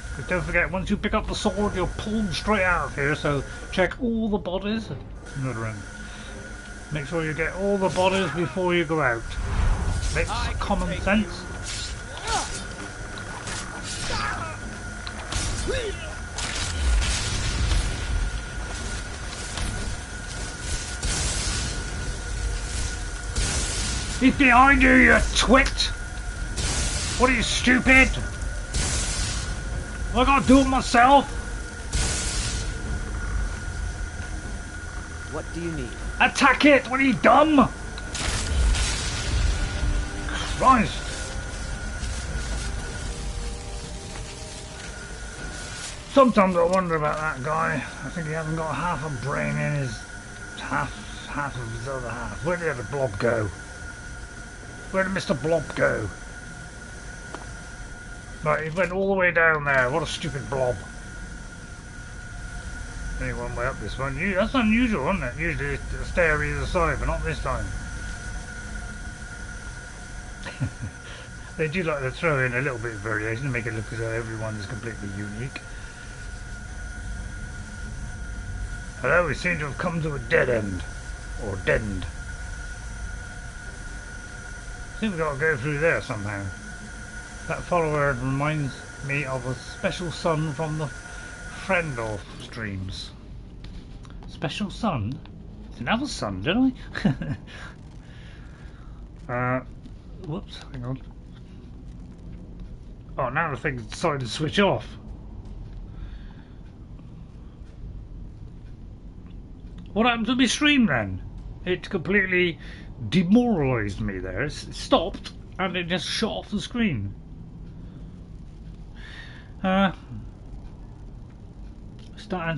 Because don't forget, once you pick up the sword, you're pulled straight out of here. So check all the bodies. Another end. Make sure you get all the bodies before you go out. Makes common sense. He's behind you, you twit! What are you, stupid? I gotta do it myself? What do you need? Attack it! What are you, dumb? Christ! Sometimes I wonder about that guy. I think he hasn't got half a brain in his half of his other half. Where did the blob go? Where did Mr. Blob go? Right, he went all the way down there. What a stupid blob. Only one way up this one. That's unusual, isn't it? Usually it's a stair either side, but not this time. They do like to throw in a little bit of variation to make it look as though everyone is completely unique. Although we seem to have come to a dead end. Or dead end. I think we've got to go through there somehow. That follower reminds me of a special son from the Friendle streams. Special son? Didn't have a son, did I? Whoops, hang on. Oh, now the thing's decided to switch off. What happened to my stream then? It completely demoralised me there. It stopped and it just shut off the screen. And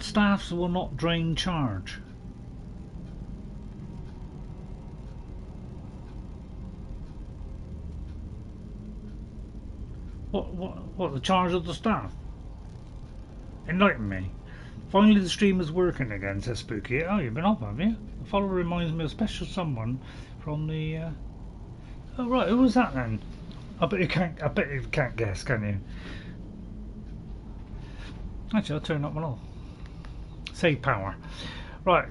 staffs will not drain charge. What the charge of the staff? Enlighten me. Finally the stream is working again, says Spooky. Oh, you've been off, have you? The follower reminds me of a special someone from the oh right, who was that then? I bet you can't guess, can you? Actually, I'll turn that one off. Save power. Right.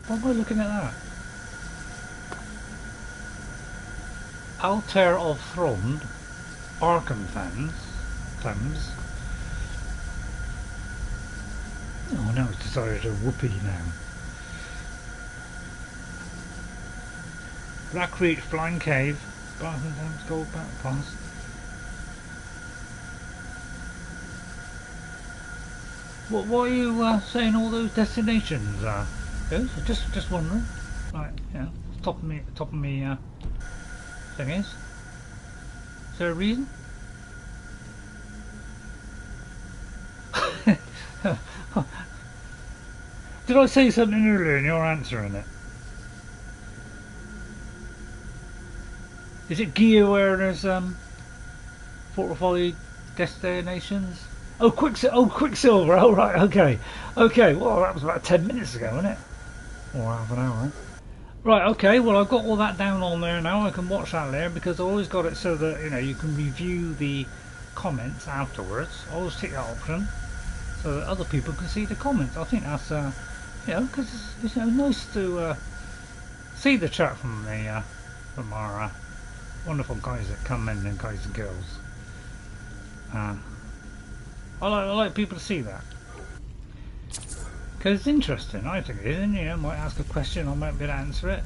Why am I looking at that? Altair of Throne, Arkham Thames. Oh no, it's decided to whoopee now. Blackreach, Flying Cave, Barton Thames, Gold Battle Pass. What are you saying all those destinations are? Just wondering. Right, yeah. Top of me thing is there a reason? Did I say something earlier and you're answering it? Is it gear where there's fortified destinations? Oh, Quicksilver. Oh, right. Okay. Well, that was about 10 minutes ago, wasn't it? Or half an hour. Right. Okay. Well, I've got all that down on there now. I can watch that there because I always got it so that you can review the comments afterwards. I always take that option so that other people can see the comments. I think that's because it's nice to see the chat from our wonderful guys that come in and guys and girls. I like people to see that because it's interesting. I think it is, and I might ask a question, I might be able to answer it.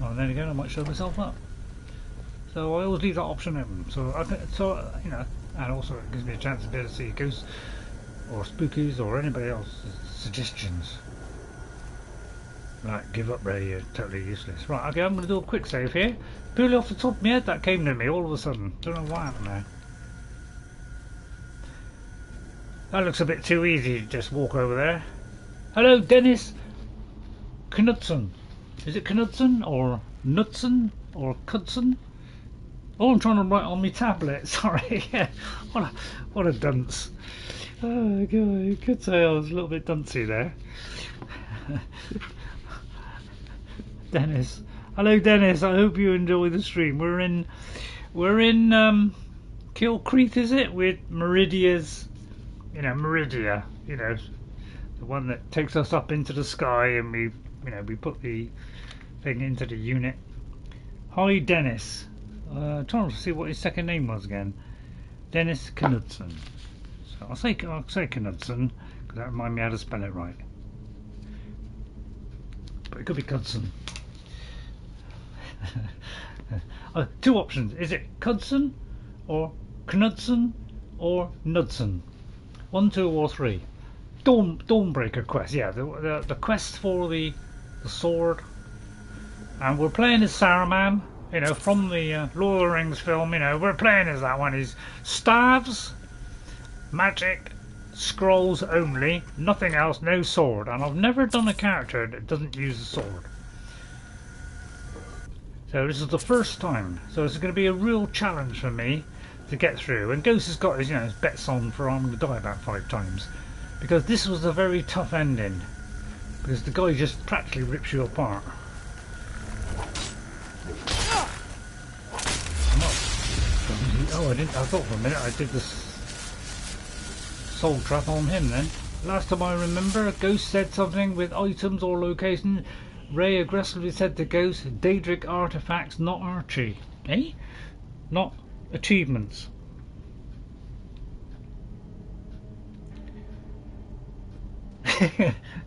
Oh, then again, I might show myself up. So I always leave that option open. And also it gives me a chance to be able to see ghosts or spookies or anybody else's suggestions. Right, give up, Ray. You're totally useless. Right, okay, I'm going to do a quick save here. Purely off the top of my head, that came to me all of a sudden. Don't know what happened there. That looks a bit too easy to just walk over there. Hello, Dennis Knudsen. Is it Knudsen or Knudsen or Cudson? Oh, I'm trying to write on my tablet. Sorry. Yeah. What a dunce. Oh god, you could say I was a little bit duncey there. Dennis. Hello, Dennis. I hope you enjoy the stream. We're in Kilkreath, is it? With Meridia's. Meridia, the one that takes us up into the sky, and we put the thing into the unit. Hi, Dennis. Trying to see what his second name was again. Dennis Knudsen. So I'll say Knudsen because that reminds me how to spell it right. But it could be Cudson. Two options. Is it Cudson or Knudsen or Knudsen? 1, 2, or 3. Dawnbreaker quest. Yeah, the quest for the sword. And we're playing as Saruman. From the Lord of the Rings film. We're playing as that one. Is staves, magic, scrolls only, nothing else, no sword. And I've never done a character that doesn't use a sword. So this is the first time. So it's going to be a real challenge for me to get through. And Ghost has got his, his bets on for I'm going to die about 5 times. Because this was a very tough ending. Because the guy just practically rips you apart. Oh, I thought for a minute I did this soul trap on him then. Last time I remember, Ghost said something with items or location. Ray aggressively said to Ghost, Daedric artifacts, not Archie. Eh? Not achievements.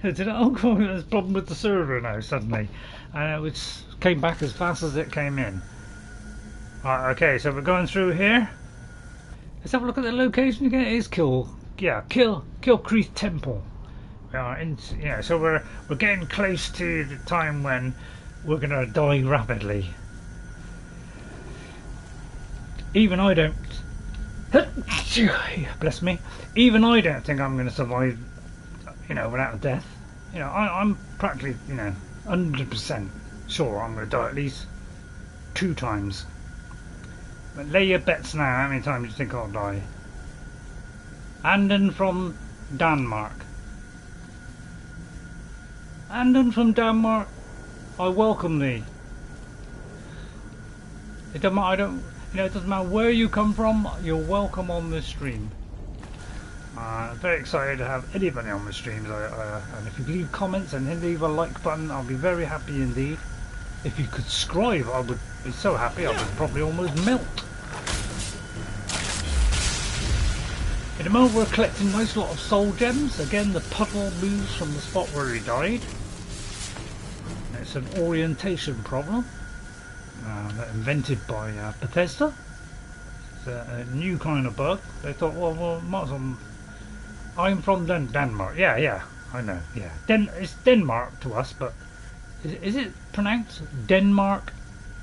There's a problem with the server now suddenly. And it came back as fast as it came in. Right, okay, so we're going through here. Let's have a look at the location again. It is Kilkreath Temple. We are in, so we're getting close to the time when we're gonna die rapidly. Even I don't. Bless me. Even I don't think I'm gonna survive. Without death. I'm practically, 100% sure I'm gonna die at least 2 times. But lay your bets now, how many times do you think I'll die? Anden from Denmark. Anden from Denmark, I welcome thee. It doesn't matter, it doesn't matter where you come from, you're welcome on this stream. I'm very excited to have anybody on the streams, and if you leave comments and leave a like button, I'll be very happy indeed. If you could subscribe, I would be so happy I would probably almost melt. In a moment we're collecting a nice lot of soul gems. Again, the puddle moves from the spot where he died. It's an orientation problem invented by Bethesda. It's a new kind of bug. They thought, well, might as well. I'm from Denmark. Yeah. I know. Yeah, it's Denmark to us, but is it pronounced Denmark,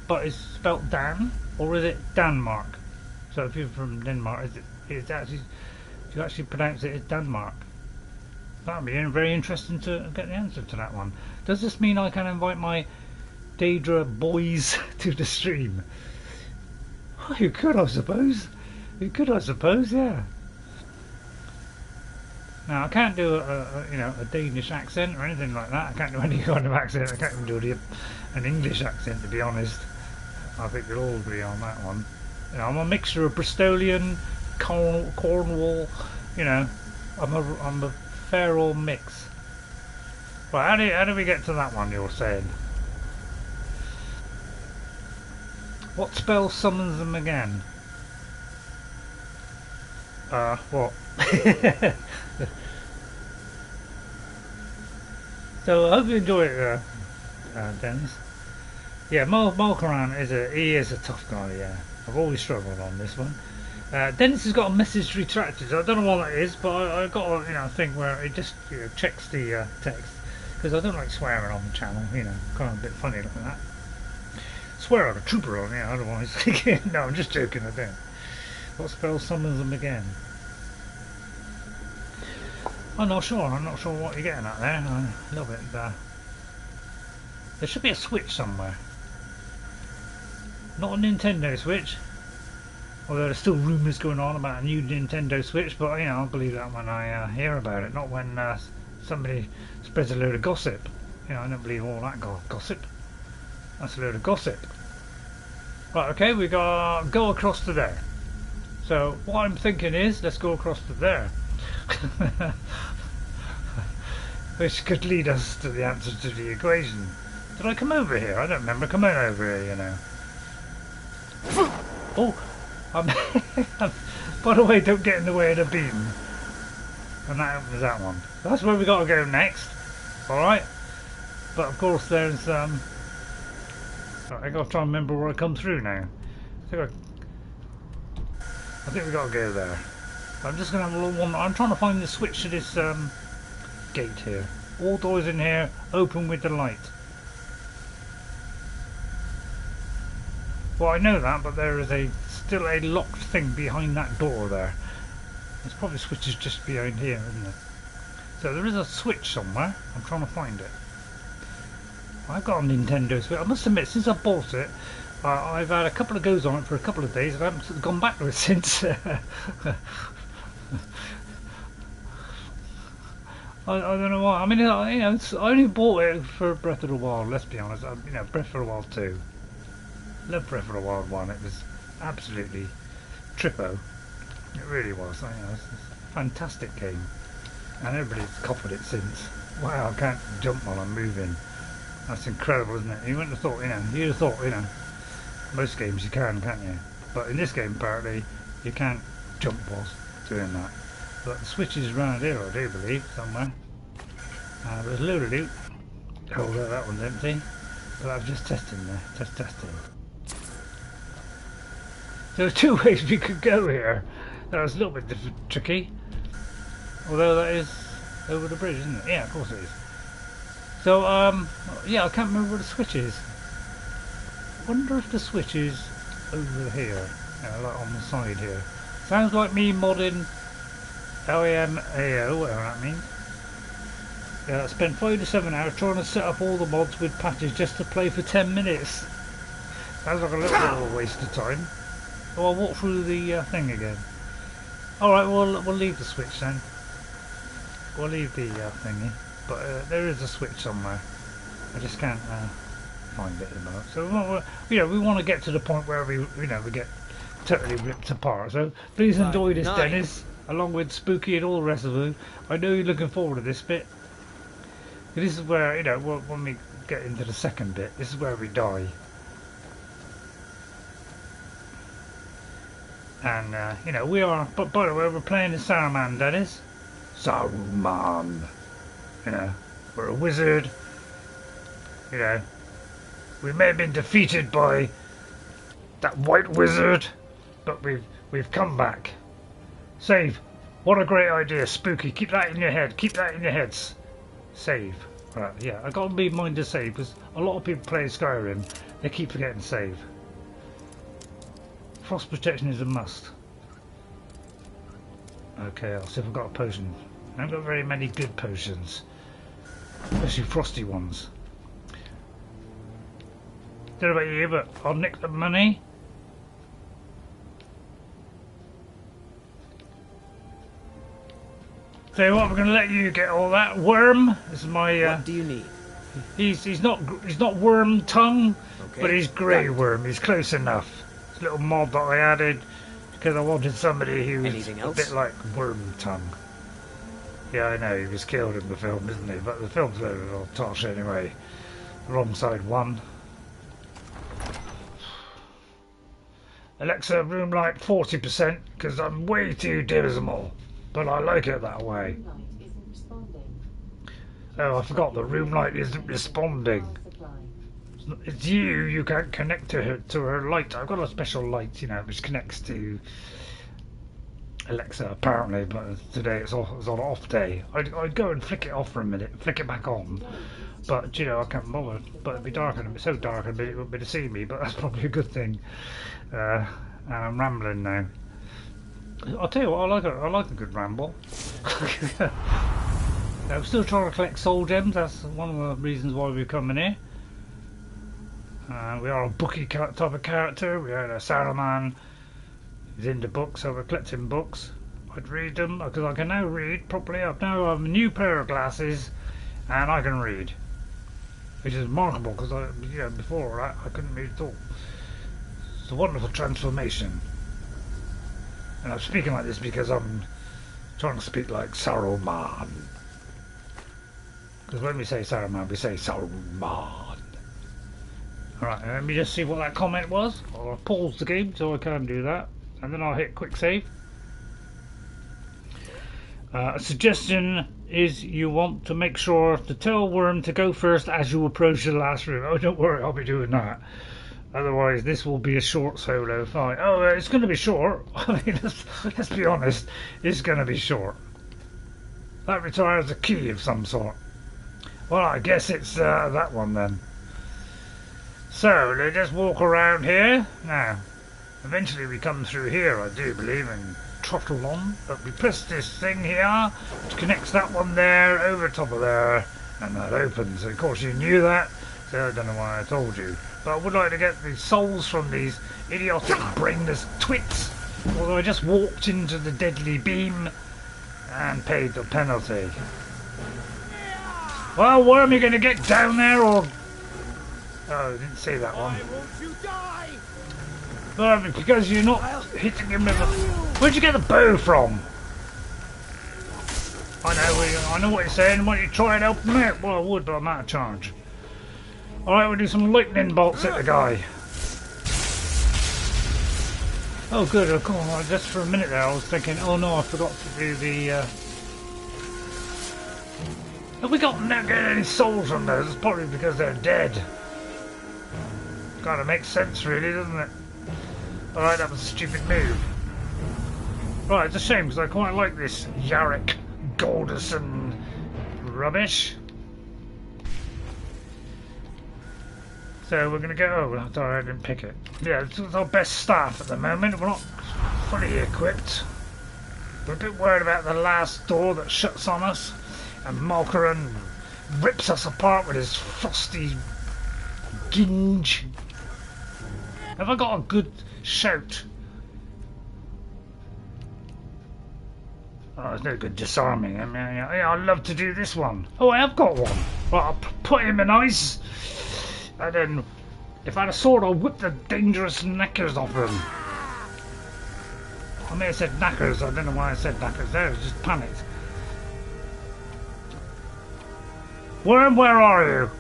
but it's spelt Dan, or is it Denmark? So if you're from Denmark, is actually, do you actually pronounce it as Denmark? That'd be very interesting to get the answer to that one. Does this mean I can invite my Daedra boys to the stream? Oh, you could, I suppose. You could, I suppose, yeah. Now I can't do a Danish accent or anything like that. I can't do any kind of accent. I can't even do an English accent, to be honest. I think we'll all agree on that one. You know, I'm a mixture of Bristolian, Cornwall. You know, I'm a fair old mix. Right, how do we get to that one? You're saying. What spell summons them again? What? So I hope you enjoy it, Dennis. Yeah, Malkoran is a tough guy. Yeah, I've always struggled on this one. Dennis has got a message retracted. I don't know what that is, but I got a thing where it just checks the text, because I don't like swearing on the channel. You know, kind of a bit funny like that. Swear on a trooper on, yeah. Otherwise, no, I'm just joking. I don't. What spell summons them again? I'm not sure what you're getting at there. I love it. There should be a Switch somewhere. Not a Nintendo Switch. Although there's still rumours going on about a new Nintendo Switch, but you know, I'll believe that when I hear about it, not when somebody spreads a load of gossip. You know, I don't believe all that gossip. That's a load of gossip. Right, okay, we got go across to there. So what I'm thinking is, let's go across to there. Which could lead us to the answer to the equation. Did I come over here? I don't remember coming over here, you know. Oh, by the way, don't get in the way of the beam. And that opens that one. That's where we got to go next. Alright. But of course there's I got to try and remember where I come through now. I think we got to go there. I'm just going to have a little one. I'm trying to find the switch to this gate here. All doors in here open with the light. Well, I know that, but there is still a locked thing behind that door there. There's probably switches just behind here, isn't it? So there is a switch somewhere. I'm trying to find it. I've got a Nintendo Switch. I must admit, since I bought it, I've had a couple of goes on it for a couple of days, and I haven't gone back to it since. I don't know why. I mean, I only bought it for Breath of the Wild. Let's be honest. Breath of the Wild 2. Love Breath of the Wild 1. It was absolutely trippo. It really was. It's a fantastic game, and everybody's copied it since. Wow, I can't jump while I'm moving. That's incredible, isn't it? You wouldn't have thought, you'd have thought, most games you can't you? But in this game, apparently, you can't jump whilst doing that. But the switch is around here, I do believe, somewhere. There's a load of loot. Oh, that one's empty. But I'm just testing there, just testing. So there's two ways we could go here. That was a little bit tricky. Although that is over the bridge, isn't it? Yeah, of course it is. So, yeah, I can't remember where the switch is. I wonder if the switch is over here, like on the side here. Sounds like me modding LAMAO, whatever that means. I spent 5 to 7 hours trying to set up all the mods with patches just to play for 10 minutes. Sounds like a little bit of a waste of time. So I'll walk through the thing again. Alright, we'll leave the switch then. We'll leave the thingy. But there is a switch somewhere. I just can't find it at the moment. So we want to get to the point where we get totally ripped apart. So please enjoy this, Dennis, along with Spooky and all the rest of you. I know you're looking forward to this bit. This is where when we get into the second bit, this is where we die. And we are. But by the way, we're playing as Saruman, Dennis. Saruman. We're a wizard. We may have been defeated by that white wizard, but we've come back. Save. What a great idea, Spooky. Keep that in your head. Keep that in your heads. Save. Right, yeah, I gotta be in mind to save because a lot of people play Skyrim, they keep forgetting to save. Frost protection is a must. Okay, I'll see if I've got a potion. I haven't got very many good potions, especially frosty ones. Don't know about you, but I'll nick the money. So what, we're going to let you get all that. Worm, this is my... What do you need? He's not worm tongue, Okay. but he's grey worm. He's close enough. It's a little mod that I added because I wanted somebody who was a bit like worm tongue. Yeah, I know, he was killed in the film, isn't he? But the film's a little tosh anyway. Wrong side one. Alexa, room light 40% because I'm way too dismal. But I like it that way. Oh, I forgot the room light isn't responding. It's you can't connect to her light. I've got a special light, you know, which connects to Alexa apparently, but today it's on off day. I'd go and flick it off for a minute, flick it back on. But, you know, I can't bother. But it'd be dark and it's so dark and it wouldn't be to see me, but that's probably a good thing. And I'm rambling now. I'll tell you what, I like a good ramble. I'm still trying to collect soul gems. That's one of the reasons why we're coming here. We are a booky type of character. We are a Saruman. He's into books, so we're collecting books. I'd read them because I can now read properly. I've now got a new pair of glasses, and I can read, which is remarkable because before that I couldn't read at all. It's a wonderful transformation. And I'm speaking like this because I'm trying to speak like Saruman. Because when we say Saruman, we say Saruman. Alright, let me just see what that comment was. I'll pause the game so I can do that. And then I'll hit quick save. A suggestion is you want to make sure to tell Worm to go first as you approach the last room. Oh, don't worry, I'll be doing that. Otherwise, this will be a short solo fight. Oh, it's going to be short. I mean, let's be honest. It's going to be short. That requires a key of some sort. Well, I guess it's that one then. So, let's just walk around here. Now, eventually we come through here, I do believe, and trottle on. But we press this thing here, which connects that one there, over top of there, and that opens. Of course, you knew that, so I don't know why I told you. But I would like to get the souls from these idiotic brainless twits. Although I just walked into the deadly beam and paid the penalty. Well, Worm, you going to get down there or... Oh, I didn't say that one. But because you're not hitting him with a... Where'd you get the bow from? I know what you're saying. Why don't you try and help him out? Well, I would, but I'm out of charge. Alright, we'll do some lightning bolts at the guy. Oh good, of course, just for a minute there I was thinking, oh no, I forgot to do the... Have we not get any souls from those? It's probably because they're dead. Kinda makes sense really, doesn't it? Alright, that was a stupid move. Right, it's a shame because I quite like this Yarrick Golderson rubbish. So we're going to go... Oh, sorry, I didn't pick it. Yeah, it's our best staff at the moment. We're not fully equipped. We're a bit worried about the last door that shuts on us. And Malkoran rips us apart with his frosty ginge. Have I got a good shout? Oh, there's no good disarming. I mean, yeah, I'd love to do this one. Oh, I have got one. Right, I'll put him in ice. And then, if I had a sword, I'll whip the dangerous knackers off him. I may have said knackers, I don't know why I said knackers there, I was just panicked. Worm, where are you?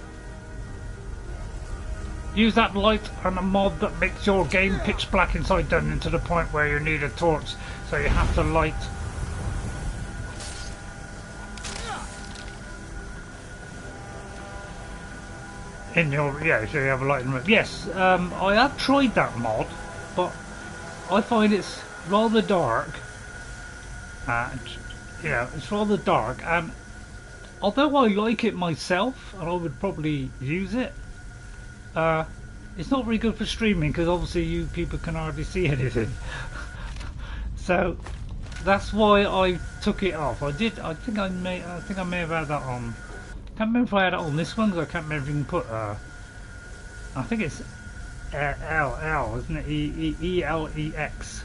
Use that light and a mod that makes your game pitch black inside down to the point where you need a torch, so you have to light. In your, yeah, so you have a light and yes, I have tried that mod, but I find it's rather dark. You know, it's rather dark, and although I like it myself, and I would probably use it, it's not very good for streaming because obviously you people can hardly see anything. So that's why I took it off. I think I may have had that on. Can't remember if I had it on this one because I can't remember if you can put. I think it's L, isn't it? ELEX.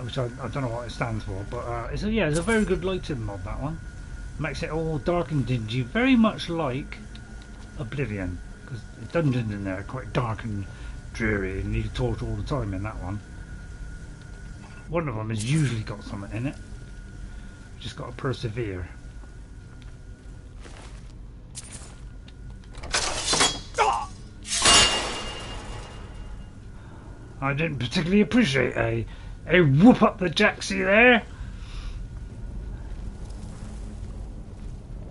Which I don't know what it stands for, but it's a very good lighting mod, that one. Makes it all dark and dingy, very much like Oblivion, because the dungeons in there are quite dark and dreary and you need to torch all the time in that one. One of them has usually got something in it. You just got to persevere. I didn't particularly appreciate a whoop up the jacksie there.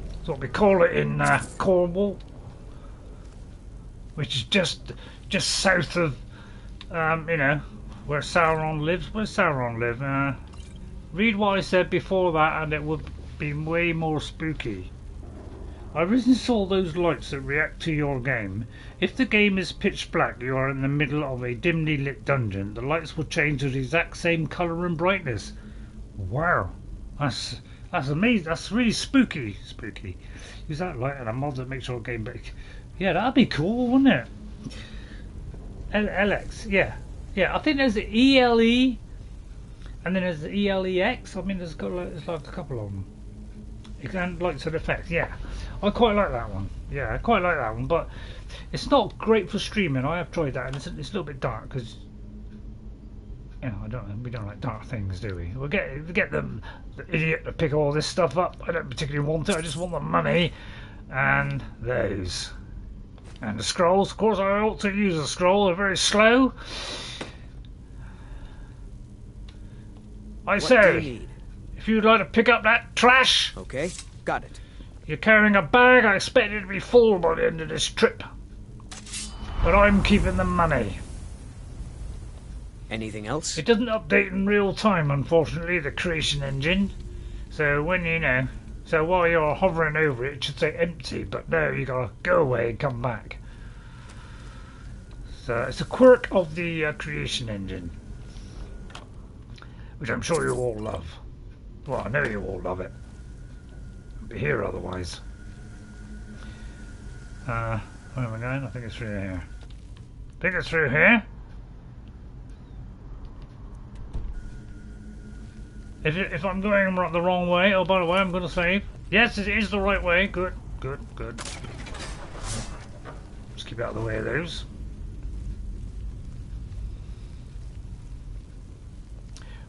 That's what we call it in Cornwall, which is just south of you know, where Sauron lives. Where Sauron live? Read what I said before that, and it would be way more spooky. I recently saw those lights that react to your game. If the game is pitch black, you are in the middle of a dimly lit dungeon. The lights will change to the exact same colour and brightness. Wow, that's amazing. That's really spooky. Use that light and a mod that makes your game big. Yeah, that'd be cool, wouldn't it? LX, yeah. I think there's the ELE, and then there's the ELEX. I mean, there's like a couple of them. And lights and effects, yeah. I quite like that one. Yeah, I quite like that one, but it's not great for streaming. I have tried that, and it's a little bit dark because, you know, we don't like dark things, do we? We get the idiot to pick all this stuff up. I don't particularly want it. I just want the money and those and the scrolls. Of course, I ought to use a scroll. They're very slow. What do you need? If you'd like to pick up that trash. Okay, got it. You're carrying a bag. I expect it to be full by the end of this trip. But I'm keeping the money. Anything else? It doesn't update in real time, unfortunately, the creation engine. So so while you're hovering over it, it should say empty. But no, you gotta go away and come back. So it's a quirk of the creation engine, which I'm sure you all love. Well, I know you all love it. I'd be here otherwise. Where am I going? I think it's through here. If I'm going the wrong way, oh, by the way, I'm going to save. Yes, it is the right way. Good. Just keep out of the way of those.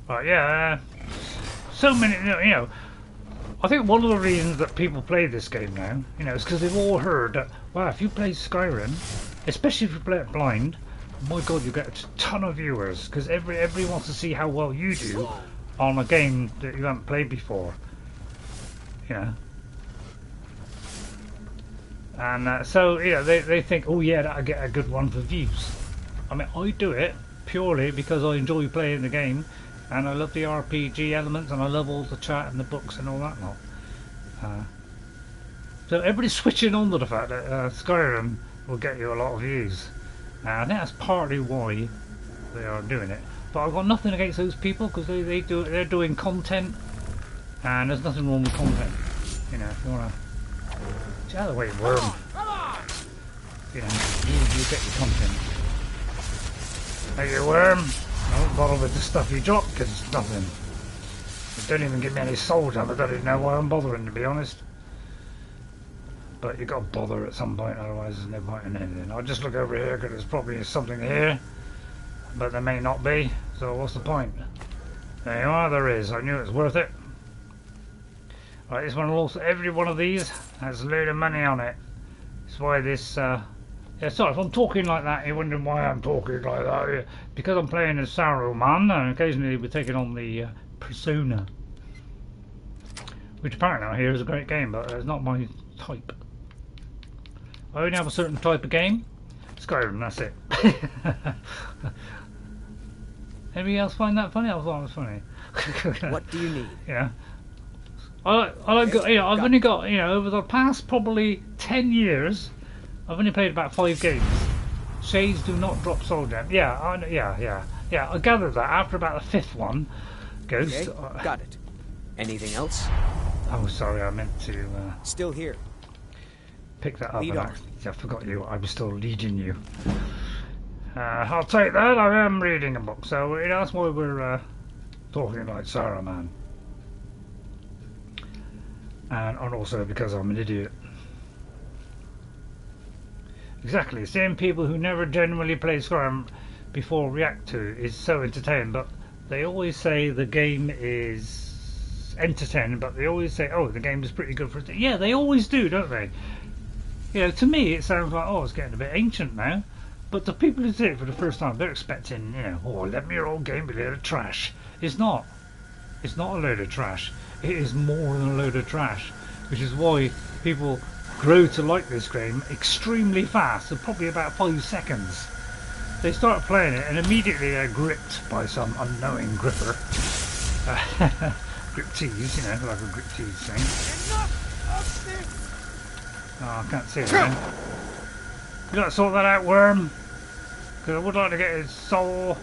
Right, yeah. So many, you know, I think one of the reasons that people play this game now, you know, is because they've all heard that, wow, if you play Skyrim, especially if you play it blind, my god, you get a ton of viewers, because everybody wants to see how well you do on a game that you haven't played before, you know. And so, you know, they think, oh yeah, that'll get a good one for views. I mean, I do it purely because I enjoy playing the game. And I love the RPG elements, and I love all the chat and the books and all that lot. So everybody's switching on to the fact that Skyrim will get you a lot of views. I think that's partly why they are doing it. But I've got nothing against those people because they're doing content, and there's nothing wrong with content. You know, if you wanna get out of the way, worm. You know, you get your content. Hey, you worm. I won't bother with the stuff you drop because it's nothing. It don't even give me any soul time. I don't even know why I'm bothering, to be honest. But you got to bother at some point, otherwise there's no point in anything. I'll just look over here because there's probably something here, but there may not be. So what's the point? There you are. There is. I knew it was worth it. Right, this one will also. Every one of these has a load of money on it. That's why this. Yeah, sorry, if I'm talking like that, you're wondering why I'm talking like that. Because I'm playing as Saruman, and occasionally we're taking on the Persona. Which apparently I hear is a great game, but it's not my type. I only have a certain type of game. Skyrim, that's it. Anybody else find that funny? I thought it was funny. What do you need? Yeah. I've only got, over the past probably 10 years, I've only played about 5 games. Shades do not drop soul gem. Yeah, I gathered that after about the 5th one. Ghost. Okay, got it. Anything else? Oh, sorry, I meant to Still here. pick that up. Lead on. I forgot you. I was still leading you. I'll take that. I am reading a book, so that's why we're talking like Saruman. And also because I'm an idiot. Exactly. Seeing people who never genuinely play Skyrim before react to is so entertaining, but they always say the game is entertaining, but they always say, oh, the game is pretty good for it. Yeah, they always do, don't they? To me it sounds like, oh, it's getting a bit ancient now. But the people who do it for the first time, they're expecting, 11-year-old game be a load of trash. It's not. It's not a load of trash. It is more than a load of trash, which is why people grow to like this game extremely fast, so probably about 5 seconds. They start playing it and immediately they're gripped by some unknowing gripper. Grip tease, like a grip tease thing. Enough of this! Oh, I can't see it now. You gotta sort that out, worm. Because I would like to get his soul.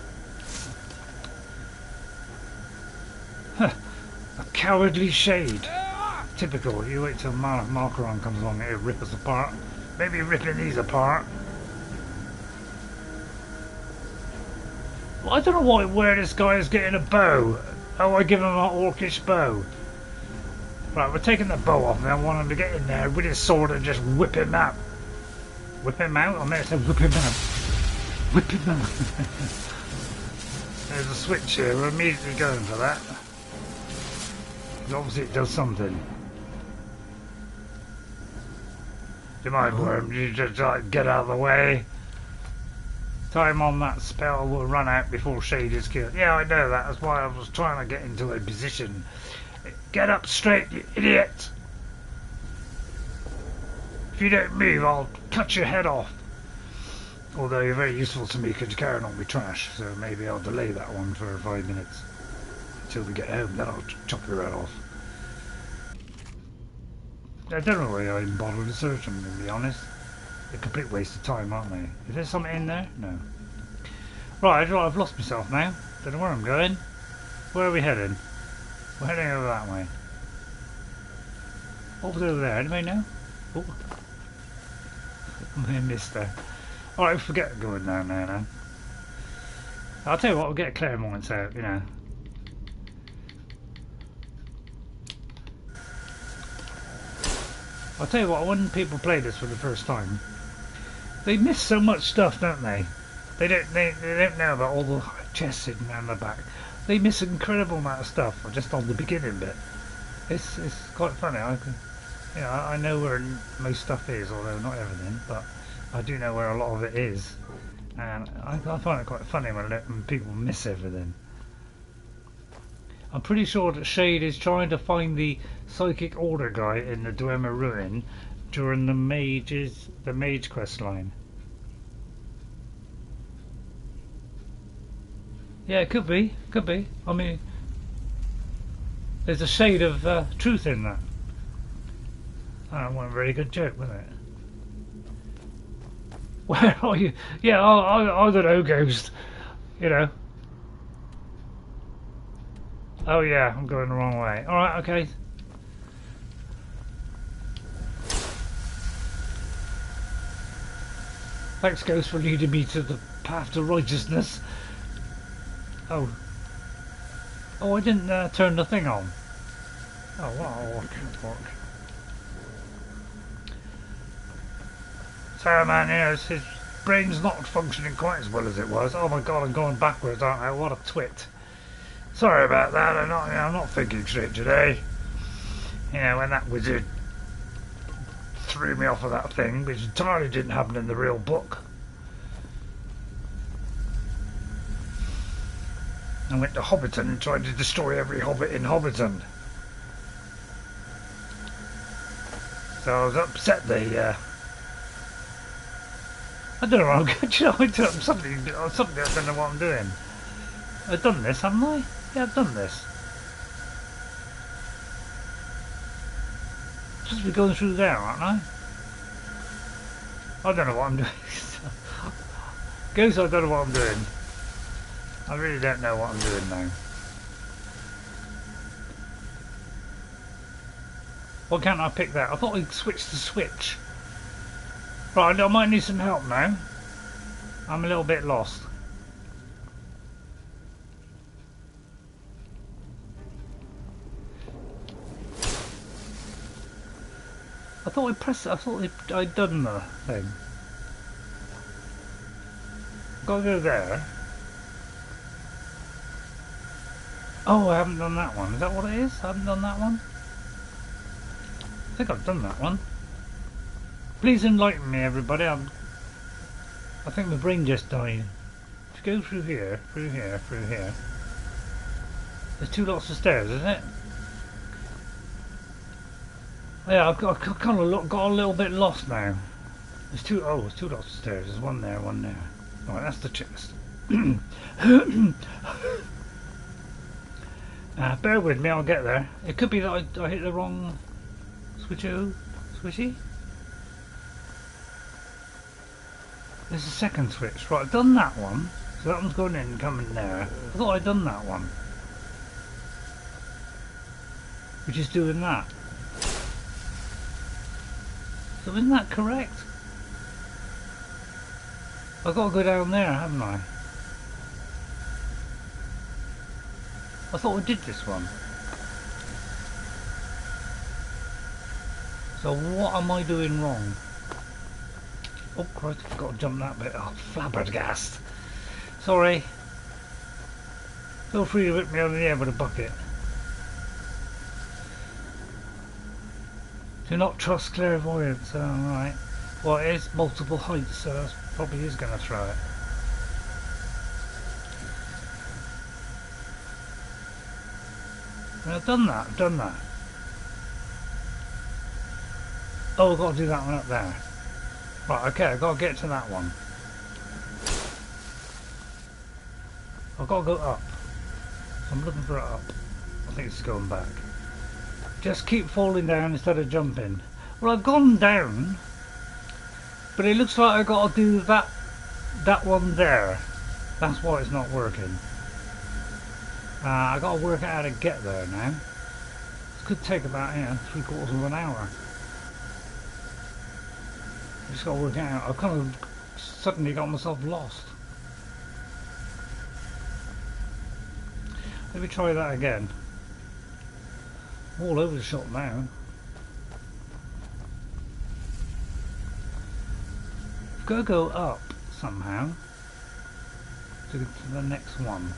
A cowardly shade. Typical. You wait till Malkoran comes along and he'll rip us apart. Maybe ripping these apart. Well, I don't know where this guy is getting a bow. Oh, I give him an orcish bow. Right, we're taking the bow off and I want him to get in there with his sword and just whip him out. Whip him out? I meant to say whip him out. Whip him out. There's a switch here. We're immediately going for that. Obviously it does something. Do you mind, worm? You just get out of the way. Time on that spell will run out before Shade is killed. Yeah, I know that. That's why I was trying to get into a position. Get up straight, you idiot! If you don't move, I'll cut your head off. Although you're very useful to me because you're carrying on with trash, so maybe I'll delay that one for 5 minutes. Until we get home, then I'll chop your head off. I don't know why I even bothered to search them, to be honest. A complete waste of time, aren't they? Is there something in there? No. Right, I've lost myself now. Don't know where I'm going. Where are we heading? We're heading over that way. What was over there? Anybody know? Oh. I missed her. Alright, forget going down there now. I'll tell you what, we'll get clairvoyance out, I'll tell you what, when people play this for the first time, they miss so much stuff, don't they? They don't know about all the chests sitting down the back. They miss an incredible amount of stuff just on the beginning bit. It's quite funny. I know where most stuff is, although not everything, but I do know where a lot of it is, and I find it quite funny when people miss everything. I'm pretty sure that Shade is trying to find the psychic order guy in the Dwemer ruin during the mage quest line. Yeah, it could be. I mean, there's a shade of truth in that. That wasn't a very good joke, was it? Where are you? Yeah, I don't know, Ghost. Oh yeah, I'm going the wrong way. Alright, okay. Thanks, Ghost, for leading me to the path to righteousness. Oh, I didn't turn the thing on. Oh, what a work. Saruman, his brain's not functioning quite as well as it was. Oh my god, I'm going backwards, aren't I? What a twit. Sorry about that, I'm not thinking straight today. When that wizard threw me off of that thing, which entirely didn't happen in the real book. I went to Hobbiton and tried to destroy every hobbit in Hobbiton. So I was upset I don't know what I'm going to do. Something I don't know what I'm doing. I've done this, haven't I? Yeah, I've done this. supposed to be going through there, aren't I? I don't know what I'm doing. Goose, I don't know what I'm doing. I really don't know what I'm doing now. Why can't I pick that? I thought I'd switch the switch. Right, I might need some help now. I'm a little bit lost. I thought I pressed it. I thought I'd done the thing. Gotta go there. Oh, I haven't done that one. Is that what it is? I haven't done that one? I think I've done that one. Please enlighten me, everybody. I think my brain just died. If you go through here, through here, through here. There's 2 lots of stairs, isn't it? Yeah, I've kind of got a little bit lost now. There's 2 lots of stairs. There's one there, one there. Right, that's the chest. Bear with me, I'll get there. It could be that I hit the wrong switchy. There's a second switch. Right, I've done that one. So that one's going in and coming there. I thought I'd done that one. Which is doing that. So isn't that correct? I've got to go down there, haven't I? I thought I did this one. So what am I doing wrong? Oh Christ, I've got to jump that bit. Oh, flabbergast. Sorry. Feel free to whip me over the head with a bucket. Do not trust clairvoyance. Oh, right. Well, it is multiple heights, so that probably is going to throw it. I've done that, Oh, I've got to do that one up there. Right, okay, I've got to get to that one. I've got to go up. So I'm looking for it up. I think it's going back. Just keep falling down instead of jumping. Well, I've gone down, but it looks like I've got to do that one there. That's why it's not working. I've got to work out how to get there now. This could take about 3/4 of an hour. I just got to work it out. I've kind of suddenly got myself lost. Let me try that again. I'm all over the shop now. I've got to go up somehow to the next one.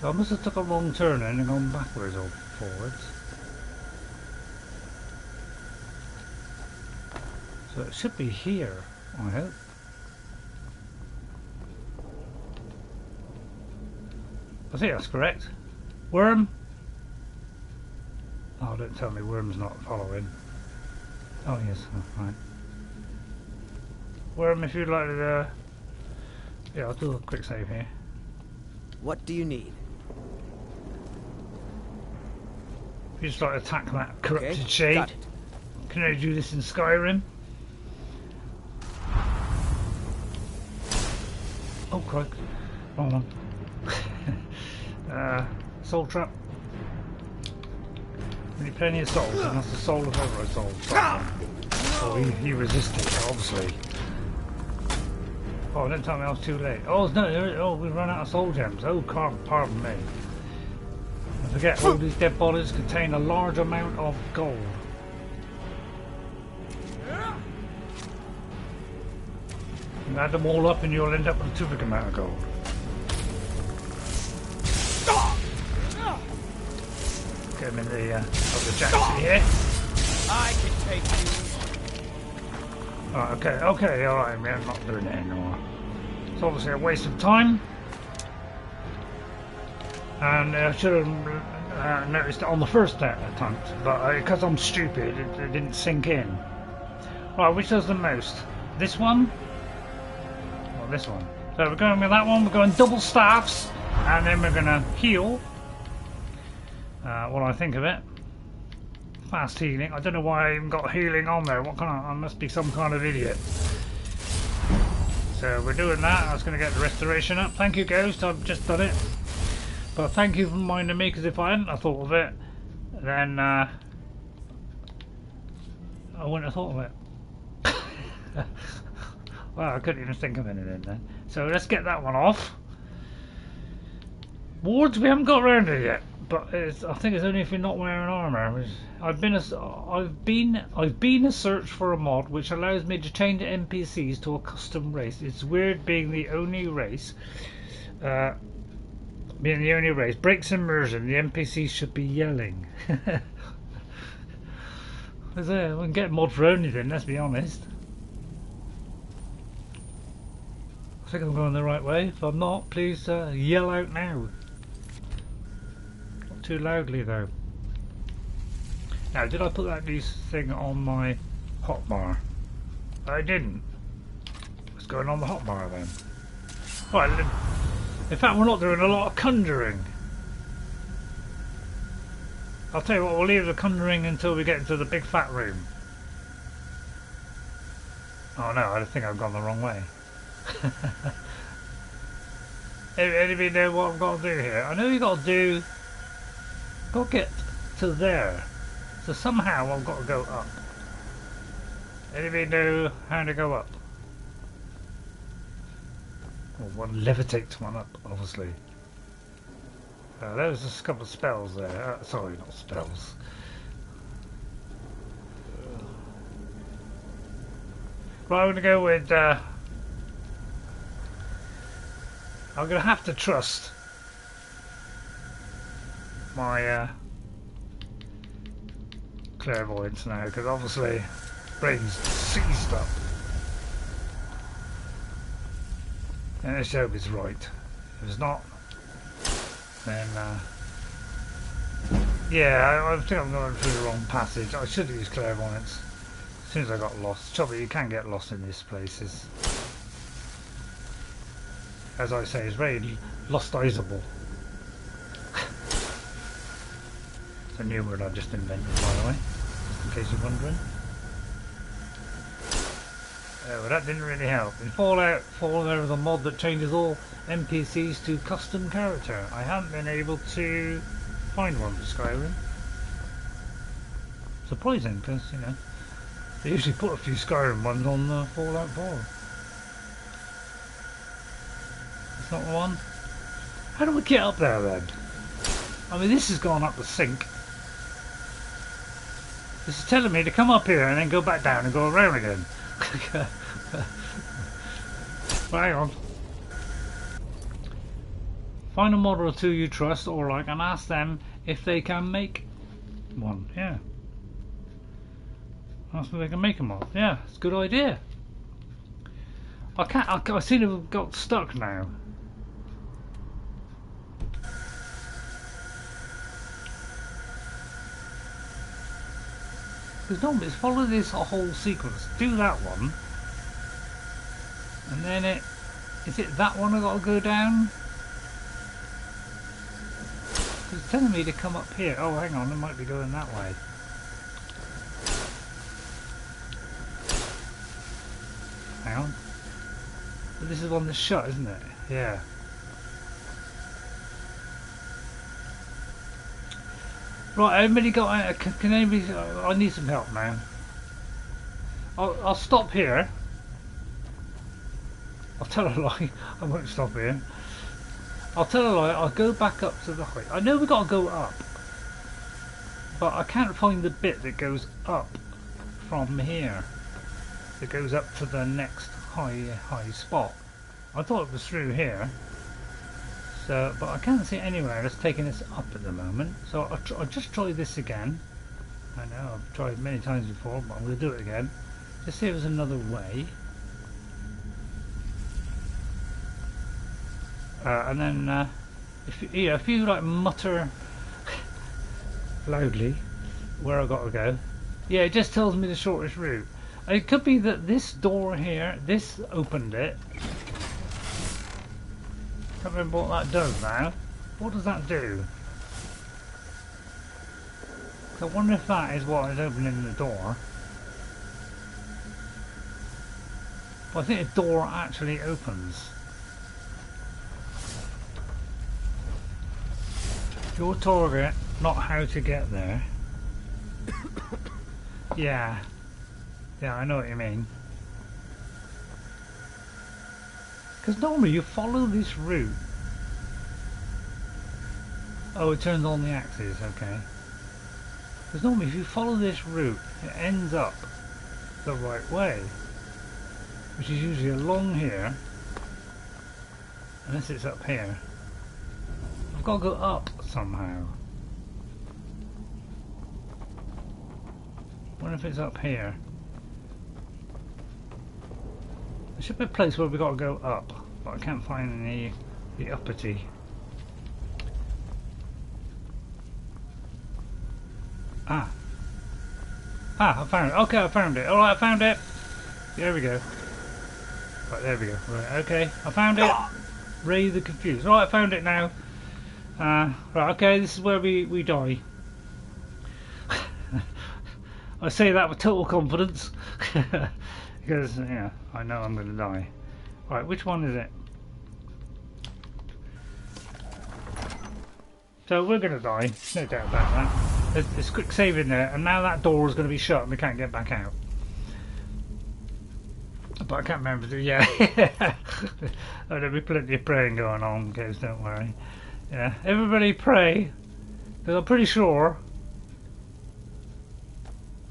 So I must have took a wrong turn and gone backwards or forwards. So it should be here, I hope. I think that's correct. Worm? Oh, don't tell me Worm's not following. Oh yes, oh, right. Worm, if you'd like to... yeah, I'll do a quick save here. What do you need? If you just like to attack that corrupted shade. Got it. Can I do this in Skyrim? Oh crikey. Wrong one. Soul trap. We need plenty of souls, and that's the soul of every soul. Oh, he resisted, obviously. Oh, don't tell me I was too late. Oh no! Oh, we've run out of soul gems. Oh, pardon me. I forget all these dead bodies contain a large amount of gold. You add them all up, and you'll end up with a terrific amount of gold. Get him in the other jackson here. I can take you. Oh, okay, alright, man, I'm not doing it anymore. It's obviously a waste of time. And I should have noticed it on the first attempt, but because I'm stupid, it didn't sink in. Right, which does the most? This one? Or this one? So we're going with that one, we're going double staffs, and then we're going to heal. What I think of it. fast healing. I don't know why I even got healing on there. What kind of? I must be some kind of idiot. So we're doing that. I was going to get the restoration up. Thank you, Ghost. I've just done it. But thank you for reminding me, because if I hadn't have thought of it, then I wouldn't have thought of it. Well, I couldn't even think of anything then. So let's get that one off. Wards, we haven't got around to it yet, but I think it's only if you're not wearing armour. I've been a search for a mod which allows me to change NPCs to a custom race. It's weird being the only race. Breaks immersion. The NPCs should be yelling. We can get a mod for anything. Let's be honest. I think I'm going the right way. If I'm not, please yell out now. Not too loudly though. Now, did I put that new thing on my hotbar? I didn't. What's going on the hotbar then? Right, in fact, we're not doing a lot of Conjuring. I'll tell you what, we'll leave the Conjuring until we get into the big fat room. Oh no, I think I've gone the wrong way. Anybody know what I've got to do here? I know you got to get to there. So somehow I've got to go up. Anybody know how to go up? Well, one levitates one up, obviously. There's just a couple of spells there. Sorry, not spells. Right, I'm going to go with... I'm going to have to trust my clairvoyance now, because obviously brain's seized up. And let's hope it's right. If it's not, then yeah, I think I'm going through the wrong passage. I should use clairvoyance as soon as I got lost. Trouble, you can get lost in these places. As I say, it's very lostizable. It's a new word I just invented, by the way, just in case you're wondering. Well, that didn't really help. In Fallout 4 there is a mod that changes all NPCs to custom character. I haven't been able to find one for Skyrim. Surprising, because, you know, they usually put a few Skyrim ones on Fallout 4. It's not the one. How do we get up there then? I mean, this has gone up the sink. This is telling me to come up here and then go back down and go around again. Well, hang on. Find a mod or two you trust or like and ask them if they can make one. Yeah. Ask if they can make a mod. Yeah, it's a good idea. I seem to have got stuck now. Because normally it's follow this whole sequence. Do that one. And then is it that one I got to go down? It's telling me to come up here. Oh, hang on, it might be going that way. Hang on. But this is one that's shut, isn't it? Yeah. Right, everybody got... Can anybody... I need some help now. I'll stop here. I'll tell a lie. I won't stop here. I'll tell a lie. I'll go back up to the height. I know we've got to go up. But I can't find the bit that goes up from here. That goes up to the next high spot. I thought it was through here. So, but I can't see anywhere that's taking us up at the moment. So I'll just try this again. I know I've tried many times before, but I'm going to do it again. Just see if there's another way. And then if you like mutter loudly where I got to go, yeah, it just tells me the shortest route. It could be that this door here, this opened it. Can't remember what that does now. What does that do? So I wonder if that is what is opening the door. But I think the door actually opens. Your target, not how to get there. Yeah. Yeah, I know what you mean. Because normally you follow this route. Oh, it turns on the axes, okay. Because normally if you follow this route, it ends up the right way. Which is usually along here. Unless it's up here. I've got to go up somehow. I wonder if it's up here. There should be a place where we've got to go up, but I can't find the uppity. Ah, I found it. Okay, I found it. Alright, I found it. There we go. Right, there we go. Right, okay, I found it. Ray the Confused. Alright, I found it now. Right, okay, this is where we die. I say that with total confidence. Because, yeah, I know I'm going to die. Right, which one is it? So we're going to die, no doubt about that. There's quick save in there, and now that door is going to be shut and we can't get back out. But I can't remember to, yeah. There'll be plenty of praying going on, guys, don't worry. Yeah, everybody pray, because I'm pretty sure,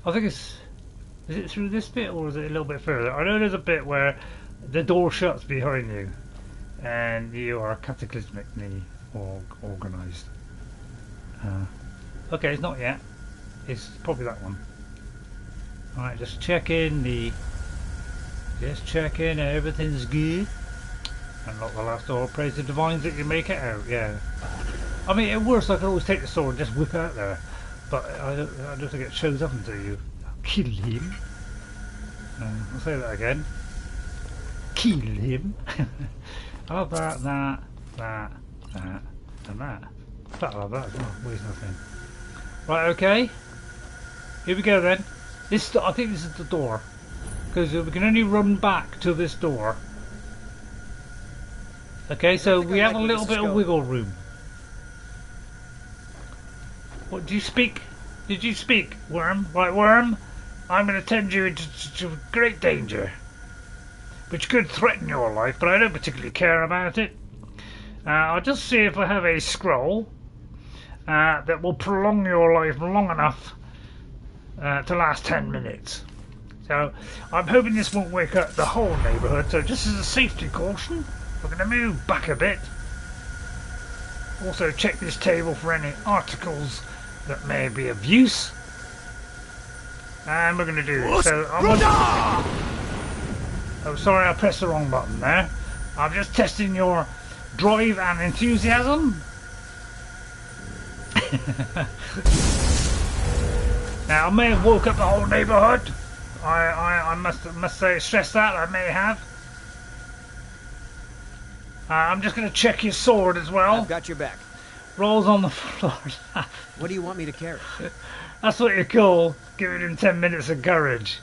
I think it's, is it through this bit or is it a little bit further? I know there's a bit where the door shuts behind you and you are cataclysmically organised. Okay, it's not yet. It's probably that one. Alright, just checking everything's good. Unlock the last door, praise the divines that you make it out, yeah. I mean, at worst I could always take the sword and just whip out there. But I don't think it shows up until you kill him. I'll say that again. Kill him. How about that, and that? That like that as well, weighs nothing. Right, okay. Here we go then. I think this is the door. Because we can only run back to this door. Okay, so we have a little bit of wiggle room. What, do you speak? Did you speak, Worm? Right, Worm? I'm going to tend you into great danger. Which could threaten your life, but I don't particularly care about it. I'll just see if I have a scroll that will prolong your life long enough to last 10 minutes. So, I'm hoping this won't wake up the whole neighbourhood, so just as a safety caution, we're going to move back a bit. Also check this table for any articles that may be of use. And we're going to do this. So oh, sorry, I pressed the wrong button there. I'm just testing your drive and enthusiasm. Now, I may have woke up the whole neighbourhood. I must say, stress that, I may have. I'm just going to check your sword as well. I've got your back. Rolls on the floor. What do you want me to carry? That's what you call giving him 10 minutes of courage.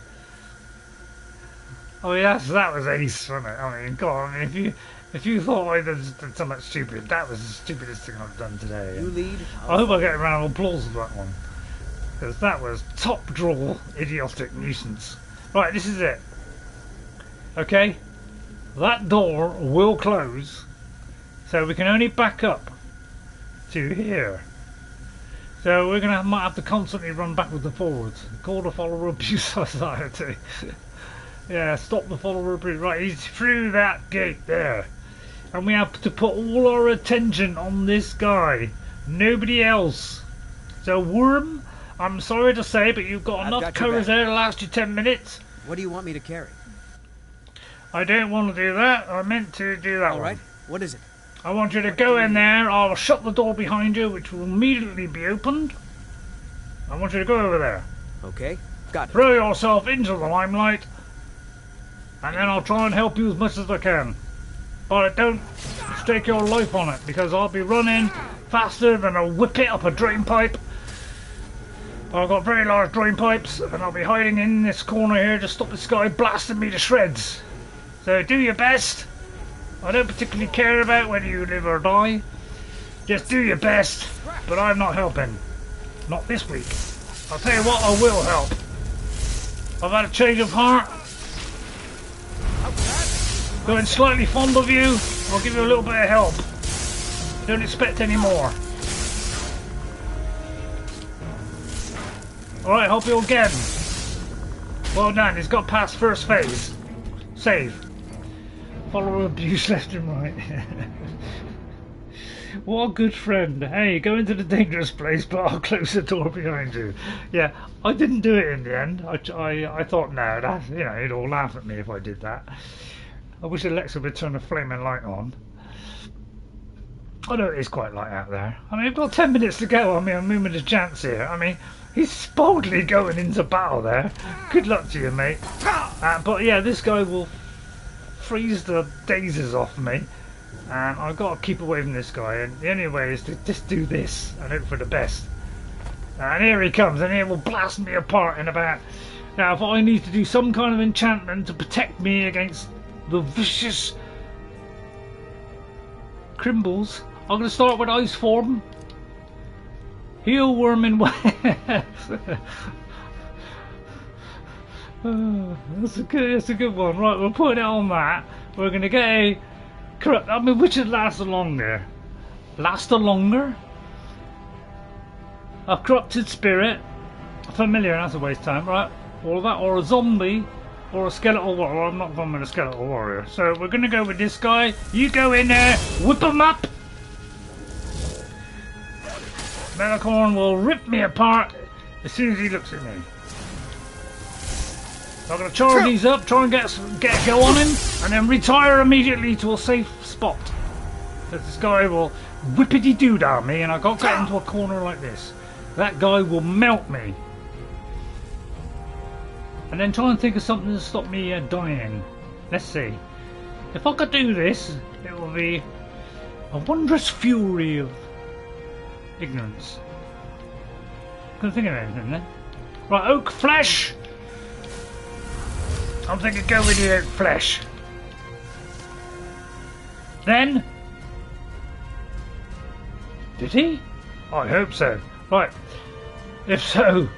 I mean, that was ace, wasn't it? I mean, God, I mean, if you thought I did so much stupid, that was the stupidest thing I've done today. You lead. I hope I get a round of applause for that one. Because that was top draw idiotic nuisance. Right, this is it. Okay? That door will close, so we can only back up to here. So we're gonna might have to constantly run backwards and forwards. Call the follower abuse society. Yeah, stop the follower abuse. Right, he's through that gate there, and we have to put all our attention on this guy, nobody else. So Worm, I'm sorry to say, but you've got enough courage there to last you 10 minutes. What do you want me to carry? I don't want to do that. I meant to do that. All right. What is it? I want you to go in there. I'll shut the door behind you, which will immediately be opened. I want you to go over there. Okay, got it. Throw yourself into the limelight, and then I'll try and help you as much as I can. But don't stake your life on it, because I'll be running faster than a whippet up a drain pipe. I've got very large drain pipes, and I'll be hiding in this corner here to stop this guy blasting me to shreds. So do your best. I don't particularly care about whether you live or die. Just do your best, but I'm not helping. Not this week. I'll tell you what, I will help. I've had a change of heart. Going slightly fond of you. I'll give you a little bit of help. Don't expect any more. Alright, help you again. Well done, he's got past first phase. Save. Follower abuse left and right. What a good friend. Hey, go into the dangerous place, but I'll close the door behind you. Yeah, I didn't do it in the end. I thought, no, that, you know, he'd all laugh at me if I did that. I wish Alexa would turn the flaming light on. I know it is quite light out there. I mean, we've got 10 minutes to go. I mean, I'm moving his chance here. I mean, he's boldly going into battle there. Good luck to you, mate. But yeah, this guy will freeze the daisies off me. And I've got to keep away from this guy. And the only way is to just do this and hope for the best. And here he comes, and he will blast me apart in about... Now, if I need to do some kind of enchantment to protect me against the vicious Crimbles, I'm going to start with Ice Form. Heal Worm in Wax. That's a good one. Right, we'll put it on that. We're going to get a corrupt. I mean, which would last longer? Last longer? A corrupted spirit, a familiar. That's a waste of time, right? All of that, or a zombie, or a skeletal warrior. Well, I'm not going with a skeletal warrior. So we're going to go with this guy. You go in there, whip him up. Malkoran will rip me apart as soon as he looks at me. So I'm going to charge these up, try and get a go on him, and then retire immediately to a safe spot. Because this guy will whippity-doo-dah me, and I've got to get into a corner like this. That guy will melt me. And then try and think of something to stop me dying. Let's see. If I could do this, it will be a wondrous fury of ignorance. Couldn't think of anything then. Right, oak flesh. I'm thinking go with the oak flesh. Then, did he? I hope so. Right. If so,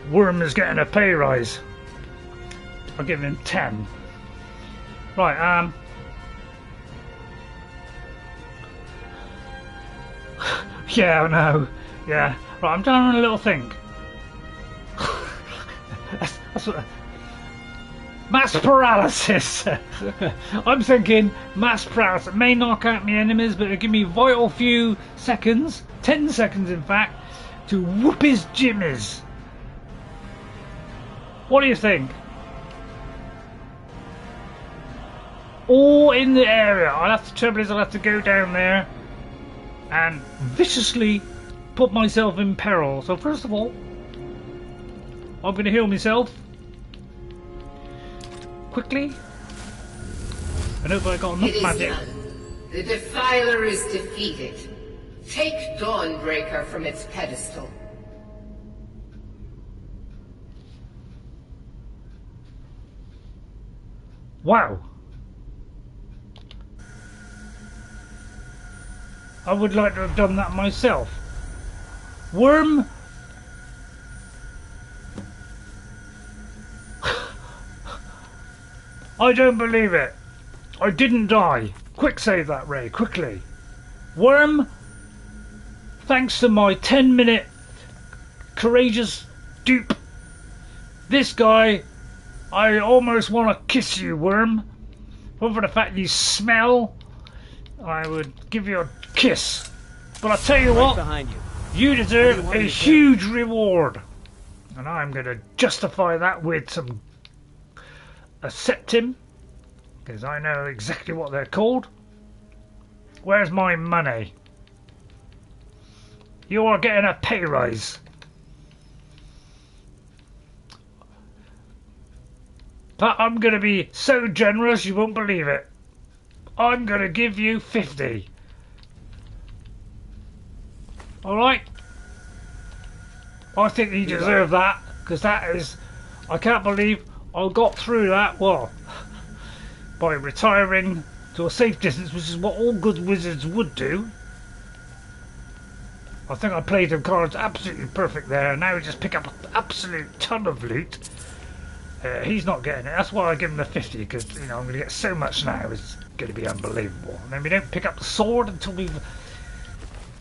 Worm is getting a pay rise. I'll give him 10. Right, yeah, I know. Yeah. Right, I'm down on a little think. that's what... Mass paralysis. I'm thinking mass paralysis. It may knock out my enemies, but it'll give me vital few seconds, 10 seconds in fact, to whoop his jimmies. What do you think? All in the area. I'll have to go down there and viciously put myself in peril. So first of all, I'm going to heal myself quickly. I hope I got enough magic. Done. The Defiler is defeated. Take Dawnbreaker from its pedestal. Wow. I would like to have done that myself. Worm. I don't believe it. I didn't die. Quick save that, Ray, quickly. Worm, thanks to my 10-minute courageous dupe. This guy, I almost want to kiss you, Worm. But for the fact you smell, I would give you a kiss. But I'll tell you what, behind you. You deserve a huge reward. And I'm going to justify that with some Septim, because I know exactly what they're called. Where's my money? You are getting a pay rise. But I'm going to be so generous you won't believe it. I'm going to give you 50. Alright? I think you deserve that, because that is... I can't believe I got through that, well, by retiring to a safe distance, which is what all good wizards would do. I think I played the cards absolutely perfect there, and now we just pick up an absolute ton of loot. He's not getting it. That's why I give him the 50, because you know I'm going to get so much now. It's going to be unbelievable. And then we don't pick up the sword until we've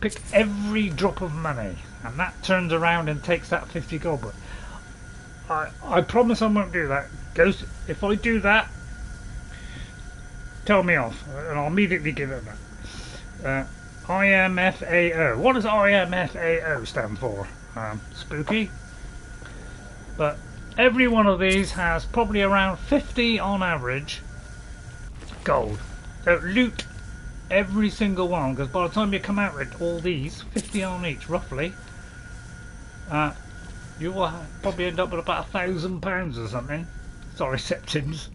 picked every drop of money, and that turns around and takes that 50 gold. But I promise I won't do that. Ghost, if I do that, tell me off, and I'll immediately give it back. IMFAO. What does IMFAO stand for? Spooky. But every one of these has probably around 50 on average gold. So loot every single one, because by the time you come out with all these, 50 on each roughly, you will probably end up with about £1,000 or something. Sorry, septims.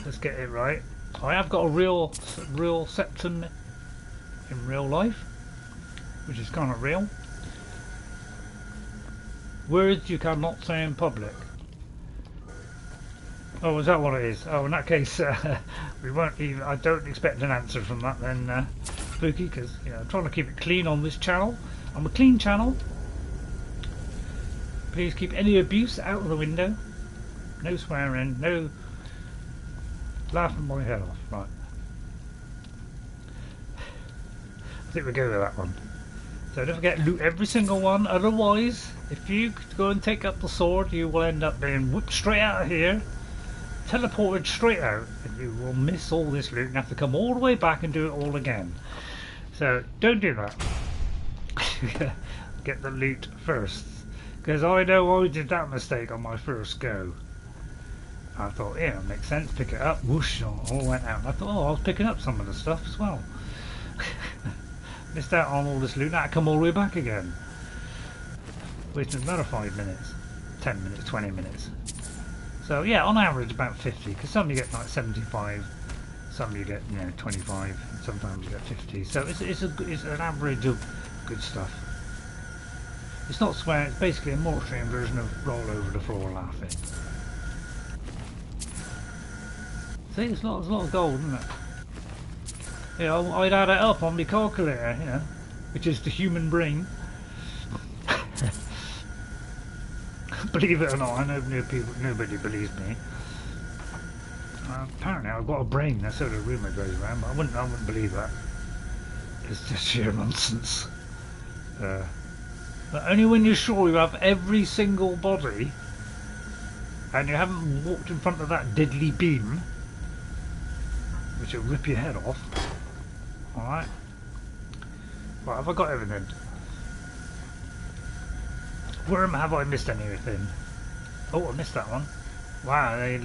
Let's get it right. I have got a real septim in real life, which is kind of real. Words you cannot say in public. Oh, is that what it is? Oh, in that case, we won't even. I don't expect an answer from that then, Spooky, because you know I'm trying to keep it clean on this channel. I'm a clean channel. Please keep any abuse out of the window. No swearing. No laughing my head off. Right. I think we'll go with that one. So don't forget, loot every single one. Otherwise, if you go and take up the sword, you will end up being whipped straight out of here, teleported straight out, and you will miss all this loot and have to come all the way back and do it all again. So don't do that. Get the loot first, because I know I did that mistake on my first go. I thought, yeah, it makes sense. Pick it up. Whoosh! All went out. I thought, oh, I was picking up some of the stuff as well. Missed out on all this loot. Now I come all the way back again. Wasted another 5 minutes, 10 minutes, 20 minutes. So yeah, on average about 50. Because some you get like 75, some you get 25, and sometimes you get 50. So it's an average of good stuff. It's not swear. It's basically a Malkoran version of roll over the floor laughing. See, there's a lot of gold, isn't it? Yeah, I'd add it up on my calculator, you know, which is the human brain. Believe it or not, I know nobody believes me. Apparently I've got a brain, that's how the rumour goes around, but I wouldn't believe that. It's just sheer nonsense. But only when you're sure you have every single body, and you haven't walked in front of that deadly beam, which will rip your head off. Alright. Right, have I got everything? Worm, have I missed anything? Oh, I missed that one. Wow, they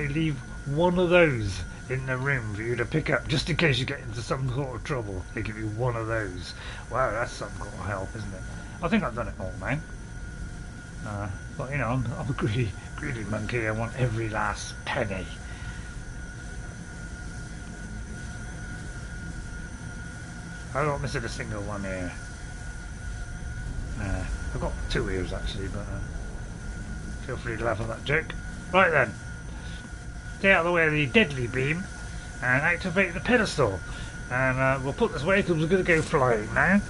leave one of those in the room for you to pick up, just in case you get into some sort of trouble. They give you one of those. Wow, that's some sort of help, isn't it? I think I've done it all now. But you know, I'm a greedy monkey. I want every last penny. I'm not missing a single one here. I've got 2 ears actually, but feel free to laugh at that joke. Right then, stay out of the way of the deadly beam and activate the pedestal. And we'll put this away because we're going to go flying now.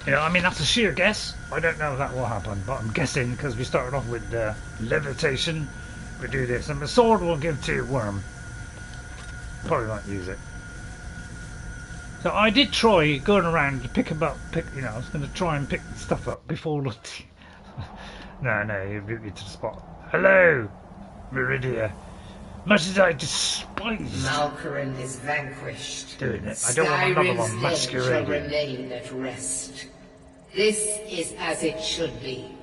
Yeah, I mean that's a sheer guess. I don't know if that will happen, but I'm guessing because we started off with levitation. We do this, and the sword will give to Worm. Probably won't use it. So I did try going around to pick him up. I was going to try and pick stuff up before. No, you beat me to the spot. Hello, Meridia. Much as I despise Malkoran is vanquished. Doing it. I don't want another one masquerading. Remain at rest. This is as it should be.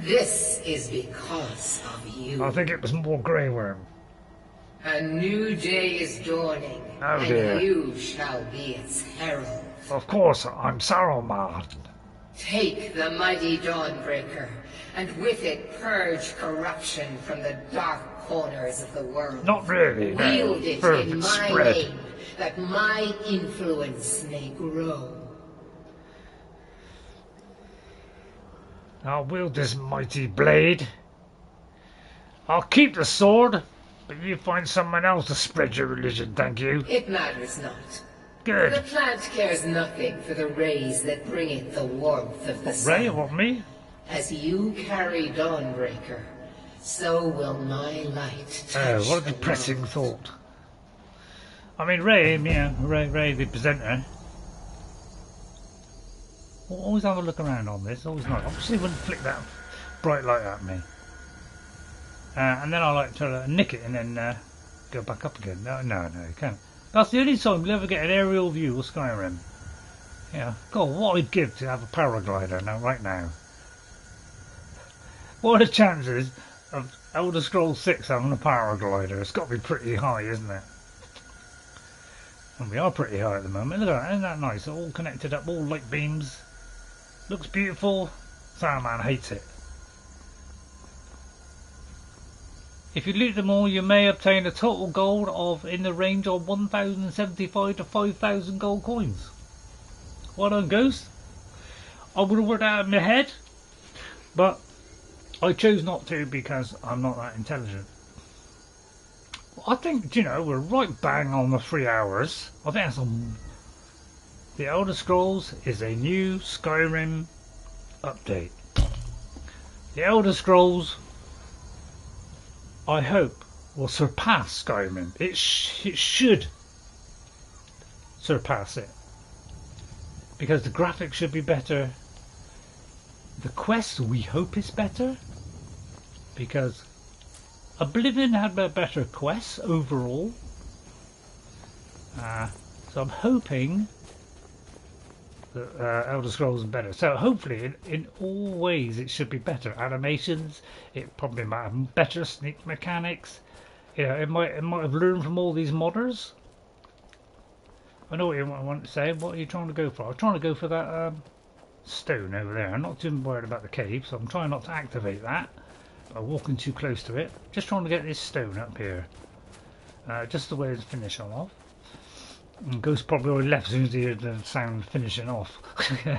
This is because of you. I think it was more Grey Worm. A new day is dawning, Oh dear. and you shall be its herald. Of course, I'm Saruman. Take the mighty Dawnbreaker, and with it purge corruption from the dark corners of the world. Not really, no. Wield it Perfect in my spread. name, that my influence may grow. I'll wield this mighty blade. I'll keep the sword, but you find someone else to spread your religion, thank you. It matters not. Good. The plant cares nothing for the rays that bring it the warmth of the sun. Ray, what, me? As you carry Dawnbreaker, so will my light touch Oh, what a depressing thought. I mean, Ray, yeah, Ray, the presenter. We'll always have a look around on this, always nice. Obviously, wouldn't flick that bright light at me. And then I like to nick it and then go back up again. No, you can't. That's the only time you'll ever get an aerial view of Skyrim. Yeah, God, what I'd give to have a paraglider now, right now. What are the chances of Elder Scrolls 6 having a paraglider? It's got to be pretty high, isn't it? And we are pretty high at the moment. Look at that, isn't that nice? They're all connected up, all light beams. Looks beautiful. Saruman hates it. If you loot them all, you may obtain a total gold of in the range of 1,075 to 5,000 gold coins. Well done, Ghost. I would have worked out in my head, but I chose not to because I'm not that intelligent. I think, you know, we're right bang on the 3 hours. I think that's on. The Elder Scrolls is a new Skyrim update. The Elder Scrolls, I hope, will surpass Skyrim. It should surpass it. Because the graphics should be better. The quest, we hope, is better. Because Oblivion had better quests overall. So I'm hoping that Elder Scrolls is better. So hopefully, in all ways, it should be better. Animations, it probably might have better sneak mechanics. You know, it might have learned from all these modders. I know what you want to say. What are you trying to go for? I'm trying to go for that stone over there. I'm not too worried about the cave, so I'm trying not to activate that. I'm walking too close to it. Just trying to get this stone up here. Just the way to finish on off. And Ghost probably already left as soon as he heard the sound finishing off. He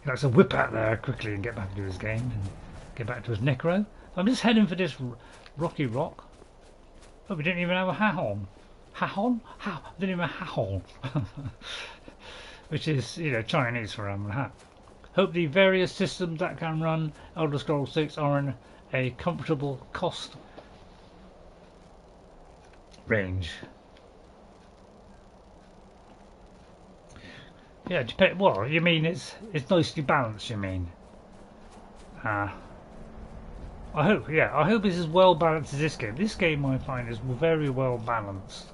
likes to whip out there quickly and get back to his game and get back to his necro. I'm just heading for this rocky rock. Oh, we didn't even have a Hahon. Hahon? Didn't even have a Hahon. Which is, you know, Chinese for having a hat. Hope the various systems that can run Elder Scrolls 6 are in a comfortable cost range. Yeah, well, you mean it's nicely balanced, you mean? I hope, yeah, I hope it's as well balanced as this game. This game I find is very well balanced.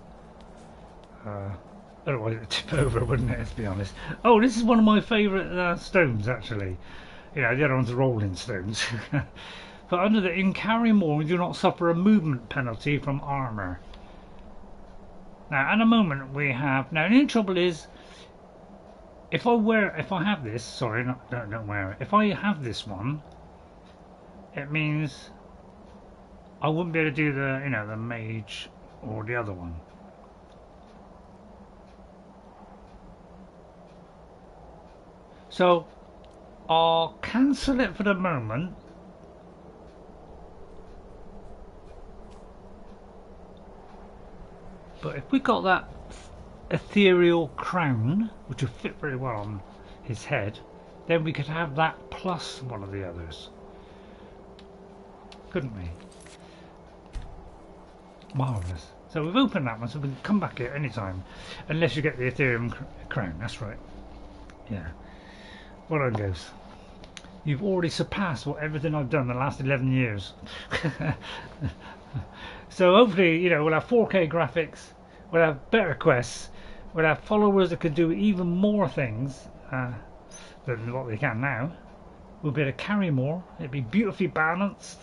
Otherwise it'd tip over, wouldn't it, let's be honest. Oh, this is one of my favourite stones, actually. You know, the other one's rolling stones. But under the in carry more, you do not suffer a movement penalty from armour. Now, at the moment we have. Now, the only trouble is, if I have this, sorry, don't wear it. If I have this one, it means I wouldn't be able to do the, you know, the mage or the other one. So I'll cancel it for the moment. But if we got that ethereal crown, which would fit very well on his head, then we could have that plus one of the others, couldn't we? Marvellous. So we've opened that one, so we can come back here anytime, unless you get the ethereal crown. That's right. Yeah. Well done, Ghost. You've already surpassed everything I've done the last 11 years. So hopefully, you know, we'll have 4K graphics, we'll have better quests, we'll have followers that can do even more things than what they can now. We'll be able to carry more. It'll be beautifully balanced,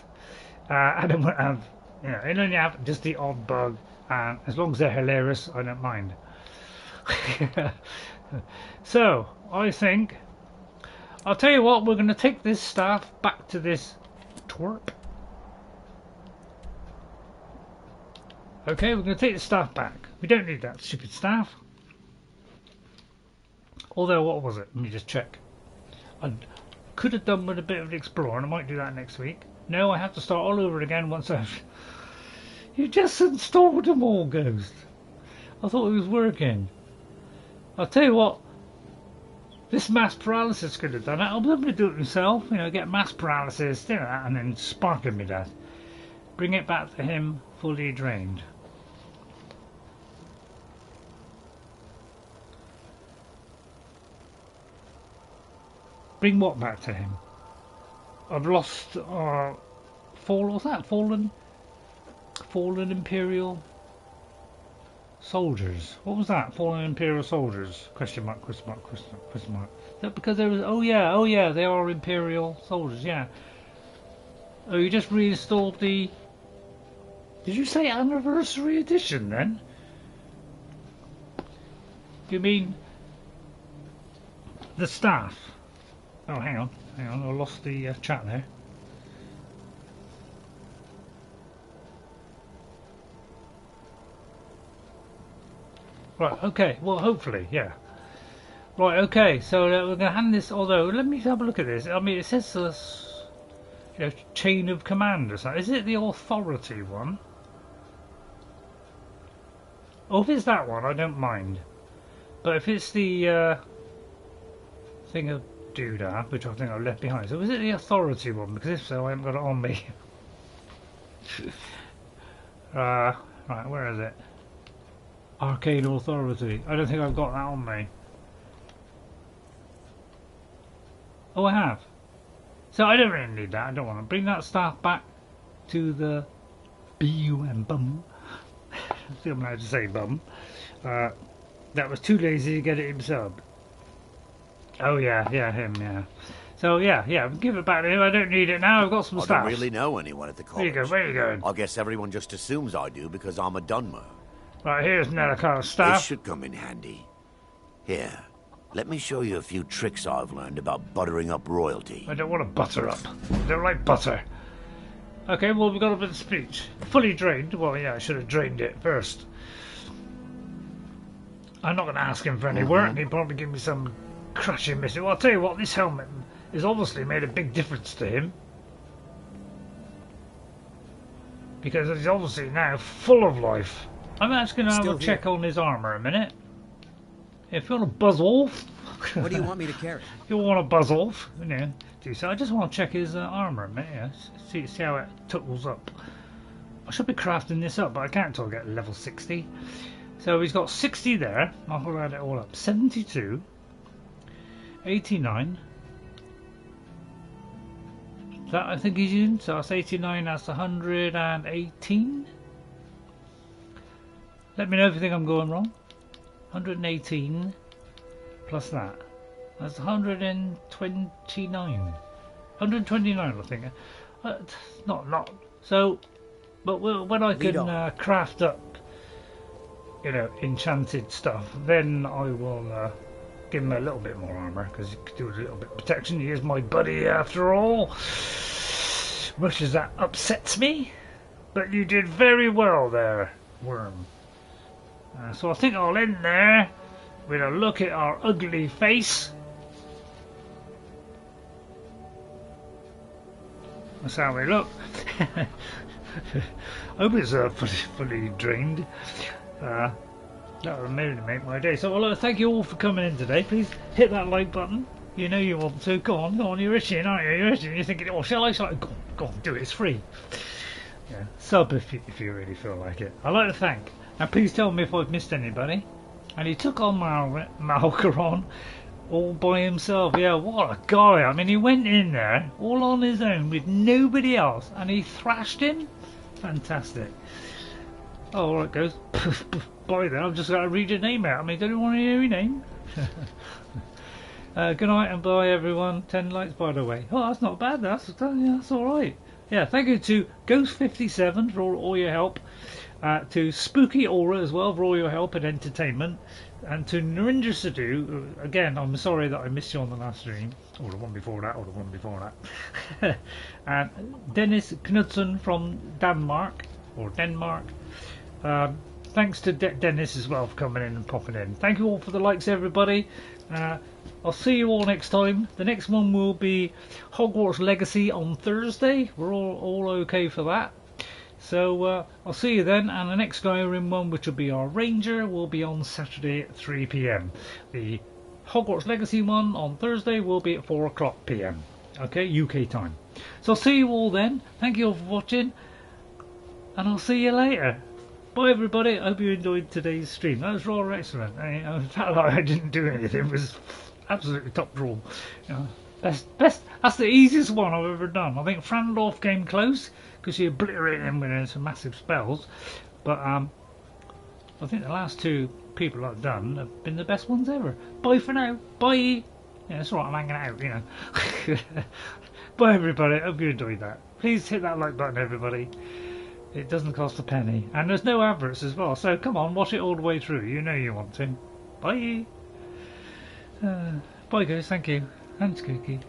and then we'll have, you know, it'll only have just the odd bug, and as long as they're hilarious, I don't mind. So I think, I'll tell you what, we're going to take this staff back to this twerp. Okay, we're going to take the staff back. We don't need that stupid staff. Although, what was it? Let me just check. could have done with a bit of exploring. I might do that next week. No, I have to start all over again once I've... You just installed them all, Ghost. I thought it was working. I'll tell you what. This mass paralysis could have done it. I'm going to do it myself. You know, get mass paralysis, do that, and then spark him to death. Bring it back to him fully drained. Bring what back to him? I've lost what's that? Fallen Imperial soldiers. What was that? Fallen Imperial soldiers? Question mark, question mark, question mark, question mark. Is that because there was oh yeah, they are Imperial soldiers, yeah. Oh, you just reinstalled the... Did you say anniversary edition then? You mean the staff? Oh, hang on, I lost the chat there. Right, okay, well, hopefully, yeah. Right, okay, so we're going to hand this, although, let me have a look at this. I mean, it says, you know, chain of command or something. Is it the authority one? Oh, if it's that one, I don't mind. But if it's the thing of doodah, which I think I've left behind. So is it the authority one? Because if so, I haven't got it on me. Right, where is it? Arcane Authority. I don't think I've got that on me. Oh, I have. So I don't really need that. I don't want to bring that staff back to the BUM bum. Still not allowed to say bum. That was too lazy to get it himself. Oh yeah, him, yeah. So yeah, give it back to him. I don't need it now. I've got some staff. I don't really know anyone at the college. Where you going? I guess everyone just assumes I do because I'm a Dunmer. Right, here's another kind of staff. This should come in handy. Here, let me show you a few tricks I've learned about buttering up royalty. I don't want to butter up. I don't like butter. Okay, well, we've got a bit of speech. Fully drained. Well, yeah, I should have drained it first. I'm not going to ask him for any work. He'd probably give me some crushing missile. Well, I'll tell you what, this helmet has obviously made a big difference to him. Because he's obviously now full of life. I'm actually going to have a check on his armour a minute. If you want to buzz off... What do you want me to carry? You want to buzz off, you know. So I just want to check his armour a minute, yeah. See how it tuckles up. I should be crafting this up, but I can't until I get level 60. So he's got 60 there. I'll add it all up. 72. 89. That I think he's in. So that's 89, that's 118. Let me know if you think I'm going wrong. 118 plus that. That's 129. 129, I think. Not. So, but when I can craft up, you know, enchanted stuff, then I will give him a little bit more armour because he could do a little bit of protection. He is my buddy after all. Much as that upsets me, but you did very well there, Worm. So I think I'll end there with a look at our ugly face. That's how we look. I hope it's fully drained. That would really make my day. So well, thank you all for coming in today. Please hit that like button. You know you want to. Go on, you're itching, aren't you? You're itching. You're thinking, oh, shall I? Go on, do it. It's free. Yeah, sub if you really feel like it. I'd like to thank. Now please tell me if I've missed anybody. And he took on Malkoran all by himself. Yeah, what a guy. I mean, he went in there all on his own with nobody else and he thrashed him. Fantastic. Oh, alright, goes. Bye then. I've just got to read your name out. I mean, don't you want to hear your name? Good night and bye everyone. 10 likes by the way. Oh, that's not bad. That's alright. Yeah, thank you to Ghost57 for all your help. To Spooky Aura as well for all your help and entertainment, and to Narinder Sadhu, again I'm sorry that I missed you on the last stream, or the one before that, and Dennis Knudsen from Denmark. Thanks to Dennis as well for coming in and popping in. Thank you all for the likes everybody. I'll see you all next time. The next one will be Hogwarts Legacy on Thursday. We're all okay for that. So I'll see you then, and the next Skyrim one, which will be our Ranger, will be on Saturday at 3 PM. The Hogwarts Legacy one on Thursday will be at 4 o'clock PM. Okay, UK time. So I'll see you all then. Thank you all for watching, and I'll see you later. Bye everybody. I hope you enjoyed today's stream. That was rather excellent. I felt like I didn't do anything. It was absolutely top draw. You know, best. That's the easiest one I've ever done. I think Frandorf came close because she obliterated him with some massive spells. But I think the last two people I've done have been the best ones ever. Bye for now. Bye. Yeah, that's right. I'm hanging out. You know. Bye everybody. Hope you enjoyed that. Please hit that like button, everybody. It doesn't cost a penny, and there's no adverts as well, so come on, watch it all the way through. You know you want to. Bye. Bye guys, thank you. And Skooky.